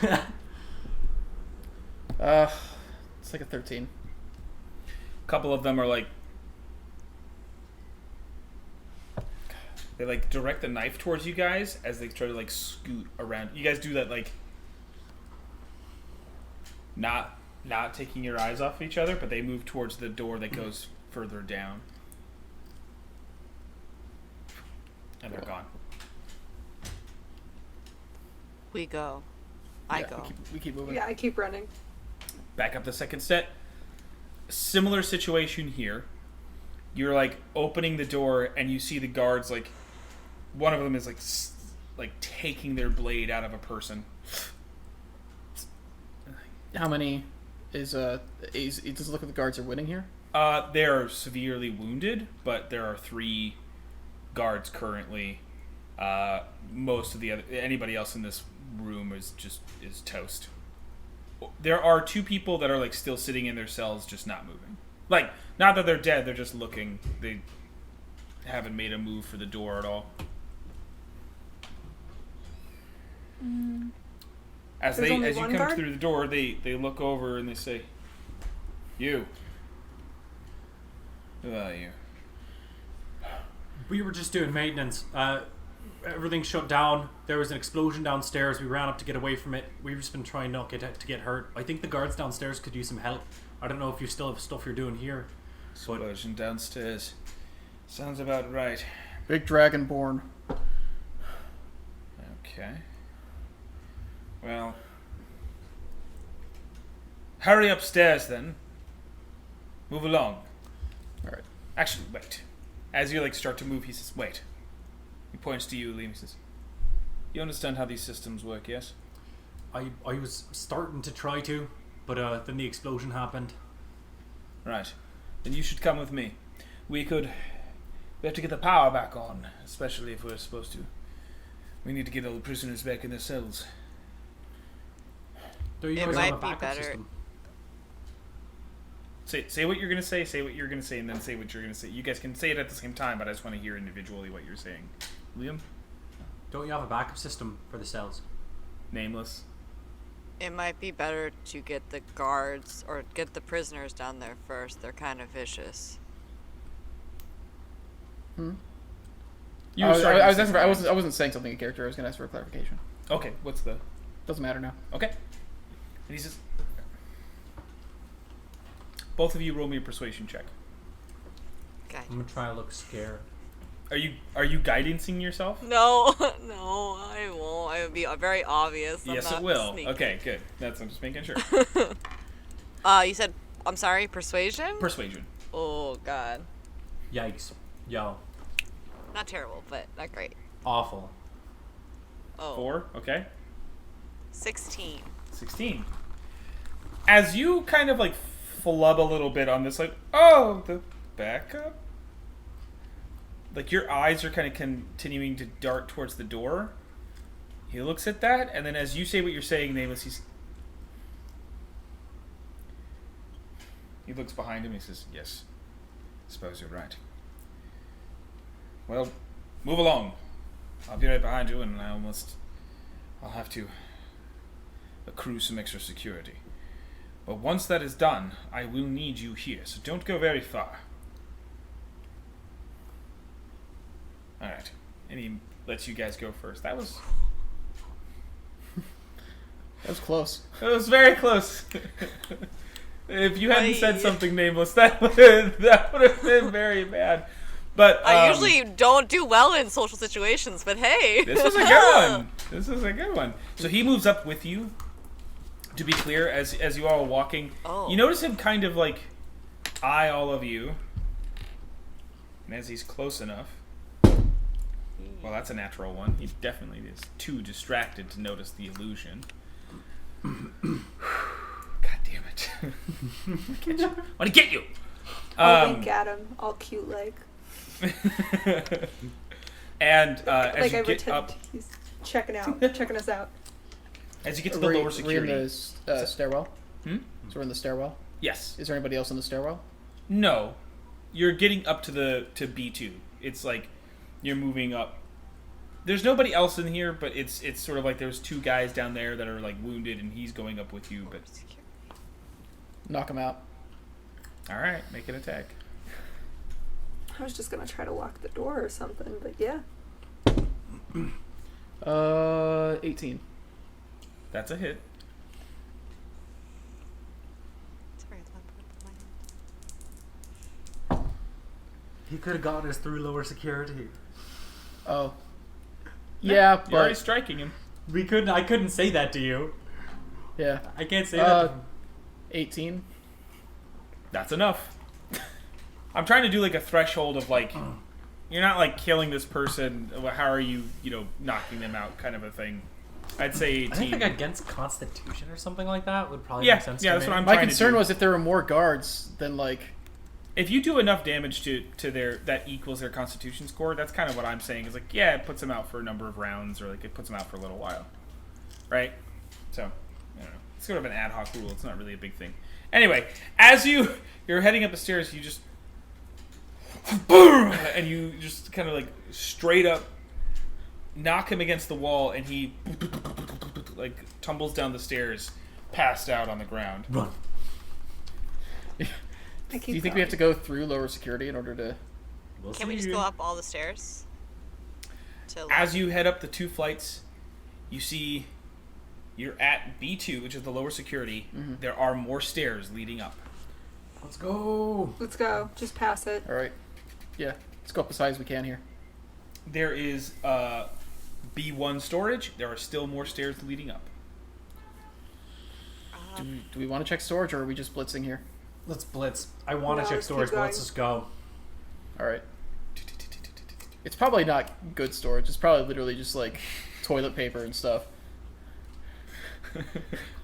It's like a 13. A couple of them are like. They like direct the knife towards you guys as they try to like scoot around. You guys do that like. Not taking your eyes off each other, but they move towards the door that goes further down. And they're gone. We go. I go. We keep moving. Yeah, I keep running. Back up the second set. Similar situation here. You're like opening the door and you see the guards like one of them is like taking their blade out of a person. How many does it look like the guards are winning here? They're severely wounded, but there are 3 guards currently. Most of the anybody else in this room is toast. There are 2 people that are like still sitting in their cells, just not moving. Like, not that they're dead, they're just looking. They haven't made a move for the door at all. As There's only you one come guard? through the door, they look over and they say, "You. Who are you?" We were just doing maintenance. Everything shut down. There was an explosion downstairs. We ran up to get away from it. We've just been trying not to get hurt. I think the guards downstairs could use some help. I don't know if you still have stuff you're doing here. Explosion downstairs. Sounds about right. Big dragonborn. Okay. Well, hurry upstairs then. Move along. All right. Actually, wait. As you like start to move, he says, "Wait." He points to you, Liam. He says, "You understand how these systems work, yes?" I was starting to try to, but then the explosion happened. Right. Then you should come with me. We have to get the power back on, especially if we're supposed to. We need to get all the prisoners back in their cells. Do you It guys might have a be backup better- system? Say what you're gonna say. Say what you're gonna say, and then say what you're gonna say. You guys can say it at the same time, but I just want to hear individually what you're saying. Liam, Don't you have a backup system for the cells? nameless. It might be better to get the guards or get the prisoners down there first. They're kind of vicious. You I were was, starting I, to was say asking for, something. I wasn't saying something in character. I was going to ask for a clarification. Okay. What's the? Doesn't matter now. Okay. And he says, "Both of you roll me a persuasion check." Okay. I'm gonna try to look scared. Are you guidancing yourself? No, no, I won't. It would be very obvious. I'm Yes, not it will. sneaky. Okay, good. I'm just making sure. You said, I'm sorry, persuasion? Persuasion. Oh, God. Yikes. Yo. Not terrible, but not great. Awful. Oh, 4. Okay. 16. 16. As you kind of like flub a little bit on this, like, oh, the backup? Like your eyes are kind of continuing to dart towards the door. He looks at that, and then as you say what you're saying, Nameless, he looks behind him and he says, "Yes, suppose you're right. Well, Move along. I'll be right behind you, and I'll have to accrue some extra security. But once that is done, I will need you here, so don't go very far. Alright. And he lets you guys go first. That was close. It was very close. If you hadn't said something nameless, that would have been very bad. But I usually don't do well in social situations, but hey. This was a good one. This is a good one. So he moves up with you. To be clear, as you all are walking, you notice him kind of like eye all of you. And as he's close enough, well, that's a natural one. He definitely is too distracted to notice the illusion. God damn it! I want to get you. I'll wink at him, all cute like. And Like as I you get pretend up, he's checking us out. as you get to the lower security, We're in the stairwell. Hmm? So we're in the stairwell. Yes. Is there anybody else in the stairwell? No, you're getting up to B2. It's like you're moving up. There's nobody else in here, but it's sort of like there's two guys down there that are like wounded, and he's going up with you. But Knock him out. all right, make an attack. I was just gonna try to lock the door or something, but yeah. 18. That's a hit. Sorry, it's my point. He could have gotten us through lower security. Oh. Yeah, You're already but striking him. I couldn't say that to you. yeah. I can't say that. 18. That's enough. I'm trying to do like a threshold of like, you're not like killing this person. How are you, knocking them out, kind of a thing. I'd say 18. I think like against Constitution or something like that would probably Yeah, make sense yeah, to that's me. what I'm My trying to concern do. was if there were more guards, then like. If you do enough damage to their that equals their Constitution score, that's kind of what I'm saying. Is like, yeah, it puts them out for a number of rounds, or like it puts them out for a little while, right? So, I don't know. It's sort of an ad hoc rule. It's not really a big thing. Anyway, as you're heading up the stairs, you just boom, and you just kind of like straight up knock him against the wall, and he like tumbles down the stairs, passed out on the ground. Run. Do you think we have to go through lower security in order to? We'll Can we see. just go up all the stairs? As you head up the two flights, you see you're at B2, which is the lower security. Mm-hmm. There are more stairs leading up. Let's go. Let's go. Just pass it. All right. Yeah. Let's go up as high as we can here. There is B1 storage. There are still more stairs leading up. Do we want to check storage, or are we just blitzing here? Let's blitz. I want to No, check let's keep storage, but let's going. just go. All right. It's probably not good storage. It's probably literally just like toilet paper and stuff.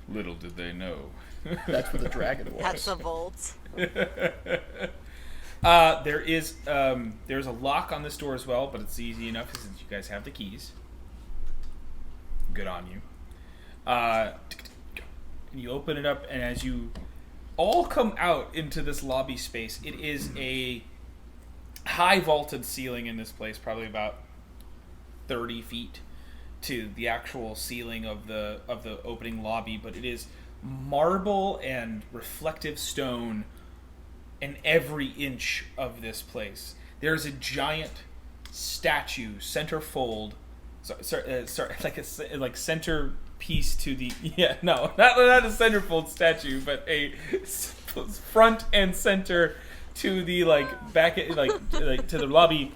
Little did they know. That's where the dragon was. That's a vault. There's a lock on this door as well, but it's easy enough since you guys have the keys. Good on you. And you open it up, and as you all come out into this lobby space, it is a high vaulted ceiling in this place, probably about 30 feet to the actual ceiling of the opening lobby, but it is marble and reflective stone in every inch of this place. There's a giant statue, centerfold, like center piece to the not a centerfold statue, but a front and center to the back to the lobby.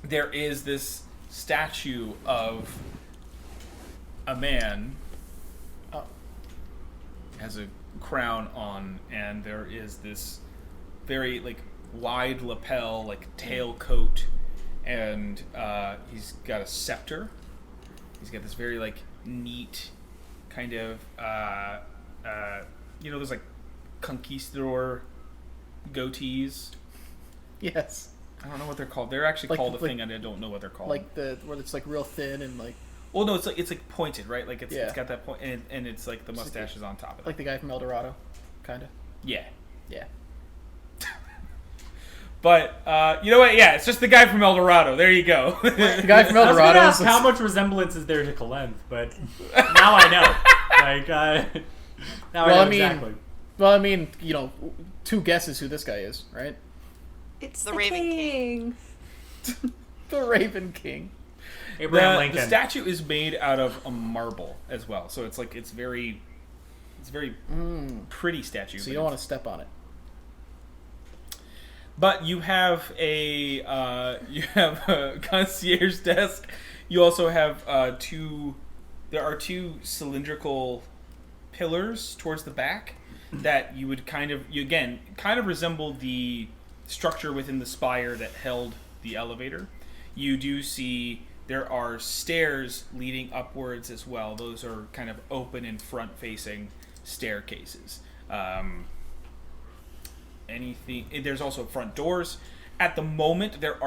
There is this statue of a man. Has a crown on, and there is this very wide lapel tail coat, and he's got a scepter. He's got this very neat kind of those conquistador goatees. Yes. I don't know what they're called. They're actually called a thing, and I don't know what they're called. Where it's real thin and Well, no, it's pointed, right? It's Yeah. got that point, and it's the mustache is on top of it. like the guy from El Dorado, kind of. Yeah. Yeah. But you know what? Yeah, it's just the guy from El Dorado. There you go. The guy from I El was gonna Dorado. ask how much resemblance is there to Kalenth, but now I know. Like, now Well, I I know mean- exactly. Well, I mean, you know, 2 guesses who this guy is, right? It's The the, Raven king. The Raven King. Abraham The Lincoln. statue is made out of a marble as well, so it's like it's very pretty statue. So but you don't want to step on it. But you have a concierge desk. You also have 2. There are 2 cylindrical pillars towards the back that you would kind of resemble the structure within the spire that held the elevator. You do see there are stairs leading upwards as well. Those are kind of open and front-facing staircases. There's also front doors. At the moment, there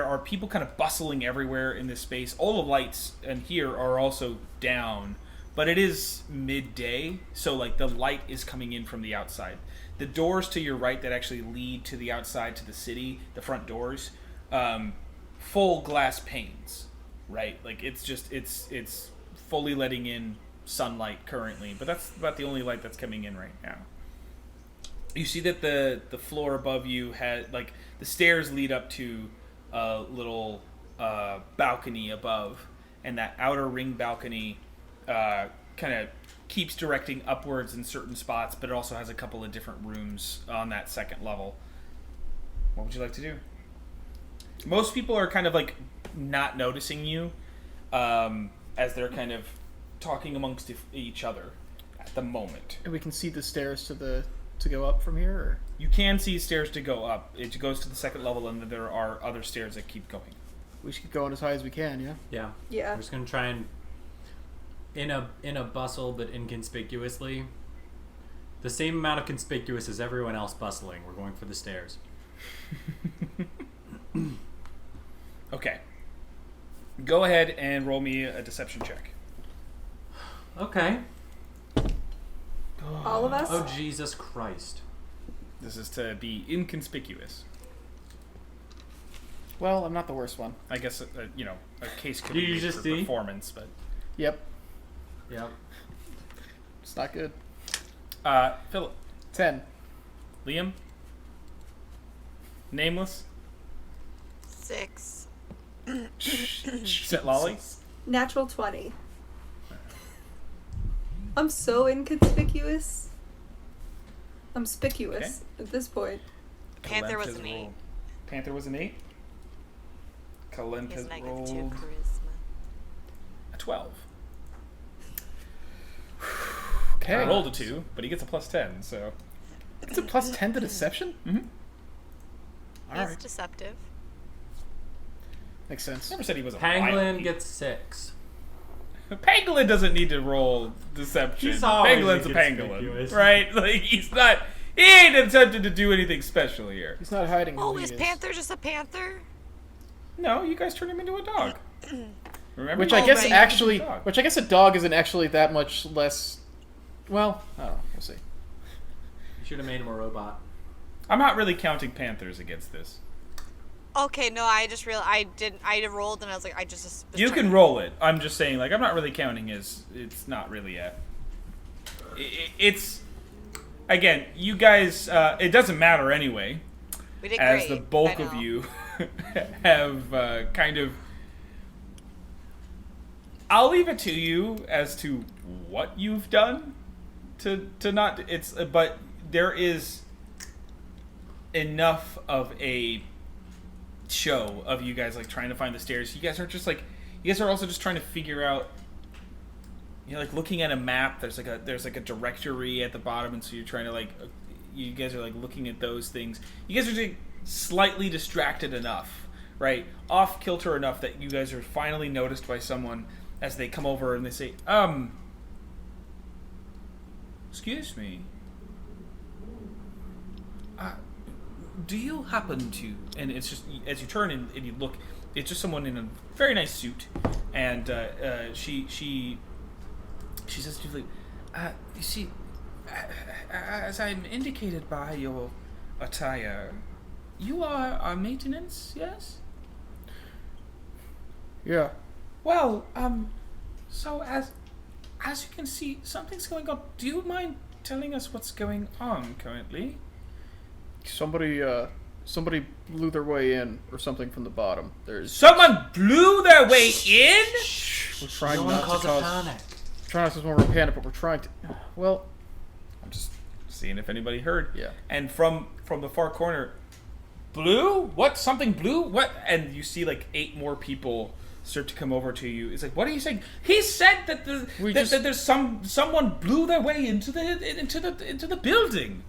are people kind of bustling everywhere in this space. All the lights in here are also down, but it is midday, so like the light is coming in from the outside. The doors to your right that actually lead to the outside to the city, the front doors, full glass panes, right? Like it's fully letting in sunlight currently, but that's about the only light that's coming in right now. You see that the floor above you had, like, the stairs lead up to a little balcony above, and that outer ring balcony kind of keeps directing upwards in certain spots, but it also has a couple of different rooms on that second level. What would you like to do? Most people are kind of like not noticing you as they're kind of talking amongst each other at the moment. And we can see the stairs to go up from here, or? You can see stairs to go up. It goes to the second level, and there are other stairs that keep going. We should go on as high as we can, yeah? Yeah. Yeah. We're just gonna try and in a bustle but inconspicuously. The same amount of conspicuous as everyone else bustling. We're going for the stairs. Okay. Go ahead and roll me a deception check. Okay. All of us? Oh Jesus Christ. This is to be inconspicuous. Well, I'm not the worst one. I guess, a case could Do be you made just for see? performance, but... Yep. Yep. It's not good. Philip. 10. Liam. Nameless. 6. Set Lolly. Natural 20. I'm so inconspicuous. I'm spicuous at this point. Panther was Kalent has an 8. rolled- Panther was an 8. Kalent He's has -2 rolled charisma. a 12. Okay. I rolled a 2, but he gets a plus 10, so... It's a plus 10 to deception? Mm-hmm. He's Alright. deceptive. Makes sense. Never said he was a violent Pangolin thief. gets 6. Pangolin doesn't need to roll deception. He's always Pangolin's a inconspicuous. pangolin, right? Like he ain't attempted to do anything special here. He's not hiding who Oh, he is is. Panther just a panther? No, you guys turned him into a dog. Remember? Which I Oh, guess right. actually, Dog. which I guess a dog isn't actually that much less. Well, I don't know. We'll see. You should have made him a robot. I'm not really counting panthers against this. Okay, no, I just realized I rolled and I was like, I just was You trying can to- roll it. I'm just saying, like, I'm not really counting as it's not really a. It's again, you guys. It doesn't matter anyway, We did as great. the bulk I of know. you have kind of. I'll leave it to you as to what you've done to not. It's but there is enough of a show of you guys like trying to find the stairs. You guys are just like, you guys are also just trying to figure out, like looking at a map. There's like a directory at the bottom, and so you're trying to like, you guys are like looking at those things. You guys are just slightly distracted enough, right? Off kilter enough that you guys are finally noticed by someone as they come over and they say, excuse me. Do you happen to... And it's just, as you turn and you look, it's just someone in a very nice suit. And she says to you, you see, as I'm indicated by your attire, you are our maintenance, yes? Yeah. Well, so as you can see, something's going on. Do you mind telling us what's going on currently? Somebody blew their way in or something from the bottom. There's Someone blew their way in? we're trying Don't not cause to a cause panic. trying not to cause more of a panic, but we're trying to. Well, I'm just seeing if anybody heard. yeah. And from the far corner, blue? What? Something blue? What? And you see like 8 more people start to come over to you. It's like, what are you saying? He said that that there's someone blew their way into the building.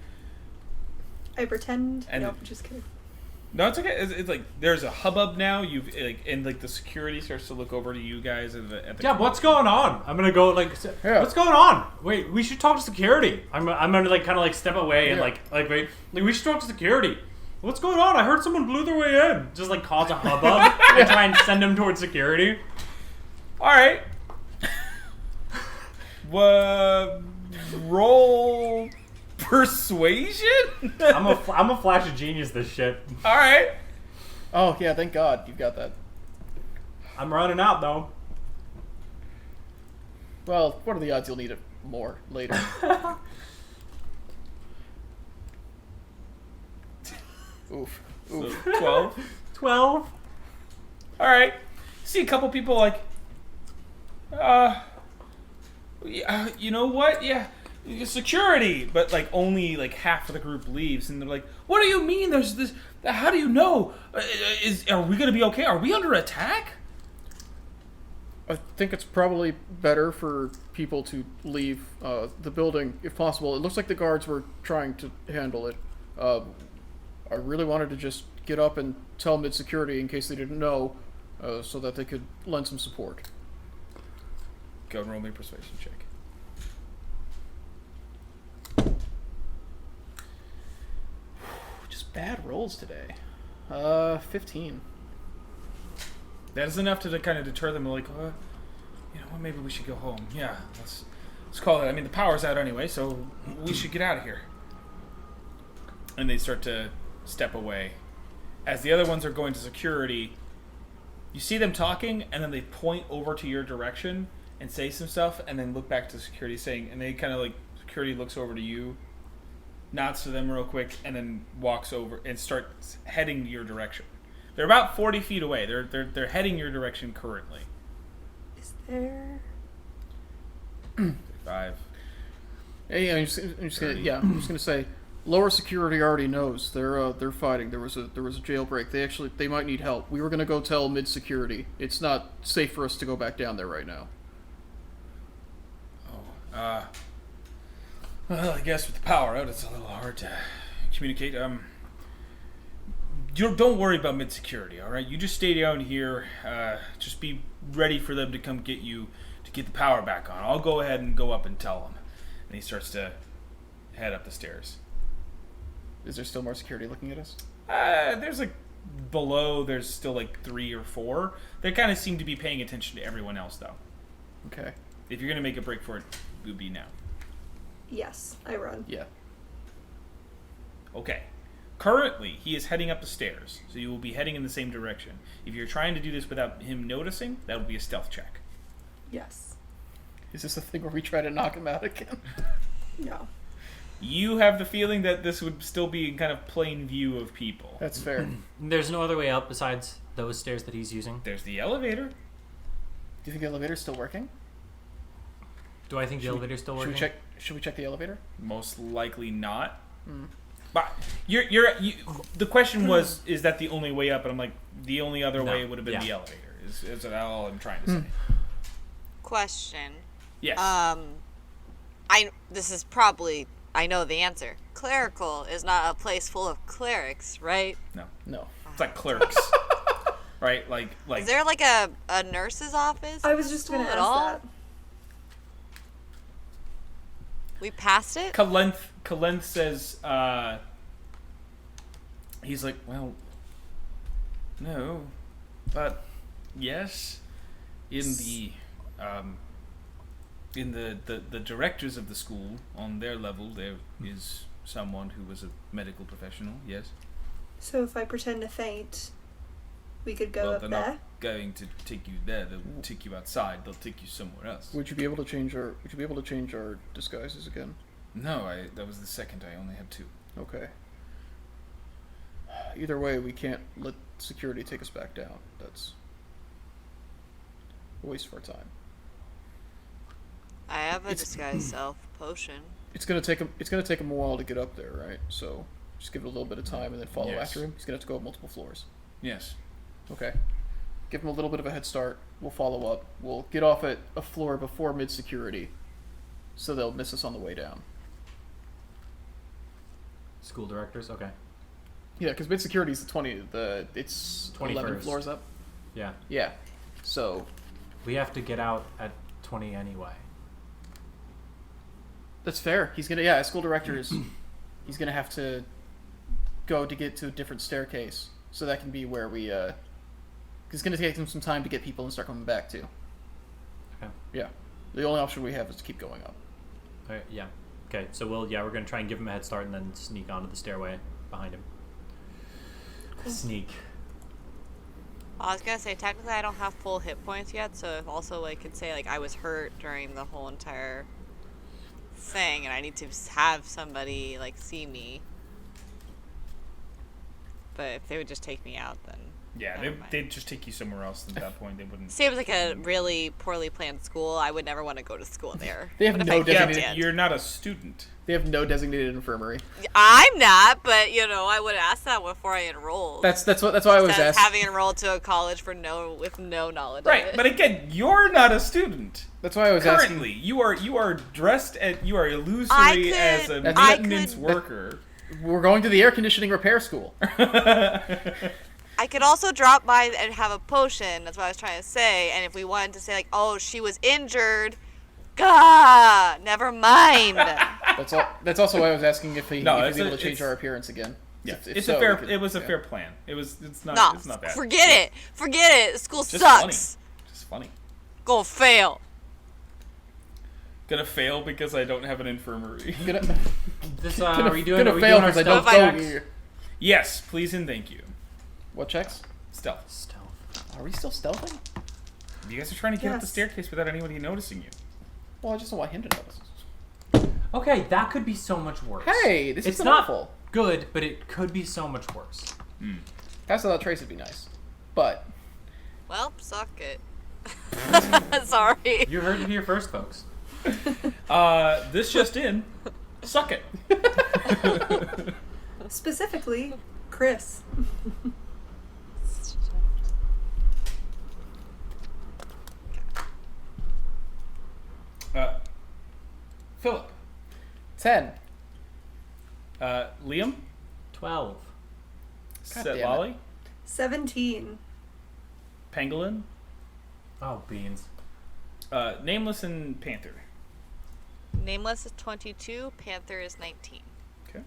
I pretend. And- Nope, just kidding. No, it's okay. It's like there's a hubbub now. You've like, and like the security starts to look over to you guys at the. Yeah, what's going on? I'm gonna go like, Yeah. what's going on? Wait, we should talk to security. I'm gonna like kind of like step away and Yeah. like we should talk to security. What's going on? I heard someone blew their way in. Just like cause a hubbub and try and send them towards security. All right. Roll persuasion. I'm a flash of genius. This shit. All right. Oh yeah, thank God you've got that. I'm running out though. Well, what are the odds you'll need it more later? Oof. So Oof. 12. 12. All right. See a couple people like, yeah, you know what? Yeah, security. But like only like half of the group leaves, and they're like, "What do you mean? There's this? How do you know? Are we gonna be okay? Are we under attack?" I think it's probably better for people to leave the building if possible. It looks like the guards were trying to handle it. I really wanted to just get up and tell mid-security in case they didn't know, so that they could lend some support. Go and roll me a persuasion check. Just bad rolls today. 15. That is enough to kind of deter them. Like, you know what? Maybe we should go home. Yeah, let's call it. I mean, the power's out anyway, so we should get out of here. And they start to step away. As the other ones are going to security, you see them talking, and then they point over to your direction and say some stuff, and then look back to security saying, and they kind of like, security looks over to you, nods to them real quick, and then walks over and starts heading your direction. They're about 40 feet away. They're heading your direction currently. Is there? 5. Hey, I'm just gonna say, lower security already knows they're fighting. There was a jailbreak. They might need help. We were gonna go tell mid security. It's not safe for us to go back down there right now. Well, I guess with the power out, it's a little hard to communicate. Don't worry about mid security, all right? You just stay down here. Just be ready for them to come get you to get the power back on. I'll go ahead and go up and tell them. And he starts to head up the stairs. Is there still more security looking at us? There's like below. There's still like 3 or 4. They kind of seem to be paying attention to everyone else, though. Okay. If you're gonna make a break for it, it would be now. Yes, I run. Yeah. Okay. Currently, he is heading up the stairs, so you will be heading in the same direction. If you're trying to do this without him noticing, that would be a stealth check. Yes. Is this the thing where we try to knock him out again? No. You have the feeling that this would still be in kind of plain view of people. That's fair. There's no other way up besides those stairs that he's using. There's the elevator. Do you think the elevator's still working? Do I think the elevator's still working? Should we check the elevator? Most likely not. But the question was, is that the only way up? And I'm like, the only other No. way would have been Yeah. the elevator. Is all I'm trying to say. Question. Yes. This is probably, I know the answer. Clerical is not a place full of clerics, right? No. It's like clerks. Right? Like Is there like a nurse's office? I in was the just school gonna at ask all? that. We passed it? Kalenth says, he's like, well, no, but yes, in the directors of the school, on their level, there is someone who was a medical professional, yes. So if I pretend to faint, we could go Well, up they're there. not going to take you there. They'll take you outside. They'll take you somewhere else. Would you be able to change our disguises again? No, that was the second. I only had 2. Okay. Either way, we can't let security take us back down. That's a waste of our time. I have a It's- disguise self potion. It's gonna take him a while to get up there, right? So just give it a little bit of time and then follow Yes. after him. He's gonna have to go up multiple floors. Yes. Okay. Give him a little bit of a head start. We'll follow up. We'll get off at a floor before mid security, so they'll miss us on the way down. School directors. Okay. Yeah, because mid security is it's 11 21st. floors up. Yeah. Yeah. So We have to get out at 20 anyway. that's fair. He's gonna as school director he's gonna have to go to get to a different staircase. So that can be where we it's gonna take him some time to get people and start coming back too. Okay. Yeah. The only option we have is to keep going up. Okay, yeah. Okay, so we're gonna try and give him a head start and then sneak onto the stairway behind him. Sneak. I was gonna say, technically, I don't have full hit points yet, so if also like could say like I was hurt during the whole entire thing, and I need to have somebody like see me. But if they would just take me out, then Yeah, never mind. they'd just take you somewhere else. At that point, they wouldn't. Seems like a really poorly planned school. I would never want to go to school there. They have But if no I Yeah, designated- but you're not a student. They have no designated infirmary. I'm not, but I would ask that before I enrolled. That's why I was Instead of asking. having enrolled to a college with no knowledge of Right, it. but again, you're not a student. That's why I was Currently, asking. you are dressed at you are I illusory could- as a I maintenance could- worker. We're going to the air conditioning repair school. I could also drop by and have a potion. That's what I was trying to say. And if we wanted to say like, oh, she was injured, gah, never mind. That's all. That's also why I was asking if he No, was it's able a- to change it's- our appearance again. Yeah, If it's so, a fair. we could- It was a yeah. fair plan. It's not. No, It's not bad. forget it. Forget it. School Just sucks. funny. Just funny. Go fail. Gonna fail because I don't have an infirmary. Gonna, This, gonna, are we doing, gonna are we fail doing our because I don't stealth go checks? here. Yes, please and thank you. What checks? Stealth. Stealth. Are we still stealthing? You guys are trying to get up the Yes. staircase without anybody noticing you. Well, I just don't want him to notice. Okay, that could be so much worse. Hey, this It's is not awful. good, but it could be so much worse. Pass without trace would be nice, but Well, suck it. Sorry. You heard it here first, folks. This just in. Suck it. Specifically, Chris. Philip. 10. Liam. 12. God damn it. Lolly. 17. Pangolin. Oh, beans. Nameless and Panther. Nameless is 22. Panther is 19.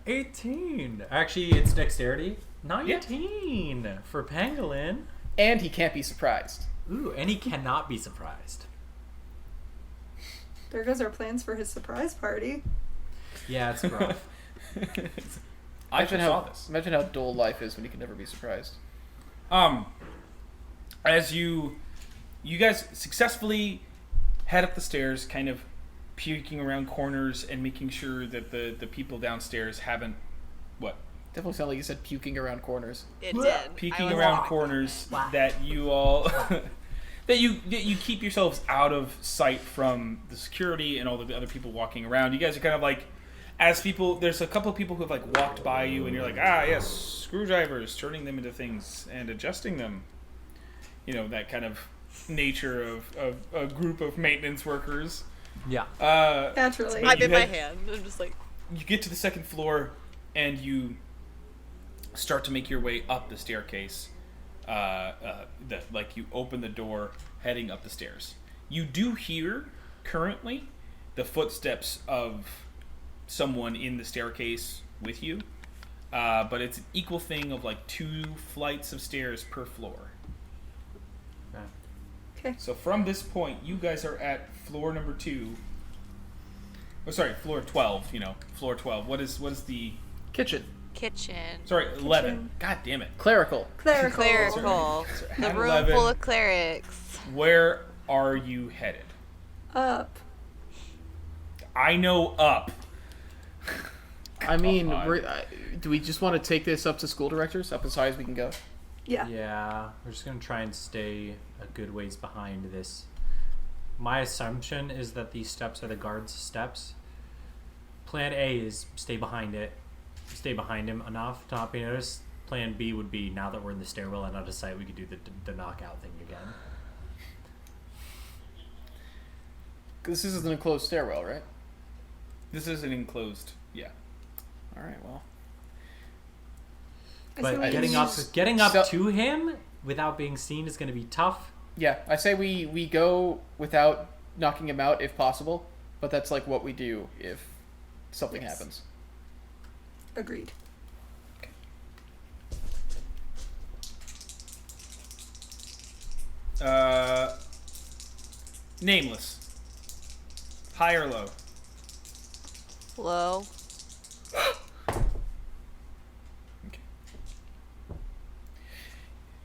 18. Actually, it's dexterity. 19 for Pangolin. And he can't be surprised. Ooh, and he cannot be surprised. There goes our plans for his surprise party. Yeah, it's rough. I Imagine saw how, this. imagine how dull life is when you can never be surprised. As you guys successfully head up the stairs, kind of puking around corners and making sure that the people downstairs haven't Definitely sounded like you said puking around corners. It did. peeking I was around wrong. corners, that you all that you keep yourselves out of sight from the security and all the other people walking around. You guys are kind of like, as people, there's a couple of people who have like walked by you and you're like, yes, screwdrivers, turning them into things and adjusting them. You know, that kind of nature of a group of maintenance workers. Yeah. Naturally. But I'm you in my had- hand. I'm just like, You get to the second floor and you start to make your way up the staircase. Like you open the door heading up the stairs. You do hear currently the footsteps of someone in the staircase with you, but it's an equal thing of like 2 flights of stairs per floor. Okay. So from this point, you guys are at floor number 2. Oh, sorry, floor 12. Floor 12. What is the Kitchen. kitchen. Sorry, 11. Kitchen. God damn it. Clerical. Clerical. Clerical. The At room 11, full of clerics. Where are you headed? Up. I know up. I mean, on. do we just want to take this up to school directors, up as high as we can go? Yeah. Yeah, we're just gonna try and stay a good ways behind this. My assumption is that these steps are the guards' steps. Plan A is stay behind him enough to not be noticed. Plan B would be, now that we're in the stairwell and out of sight, we could do the knockout thing again. This is an enclosed stairwell, right? This is an enclosed. Yeah. All right. Well, I say But we getting up So- to him without being seen is gonna be tough. yeah. I say we go without knocking him out if possible, but that's like what we do if something Yes. happens. Agreed. Nameless. High or low? Low. Okay.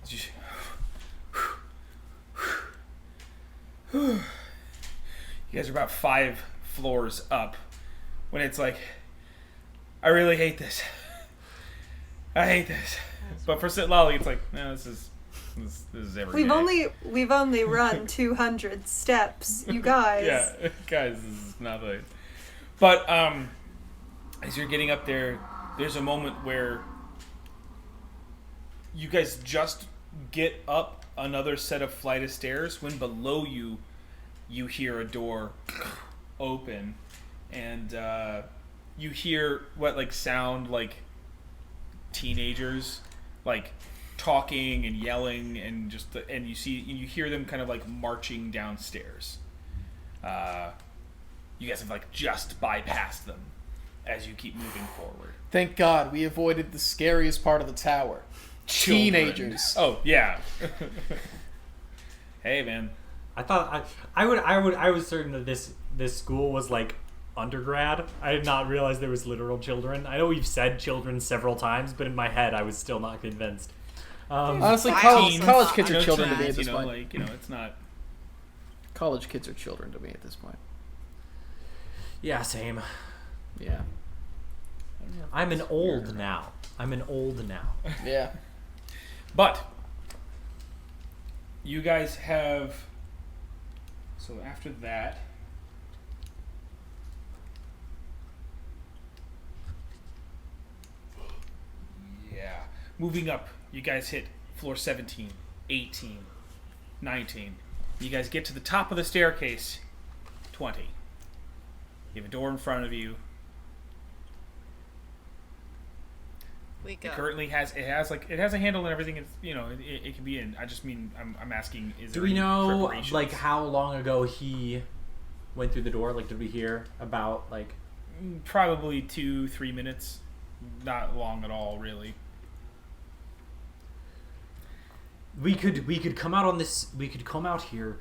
Just- You guys are about 5 floors up when it's like, I really hate this. I hate this. But for Sitlali, it's like, no, this is every day. We've only run 200 steps, you guys. Yeah, guys, this is nothing. But as you're getting up there, there's a moment where you guys just get up another set of flight of stairs when below you, you hear a door open, and you hear what sound like teenagers talking and yelling, and you hear them kind of marching downstairs. You guys have just bypassed them as you keep moving forward. Thank God we avoided the scariest part of the tower. Children. Teenagers. Oh yeah. Hey man. I thought I was certain that this school was undergrad. I did not realize there was literal children. I know we've said children several times, but in my head I was still not convinced. Honestly, I college also kids thought- are No children to me teens, at this point. it's not. College kids are children to me at this point. Yeah, same. Yeah. I'm an old now. Yeah. But you guys have. So after that. Yeah. Moving up, you guys hit floor 17, 18, 19. You guys get to the top of the staircase, 20. You have a door in front of you. We go. It currently has it has a handle and everything. It's it can be in. I just mean I'm asking. Is Do there we any know preparations? how long ago he went through the door? Did we hear about Probably 2-3 minutes. Not long at all, really. We could come out on this. We could come out here,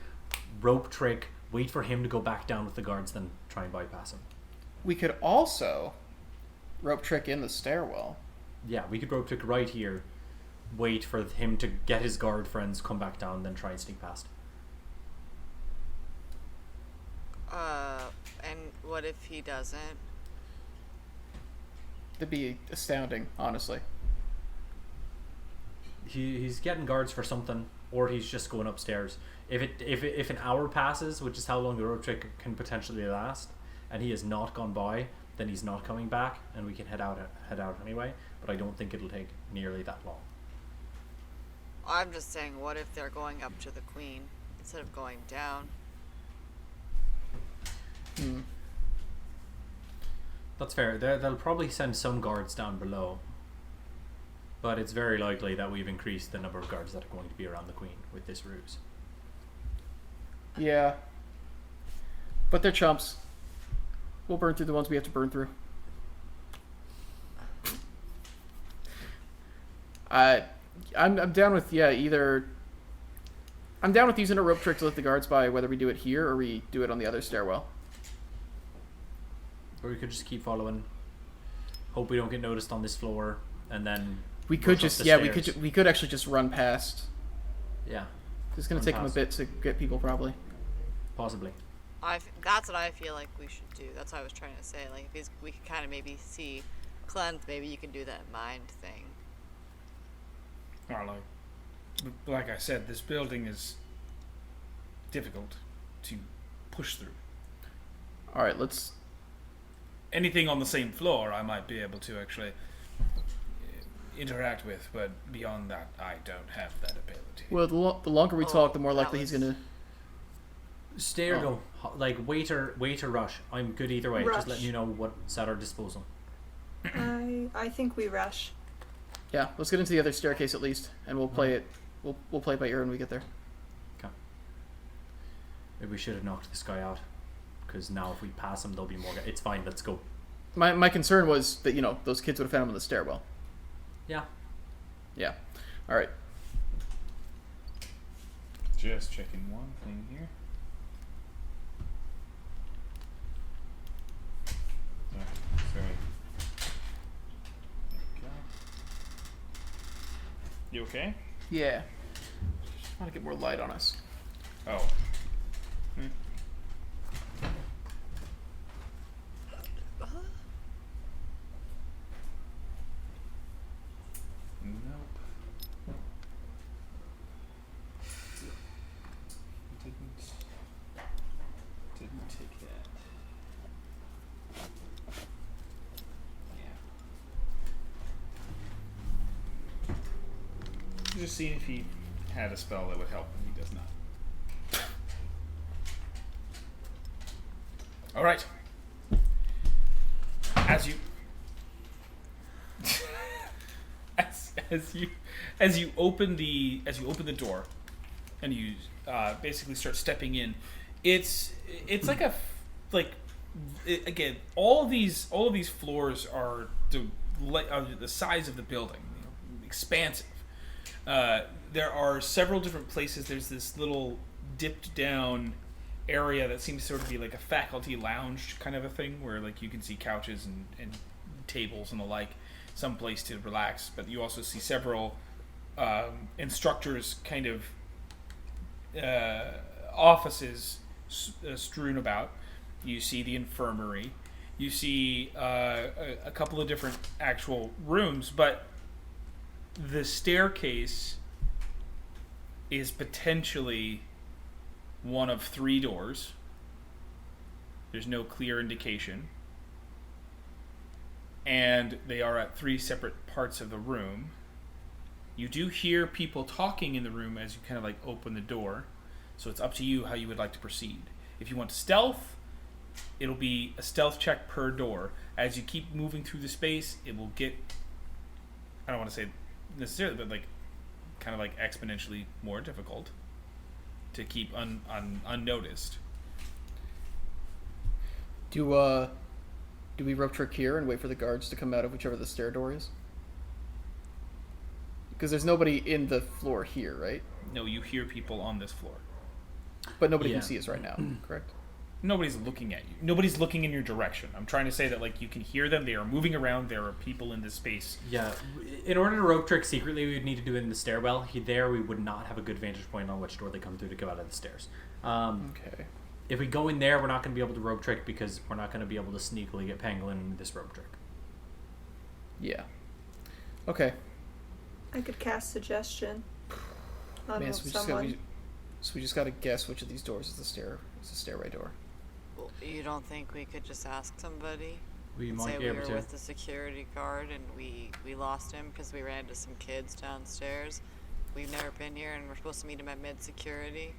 rope trick, wait for him to go back down with the guards, then try and bypass him. We could also rope trick in the stairwell. Yeah, we could rope trick right here, wait for him to get his guard friends, come back down, then try and sneak past. And what if he doesn't? That'd be astounding, honestly. He's getting guards for something, or he's just going upstairs. If an hour passes, which is how long the rope trick can potentially last, and he has not gone by, then he's not coming back, and we can head out anyway. But I don't think it'll take nearly that long. I'm just saying, what if they're going up to the queen instead of going down? That's fair. They'll probably send some guards down below, but it's very likely that we've increased the number of guards that are going to be around the queen with this ruse. Yeah. But they're chumps. We'll burn through the ones we have to burn through. I'm down with either. I'm down with using a rope trick to let the guards by, whether we do it here or we do it on the other stairwell. Or we could just keep following hope we don't get noticed on this floor, and then We could rush up just, the yeah, we stairs. we could actually just run past. Yeah, It's gonna Run take them a past. bit to get people, probably. possibly. That's what I feel like we should do. That's what I was trying to say. Like, if we could kind of maybe see cleanse, maybe you can do that mind thing. Or like I said, this building is difficult to push through. All right, let's. Anything on the same floor, I might be able to actually interact with, but beyond that, I don't have that ability. Well, the longer we talk, the more that likely he's was- gonna. Stay or Oh. go. Like wait or rush. I'm good either way. Just Rush. letting you know what's at our disposal. I think we rush. Yeah, let's get into the other staircase at least, and we'll play it. We'll play it by ear when we get there. Maybe we should have knocked this guy out, because now if we pass him, there'll be more. It's fine. Let's go. My concern was that those kids would have found him in the stairwell. Yeah. Yeah. All right. Just checking one thing here. Sorry. There we go. You okay? Yeah. Just want to get more light on us. Oh. Hmm. Nope. Didn't take that. Yeah. Just seeing if he had a spell that would help, and he does not. All right. As you as you open the door, and you basically start stepping in, it's like again, all of these floors are the size of the building, expansive. There are several different places. There's this little dipped down area that seems to sort of be like a faculty lounge kind of a thing, where like you can see couches and tables and the like, some place to relax. But you also see several instructors kind of offices strewn about. You see the infirmary. You see a couple of different actual rooms, but the staircase is potentially one of 3 doors. There's no clear indication. And they are at 3 separate parts of the room. You do hear people talking in the room as you kind of like open the door. So it's up to you how you would like to proceed. If you want stealth, it'll be a stealth check per door. As you keep moving through the space, it will get, I don't want to say necessarily, but like kind of like exponentially more difficult to keep unnoticed. Do we rope trick here and wait for the guards to come out of whichever the stair door is? Because there's nobody in the floor here, right? No, you hear people on this floor. But nobody Yeah. can see us right now, correct? Nobody's looking at you. Nobody's looking in your direction. I'm trying to say that like you can hear them. They are moving around. There are people in this space. Yeah. In order to rope trick secretly, we would need to do it in the stairwell. There, we would not have a good vantage point on which door they come through to go out of the stairs. Okay. If we go in there, we're not going to be able to rope trick because we're not going to be able to sneakily get Pangolin in this rope trick. Yeah. Okay. I could cast suggestion on Man, so we someone. just gotta guess which of these doors is the stairway door. Well, you don't think we could just ask somebody? We And might say be we able were to. with the security guard and we lost him because we ran into some kids downstairs. We've never been here and we're supposed to meet him at mid security.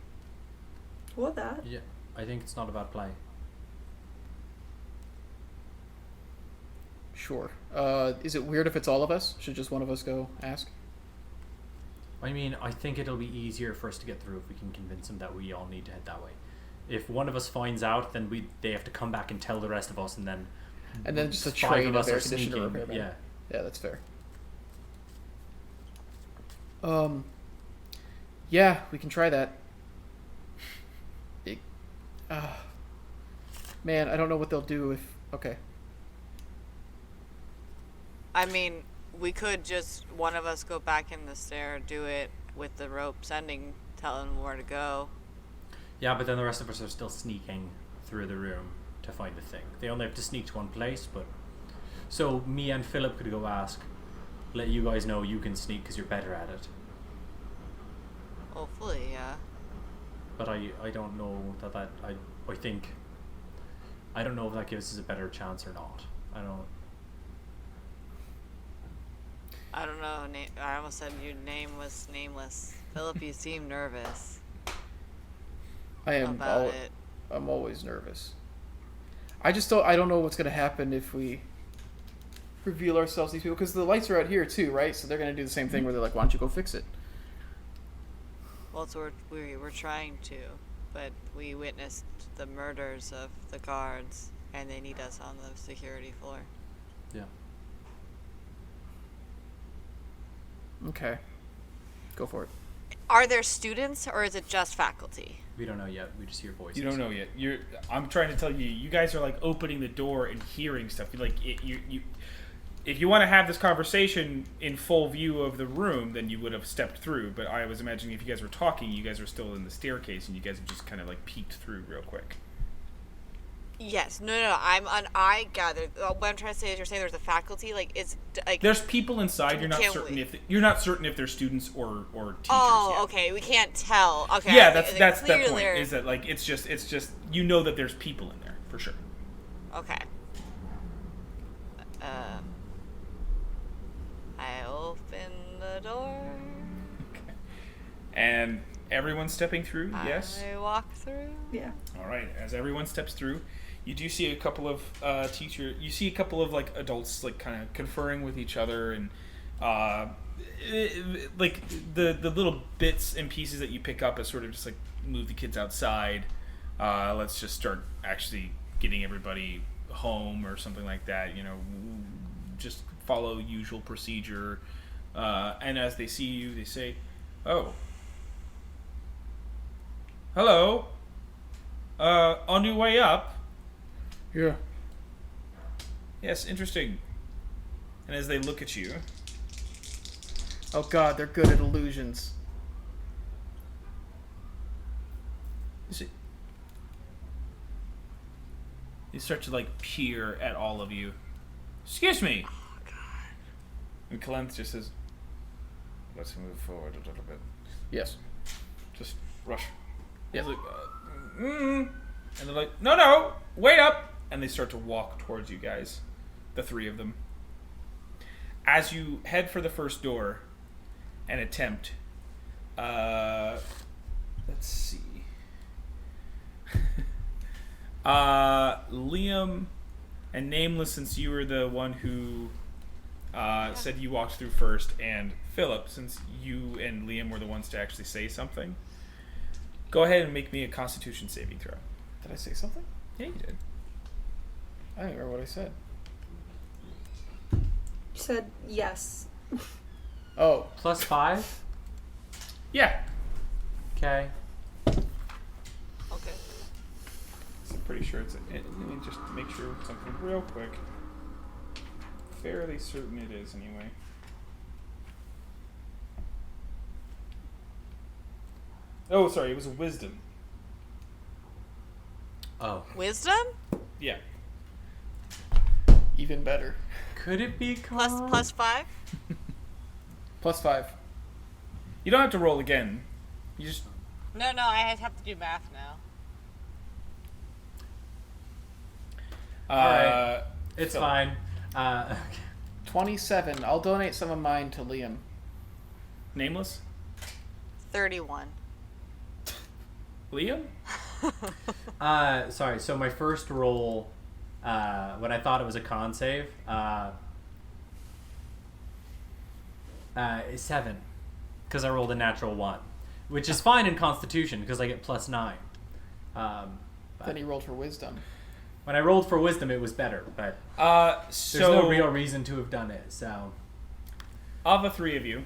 Well, that. Yeah, I think it's not a bad play. Sure. Is it weird if it's all of us? Should just one of us go ask? I mean, I think it'll be easier for us to get through if we can convince them that we all need to head that way. If one of us finds out, then they have to come back and tell the rest of us, and then Just a 5 train of of us air are conditioner sneaking. repairmen. Yeah. Yeah, that's fair. Yeah, we can try that. Man, I don't know what they'll do if. Okay. I mean, we could just one of us go back in the stair, do it with the rope sending, telling them where to go. Yeah, but then the rest of us are still sneaking through the room to find the thing. They only have to sneak to one place, but... So me and Philip could go ask, let you guys know you can sneak because you're better at it. Hopefully, yeah. But I don't know that I think... I don't know if that gives us a better chance or not. I don't know. I almost said your name was nameless. Philip, you seem nervous I am. about it. I'm always nervous. I don't know what's gonna happen if we reveal ourselves to these people, because the lights are out here too, right? So they're gonna do the same thing where they're like, "Why don't you go fix it?" Well, it's what we're trying to, but we witnessed the murders of the guards, and they need us on the security floor. Yeah. Okay, go for it. Are there students, or is it just faculty? We don't know yet. We just hear voices. You don't know yet. I'm trying to tell you. You guys are like opening the door and hearing stuff. If you want to have this conversation in full view of the room, then you would have stepped through. But I was imagining if you guys were talking, you guys were still in the staircase, and you guys have just kind of like peeked through real quick. Yes. No. I gathered. What I'm trying to say is, you're saying there's a faculty. Like, it's like There's people inside. You're not Can't certain wait. you're not certain if they're students or teachers. Oh, yet. okay. We can't tell. Okay. Yeah, I think that's the clearly point. they're- Is that like it's just you know that there's people in there for sure. Okay. I open the door. Okay. And everyone's stepping through. Yes. I walk through. Yeah. All right. As everyone steps through, you do see a couple of You see a couple of like adults like kind of conferring with each other, and like the little bits and pieces that you pick up as sort of just like move the kids outside. Let's just start actually getting everybody home or something like that. You know, just follow usual procedure. And as they see you, they say, "Oh, hello. On your way up." Yeah. Yes, interesting. And as they look at you, Oh God, they're good at illusions. they start to like peer at all of you. Excuse me. Oh God. And Kalenth just says, "Let's move forward a little bit. Yes. Just rush." Yeah. He's like, And they're like, no, wait up. And they start to walk towards you guys, the three of them. As you head for the first door and attempt, let's see. Liam and Nameless, since you were the one who said you walked through first, and Philip, since you and Liam were the ones to actually say something, go ahead and make me a Constitution saving throw. Did I say something? Yeah, you did. I don't remember what I said. You said yes. Oh, +5? Yeah. Okay. Okay. So I'm pretty sure let me just make sure something real quick. Fairly certain it is, anyway. Oh, sorry, it was a wisdom. Oh. Wisdom? Yeah. even better. Could it be Plus 5? +5. You don't have to roll again. You just No, I have to do math now. Alright. It's so- fine. 27. I'll donate some of mine to Liam. Nameless? 31. Liam? Sorry. So my first roll, when I thought it was a con save, is 7, because I rolled a natural 1, which is fine in Constitution because I get +9. Then he rolled for wisdom. When I rolled for Wisdom, it was better, but So there's no real reason to have done it. So of the three of you,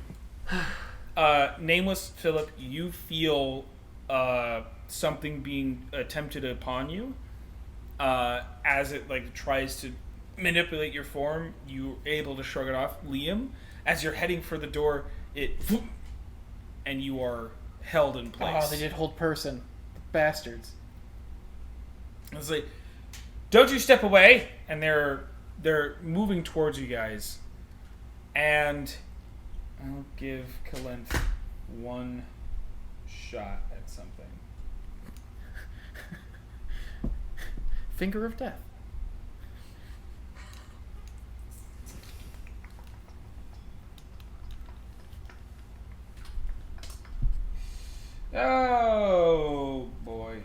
Nameless, Philip, you feel something being attempted upon you as it like tries to manipulate your form, you're able to shrug it off. Liam, as you're heading for the door, and you are held in place. Oh, they did hold person. Bastards. It's like, don't you step away! And they're moving towards you guys. And I'll give Kalenth one shot at something. Finger of death. Oh boy.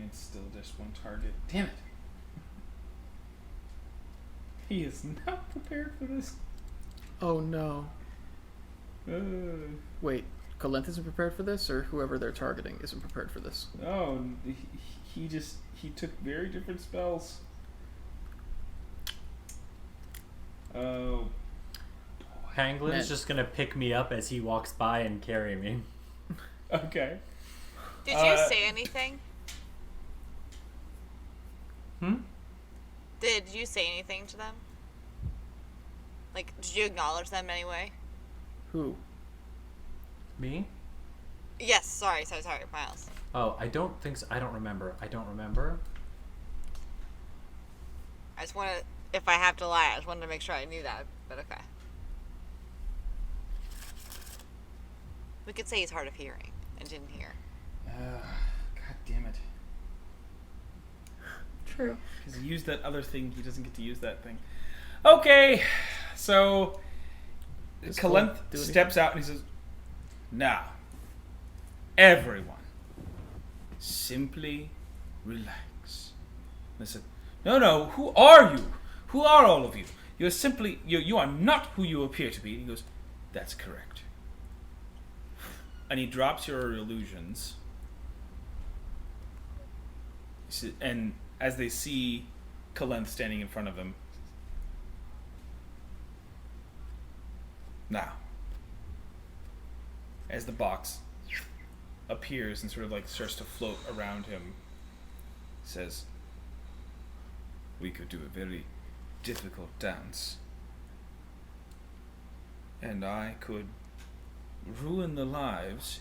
It's still just one target. Damn it. He is not prepared for this. Oh no. Uh, Wait, Kalenth isn't prepared for this, or whoever they're targeting isn't prepared for this? no, he took very different spells. Oh. Panglin's Man. just gonna pick me up as he walks by and carry me. Okay. Did you say anything? Did you say anything to them? Like, did you acknowledge them anyway? Who? Me? Yes, sorry, Miles. Oh, I don't think so. I don't remember. I just want to, if I have to lie, I just wanted to make sure I knew that, but okay. We could say he's hard of hearing and didn't hear. God damn it. True. Because he used that other thing, he doesn't get to use that thing. Okay, so Does Kalenth Kalenth do steps out and he says, now, everyone, simply relax. Listen, no, who are you? Who are all of you? You're simply, you are not who you appear to be. And he goes, that's correct. And he drops your illusions. And as they see Kalenth standing in front of them, now, as the box appears and sort of like starts to float around him, says, we could do a very difficult dance, and I could ruin the lives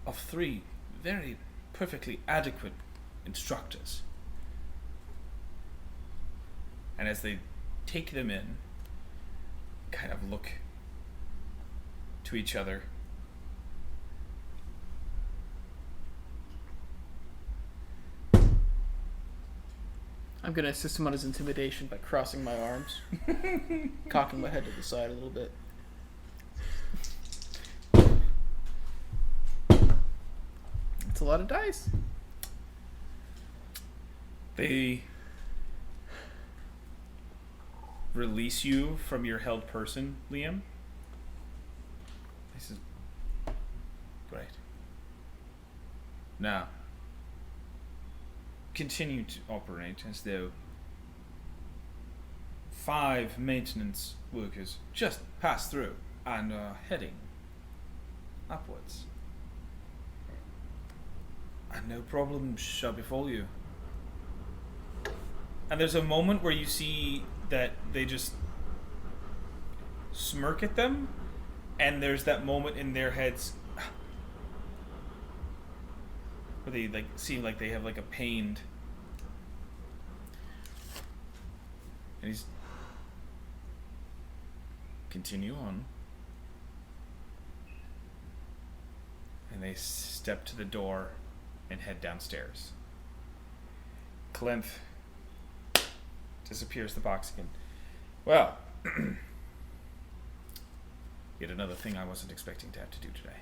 of 3 very perfectly adequate instructors. And as they take them in, kind of look to each other, I'm gonna assist him on his intimidation by crossing my arms, cocking my head to the side a little bit. It's a lot of dice. they release you from your held person, Liam. This is great. Now, continue to operate as though 5 maintenance workers just passed through and are heading upwards. And no problem shall befall you. And there's a moment where you see that they just smirk at them, and there's that moment in their heads where they like seem like they have like a pained, and he's continue on, and they step to the door and head downstairs. Kalenth disappears the box again. Well, yet another thing I wasn't expecting to have to do today.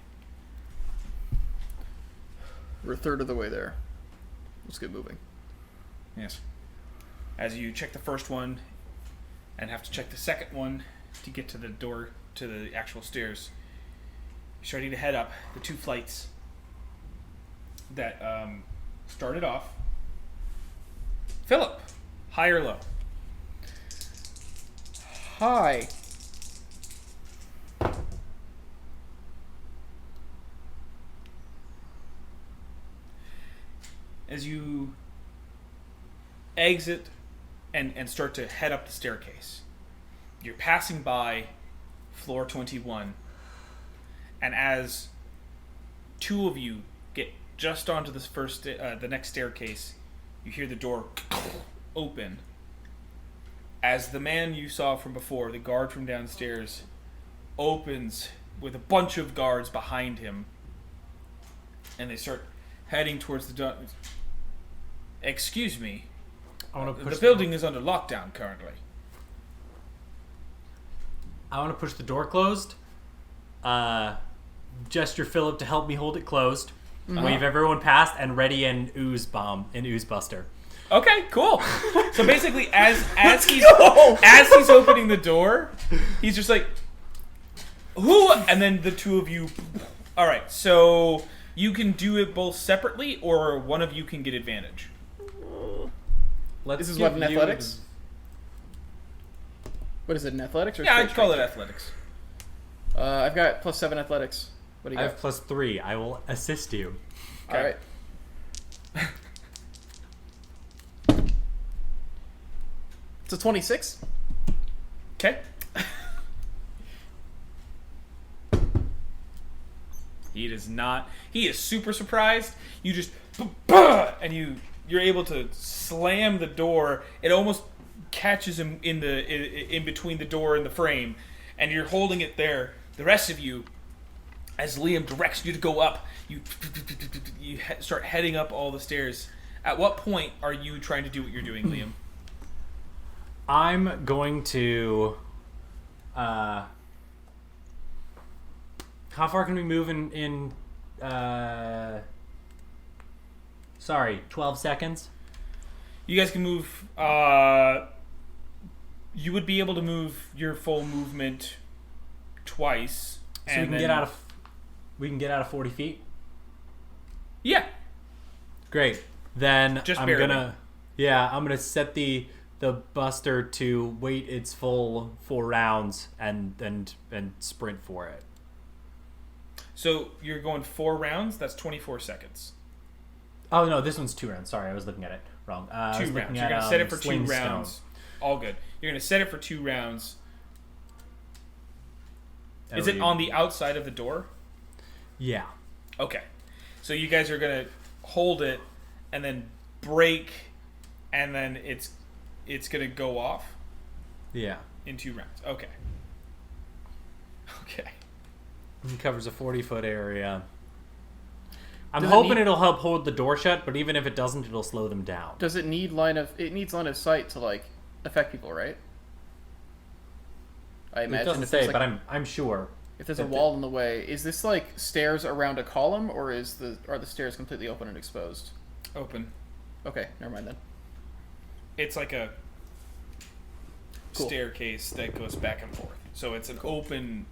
We're a third of the way there. Let's get moving. Yes. As you check the first one and have to check the second one to get to the door to the actual stairs, you're starting to head up the 2 flights that started off. Philip, high or low? Hi. as you exit and start to head up the staircase, you're passing by floor 21, and as two of you get just onto this the next staircase, you hear the door open. As the man you saw from before, the guard from downstairs, opens with a bunch of guards behind him, and they start heading towards the door. Excuse me. I want to push The building is under lockdown currently. I want to push the door closed. Gesture Philip to help me hold it closed. Wave everyone past and ready an ooze bomb, an ooze buster. Okay, cool. So basically, as he's opening the door, he's just like, "Who?" And then the two of you. All right, so you can do it both separately, or one of you can get advantage. This is what, in athletics? What is it, in athletics? Or Yeah, I'd straight call it strength? athletics. I've got +7 athletics. What do you I got? have +3. I will assist you. All right. It's a 26. Okay. He does not. He is super surprised. You just and you're able to slam the door. It almost catches him in between the door and the frame, and you're holding it there. The rest of you, as Liam directs you to go up, you start heading up all the stairs. At what point are you trying to do what you're doing, Liam? I'm going to. How far can we move in 12 seconds? You guys can move. You would be able to move your full movement twice. So we can get out of 40 feet. Yeah. Great. Then Just I'm barely. gonna set the buster to wait its full 4 rounds and sprint for it. So you're going 4 rounds. That's 24 seconds. Oh no, this one's 2 rounds. Sorry, I was looking at it wrong. 2 rounds. You're going to set it for 2 rounds. All good. You're going to set it for 2 rounds. Is it on the outside of the door? Yeah. Okay. So you guys are going to hold it and then break, and then it's going to go off Yeah. in 2 rounds. Okay. Okay. It covers a 40-foot area. I'm Does it hoping need- it'll help hold the door shut, but even if it doesn't, it'll slow them down. Does it need it needs line of sight to like affect people, right? I It imagine doesn't if there's, say, like, but I'm sure. if there's a that wall in the way, is this like stairs around a column, or are the stairs completely open and exposed? Open. Okay, never mind then. It's like a Cool. staircase that goes back and forth. So it's an open,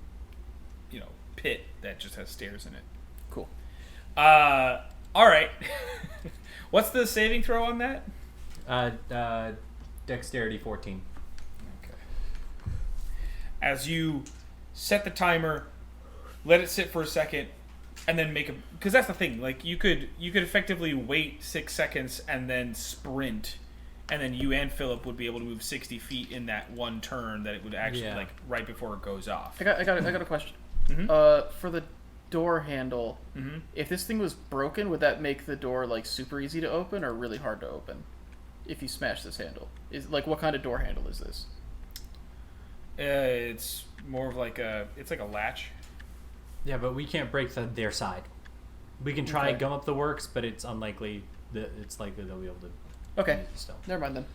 pit that just has stairs in it. Cool. All right. What's the saving throw on that? Dexterity 14. Okay. As you set the timer, let it sit for a second, and then make a, because that's the thing. Like you could effectively wait 6 seconds and then sprint, and then you and Philip would be able to move 60 feet in that one turn that it would actually Yeah. like right before it goes off. I got a question. Mhm. For the door handle, Mm-hmm. if this thing was broken, would that make the door like super easy to open or really hard to open? If you smash this handle, what kind of door handle is this? It's more of like it's like a latch. Yeah, but we can't break their side. We can try Okay. gum up the works, but it's unlikely that it's likely they'll be able to Okay, use the stone. never mind then.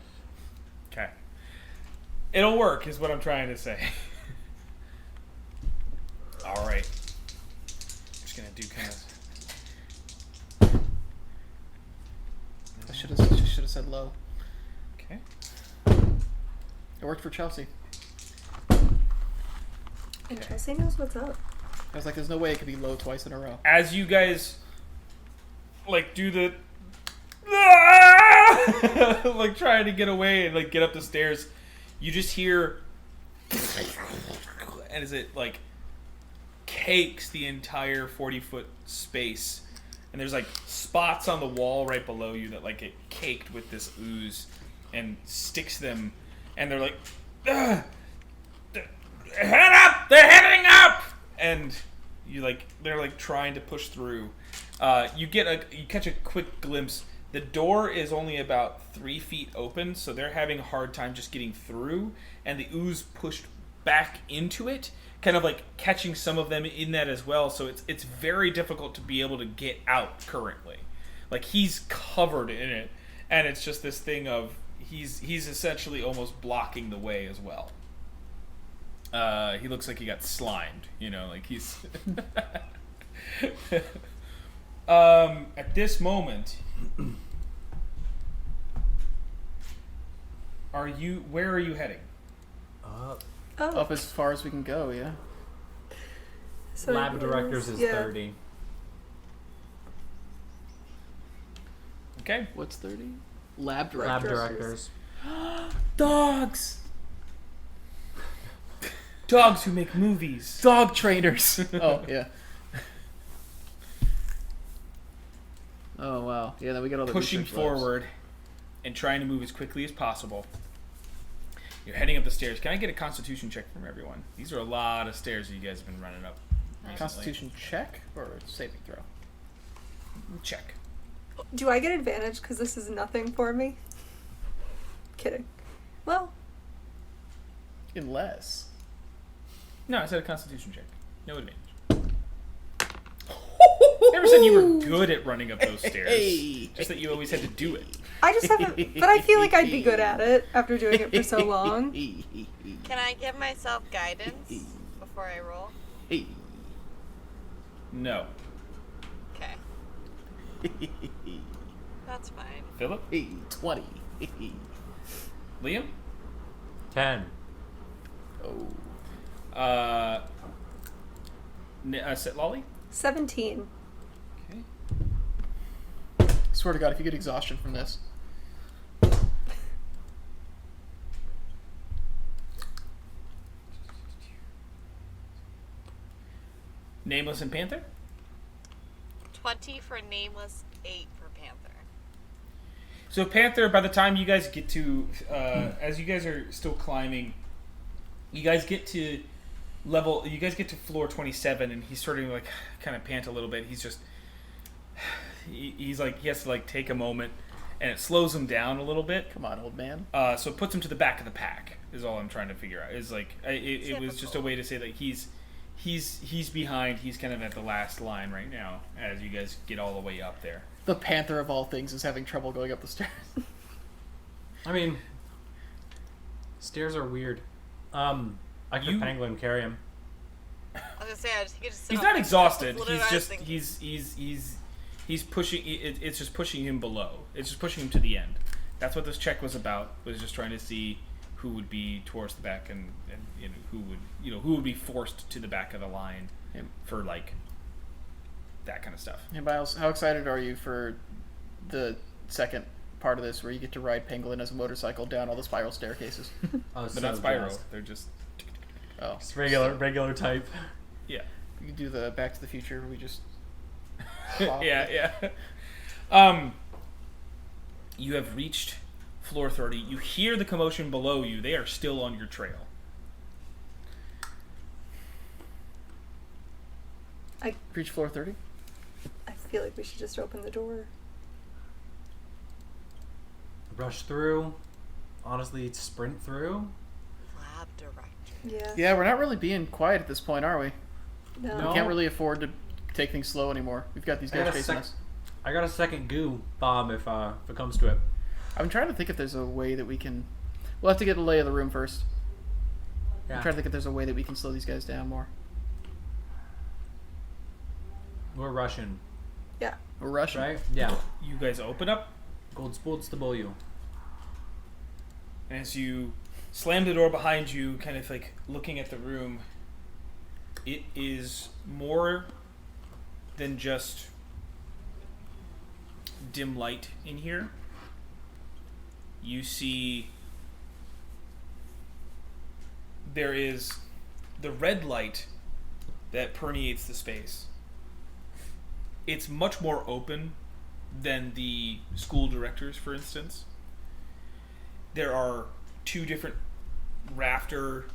Okay. It'll work, is what I'm trying to say. All right. I'm just gonna do kind of. I should have said low. Okay. It worked for Chelsea. And Chelsea knows what's up. I was like, there's no way it could be low twice in a row. As you guys like do the like trying to get away and like get up the stairs, you just hear and as it like cakes the entire 40-foot space and there's like spots on the wall right below you that like get caked with this ooze and sticks them, and they're like, "Ugh! Head up! They're heading up!" And they're like trying to push through. You catch a quick glimpse. The door is only about 3 feet open, so they're having a hard time just getting through, and the ooze pushed back into it, kind of like catching some of them in that as well. So it's very difficult to be able to get out currently. Like, he's covered in it, and it's just this thing of he's essentially almost blocking the way as well. He looks like he got slimed, like he's at this moment. Where are you heading? Up. Oh, Up as far as we can go, yeah. so Lab it directors is yeah. 30. Okay. What's 30? Lab Lab directors. directors. Dogs. Dogs who make movies. Dog trainers. Oh, yeah. Oh, wow. Yeah, then we got all the Pushing research labs. forward and trying to move as quickly as possible. You're heading up the stairs. Can I get a constitution check from everyone? These are a lot of stairs that you guys have been running up recently. Constitution check or saving throw? Check. Do I get advantage because this is nothing for me? Kidding. Well, Unless. No, I said a constitution check. No advantage. Never said you were good at running up those stairs. Hey. Just that you always had to do it. I just haven't. But I feel like I'd be good at it after doing it for so long. Can I give myself guidance before I roll? Hey. No. Okay. That's fine. Philip? Hey, 20. Liam? 10. Oh. Lolly? 17. Okay. Swear to God, if you get exhaustion from this. Nameless and Panther? 20 for Nameless, 8 for Panther. So Panther, by the time you guys get to, as you guys are still climbing, you guys get to floor 27, and he's starting to kind of pant a little bit. He's just, he has to take a moment, and it slows him down a little bit. Come on, old man. So it puts him to the back of the pack is all I'm trying to figure out. Is it was just a way to say that he's behind. He's kind of at the last line right now as you guys get all the way up there. The Panther of all things is having trouble going up the stairs. I mean, stairs are weird. I could Pangolin carry him. I was gonna say, I just get to sit He's on not my- exhausted. that's literally He's what I was just thinking. he's pushing. It's just pushing him below. It's just pushing him to the end. That's what this check was about. Was just trying to see who would be towards the back and who would be forced to the back of the line for that kind of stuff. Hey, Miles, how excited are you for the second part of this where you get to ride Pangolin as a motorcycle down all the spiral staircases? I was But so not spiral. jazzed. They're just Oh. Just regular type. yeah. We can do the Back to the Future where we just... Yeah. You have reached floor 30. You hear the commotion below you. They are still on your trail. Reach floor 30? I feel like we should just open the door. Rush through. Honestly, sprint through. Lab director. Yeah. Yeah, we're not really being quiet at this point, are we? No. No. We can't really afford to take things slow anymore. We've got these I guys got a chasing sec- us. I got a second goo bomb if it comes to it. I'm trying to think if there's a way that we can... We'll have to get a lay of the room first. Yeah. I'm trying to think if there's a way that we can slow these guys down more. We're rushing, Yeah. We're rushing. right? Yeah. You guys open up. Gold sports the boyu. As you slam the door behind you, kind of looking at the room, it is more than just dim light in here. You see there is the red light that permeates the space. it's much more open than the school directors, for instance. There are two different rafter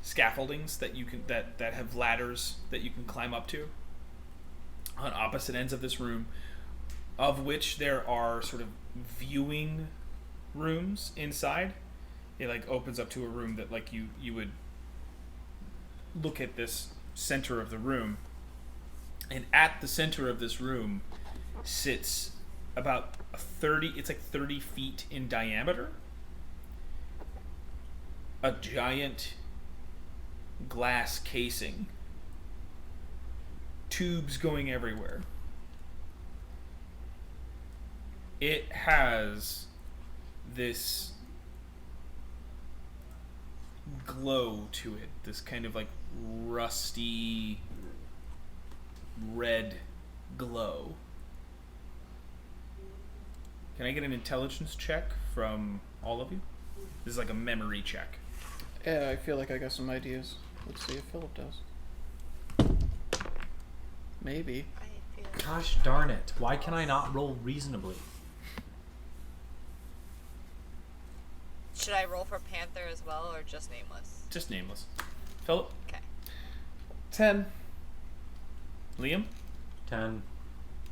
scaffoldings that you can that have ladders that you can climb up to on opposite ends of this room, of which there are sort of viewing rooms inside. It like opens up to a room that like you would look at this center of the room, and at the center of this room sits about 30 feet in diameter, a giant glass casing, tubes going everywhere. It has this glow to it, this kind of like rusty red glow. Can I get an intelligence check from all of you? This is like a memory check. Yeah, I feel like I got some ideas. Let's see if Philip does. Maybe. I feel Gosh darn it! Why can I not roll reasonably? Should I roll for Panther as well, or just Nameless? Just nameless. Philip? Okay. 10. Liam? 10.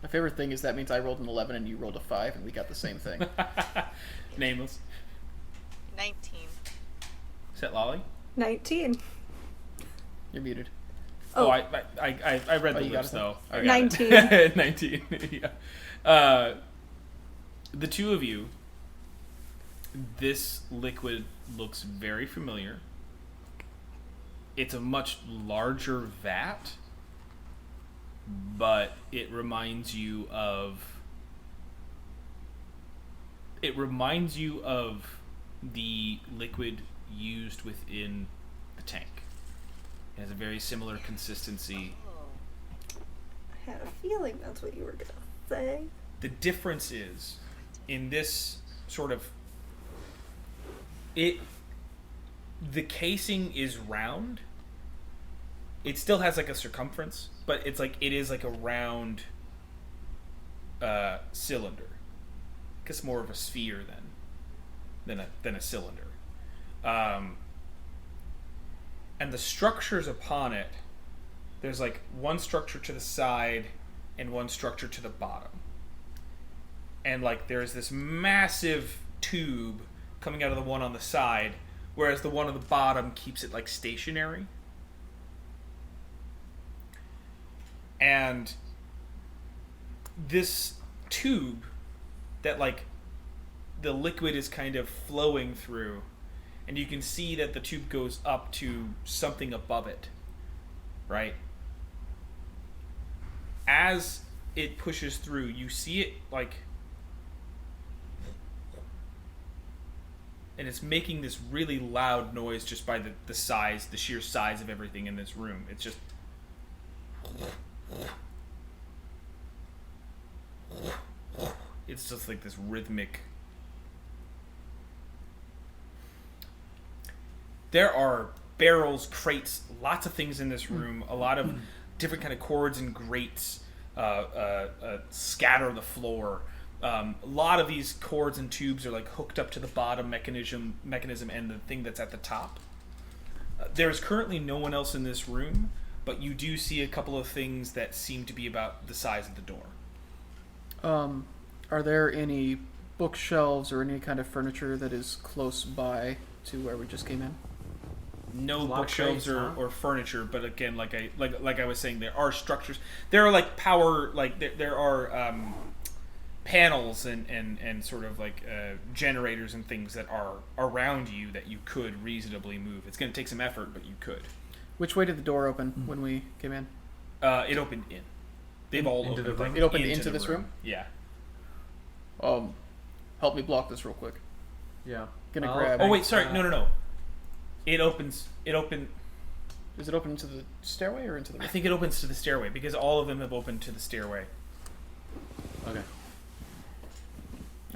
My favorite thing is that means I rolled an 11 and you rolled a 5 and we got the same thing. Nameless. 19. Set Lolly? 19. You're muted. Oh, Oh. I read Oh, the you got lips it then? though. I got 19. it. 19. Yeah. The two of you, this liquid looks very familiar. It's a much larger vat, but it reminds you of the liquid used within the tank. It has a very similar consistency. Oh. I had a feeling that's what you were gonna say. The difference is in this sort of the casing is round. It still has like a circumference, but it is like a round cylinder. I guess more of a sphere than a cylinder. And the structures upon it, there's like one structure to the side and one structure to the bottom. And like there's this massive tube coming out of the one on the side, whereas the one on the bottom keeps it like stationary. And this tube that like the liquid is kind of flowing through, and you can see that the tube goes up to something above it, right? As it pushes through, you see it like, and it's making this really loud noise just by the sheer size of everything in this room. It's just like this rhythmic. There are barrels, crates, lots of things in this room. A lot of different kind of cords and grates scatter the floor. A lot of these cords and tubes are like hooked up to the bottom mechanism and the thing that's at the top. There's currently no one else in this room, but you do see a couple of things that seem to be about the size of the door. Are there any bookshelves or any kind of furniture that is close by to where we just came in? No Block bookshelves crates, huh? or furniture, but again, like I was saying, there are structures. There are like power, like there are panels and sort of like generators and things that are around you that you could reasonably move. It's going to take some effort, but you could. Which way did the door open when we came in? It opened in. They've all Into opened. the room? It opened into into the this room? Yeah. Help me block this real quick. Yeah. Gonna I'll- grab. Oh wait, sorry. No. It opened. Is it open into the stairway or into the I room? think it opens to the stairway because all of them have opened to the stairway. Okay.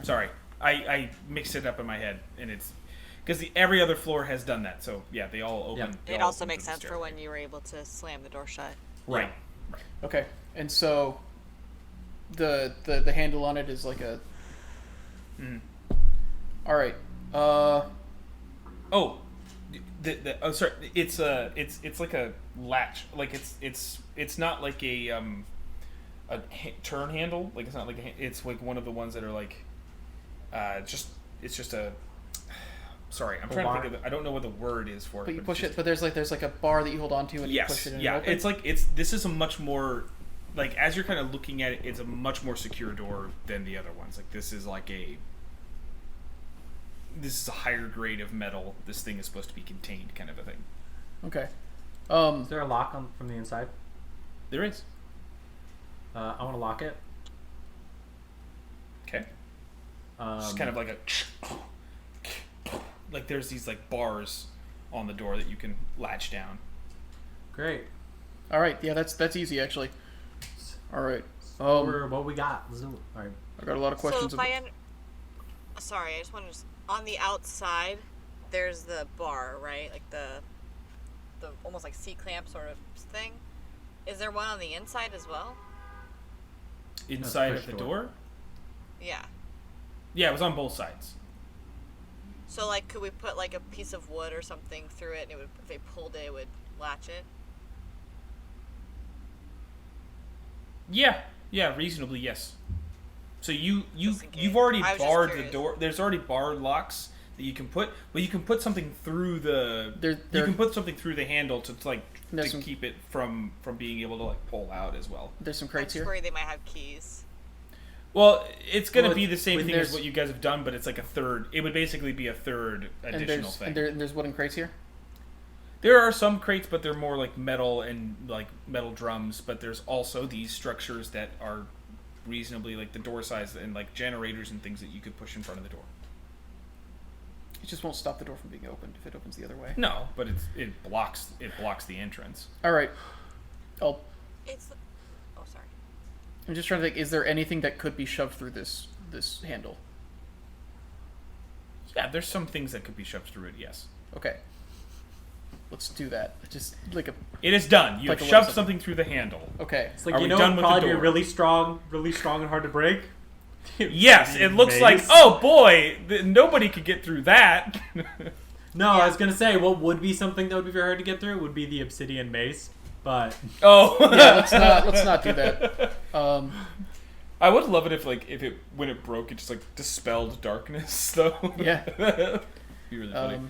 Sorry, I mixed it up in my head, and it's because every other floor has done that. So yeah, they all open. Yeah. they It all also open makes to the sense for stairway. when you were able to slam the door shut. Right. Okay, and so the handle on it is like a. Mhm. All right. Oh, sorry. It's like a latch. Like it's not like a turn handle. Like it's not like it's like one of the ones that are like, it's just a. Sorry, I'm trying to think of. I don't know what the word is for it. But you it's push just- it. But there's like a bar that you hold onto and you Yes. push it. And Yeah. it opens. It's like This is a much more. Like as you're kind of looking at it, it's a much more secure door than the other ones. Like this is like a. This is a higher grade of metal. This thing is supposed to be contained, kind of a thing. Okay. Is there a lock on from the inside? There is. I want to lock it. Okay. Just kind of like a. Like there's these like bars on the door that you can latch down. Great. All right. Yeah, that's easy actually. All right. What we got? Let's do it. All right. I got a lot of questions. So if sorry, I just want to on the outside, there's the bar, right? Like the almost like C-clamp sort of thing. Is there one on the inside as well? Inside push of the door. door? Yeah. Yeah, it was on both sides. So like, could we put like a piece of wood or something through it, and it would, if they pulled it, it would latch it? Yeah, reasonably, yes. So you've case. already I was just barred the curious. door. There's already barred locks that you can put, but you can put something through the. There- you can put something through the handle to like There's to some- keep it from being able to like pull out as well. There's some I'm crates just here. worried they might have keys. Well, it's going to Well, be the same when thing as there's- what you guys have done, but it's like a third. It would basically be a third And additional there's thing. and there's wooden crates here. There are some crates, but they're more like metal and like metal drums. But there's also these structures that are reasonably like the door size and like generators and things that you could push in front of the door. It just won't stop the door from being opened if it opens the other way. No, but it blocks the entrance. All right. Oh, sorry. I'm just trying to think. Is there anything that could be shoved through this handle? Yeah, there's some things that could be shoved through it. Yes, Okay. Let's do that. Just like a. it is done. You Like have a shoved little something through the handle. Okay. It's like Are you we know, done it'd with the probably be door? really strong and hard to break. Yes, it looks like. Maze. Oh boy, nobody could get through that. No, I was gonna say what would be something that would be very hard to get through would be the obsidian mace, but Oh, Yeah. Let's not do that. I would love it if when it broke, it just like dispelled darkness though. Yeah. Be really funny.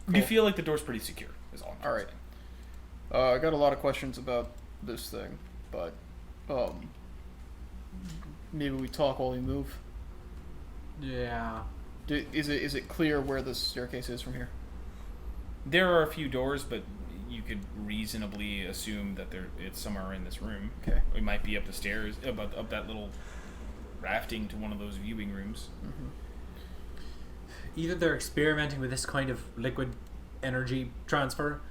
You cool. feel like the door's pretty secure. Is all. I'm All right. saying. I got a lot of questions about this thing, but maybe we talk while we move. yeah. Is it clear where the staircase is from here? There are a few doors, but you could reasonably assume that it's somewhere in this room. Okay. It might be up the stairs, up that little rafting to one of those viewing rooms. Either they're experimenting with this kind of liquid energy transfer,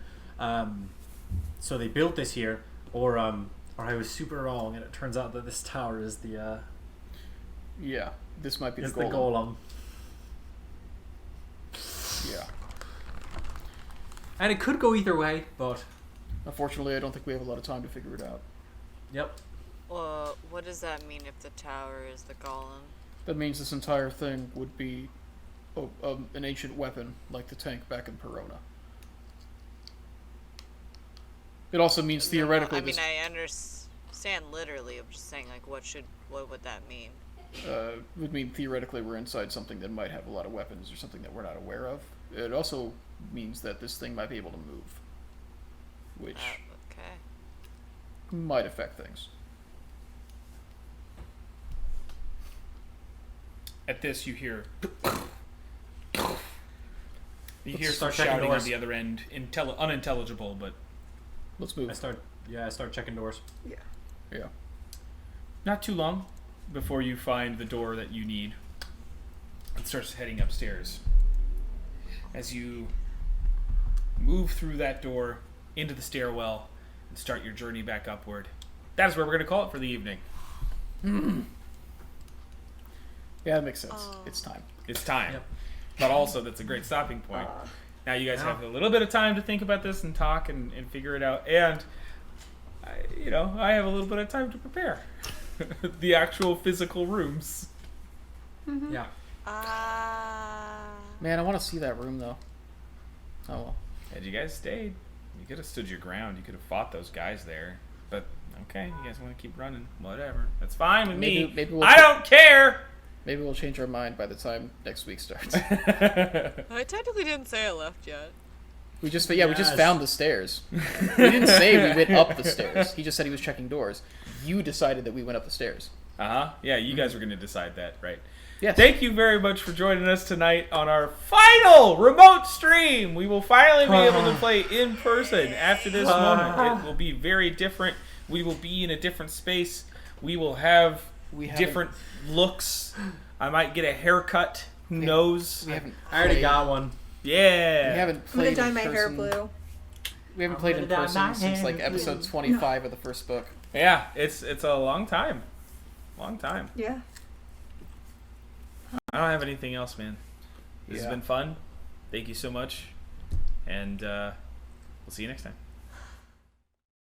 so they built this here, or I was super wrong, and it turns out that this tower is the Yeah. This might be is the the golem. golem, Yeah. and it could go either way, but Unfortunately, I don't think we have a lot of time to figure it out. yep. What does that mean if the tower is the golem? That means this entire thing would be an ancient weapon, like the tank back in Perona. It also means theoretically I mean, this I understand literally. I'm just saying, like, what would that mean? would mean theoretically we're inside something that might have a lot of weapons or something that we're not aware of. It also means that this thing might be able to move, which Okay. might affect things. At this, you hear. You hear some start checking shouting on doors. the other end, unintelligible, but Let's move. I start checking doors. Yeah. not too long before you find the door that you need. It starts heading upstairs. As you move through that door into the stairwell and start your journey back upward, that is where we're going to call it for the evening. Yeah, that makes sense. It's time. It's time. Yep. But also, that's a great stopping point. Now you guys have a little bit of time to think about this and talk and figure it out. And I have a little bit of time to prepare the actual physical rooms. Yeah. Man, I want to see that room though. Oh well. Had you guys stayed, you could have stood your ground. You could have fought those guys there. But okay, you guys want to keep running? Whatever. That's fine with me. Maybe we'll I don't care. Maybe we'll change our mind by the time next week starts. I technically didn't say I left yet. We just Yes. found the stairs. We didn't say we went up the stairs. He just said he was checking doors. You decided that we went up the stairs. Yeah, you guys were going to decide that, right? Yes. Thank you very much for joining us tonight on our final remote stream. We will finally be able to play in person after this moment. It will be very different. We will be in a different space. We will have different looks. I might get a haircut. Who knows? We haven't. I already played- got one. Yeah. We haven't I'm gonna played dye in my hair person. blue. We haven't I'm played in gonna dye person my since like hair episode blue. 25 of the first book. Yeah, it's a long time. Long time. Yeah. I don't have anything else, man. This has Yeah. been fun. Thank you so much. And we'll see you next time.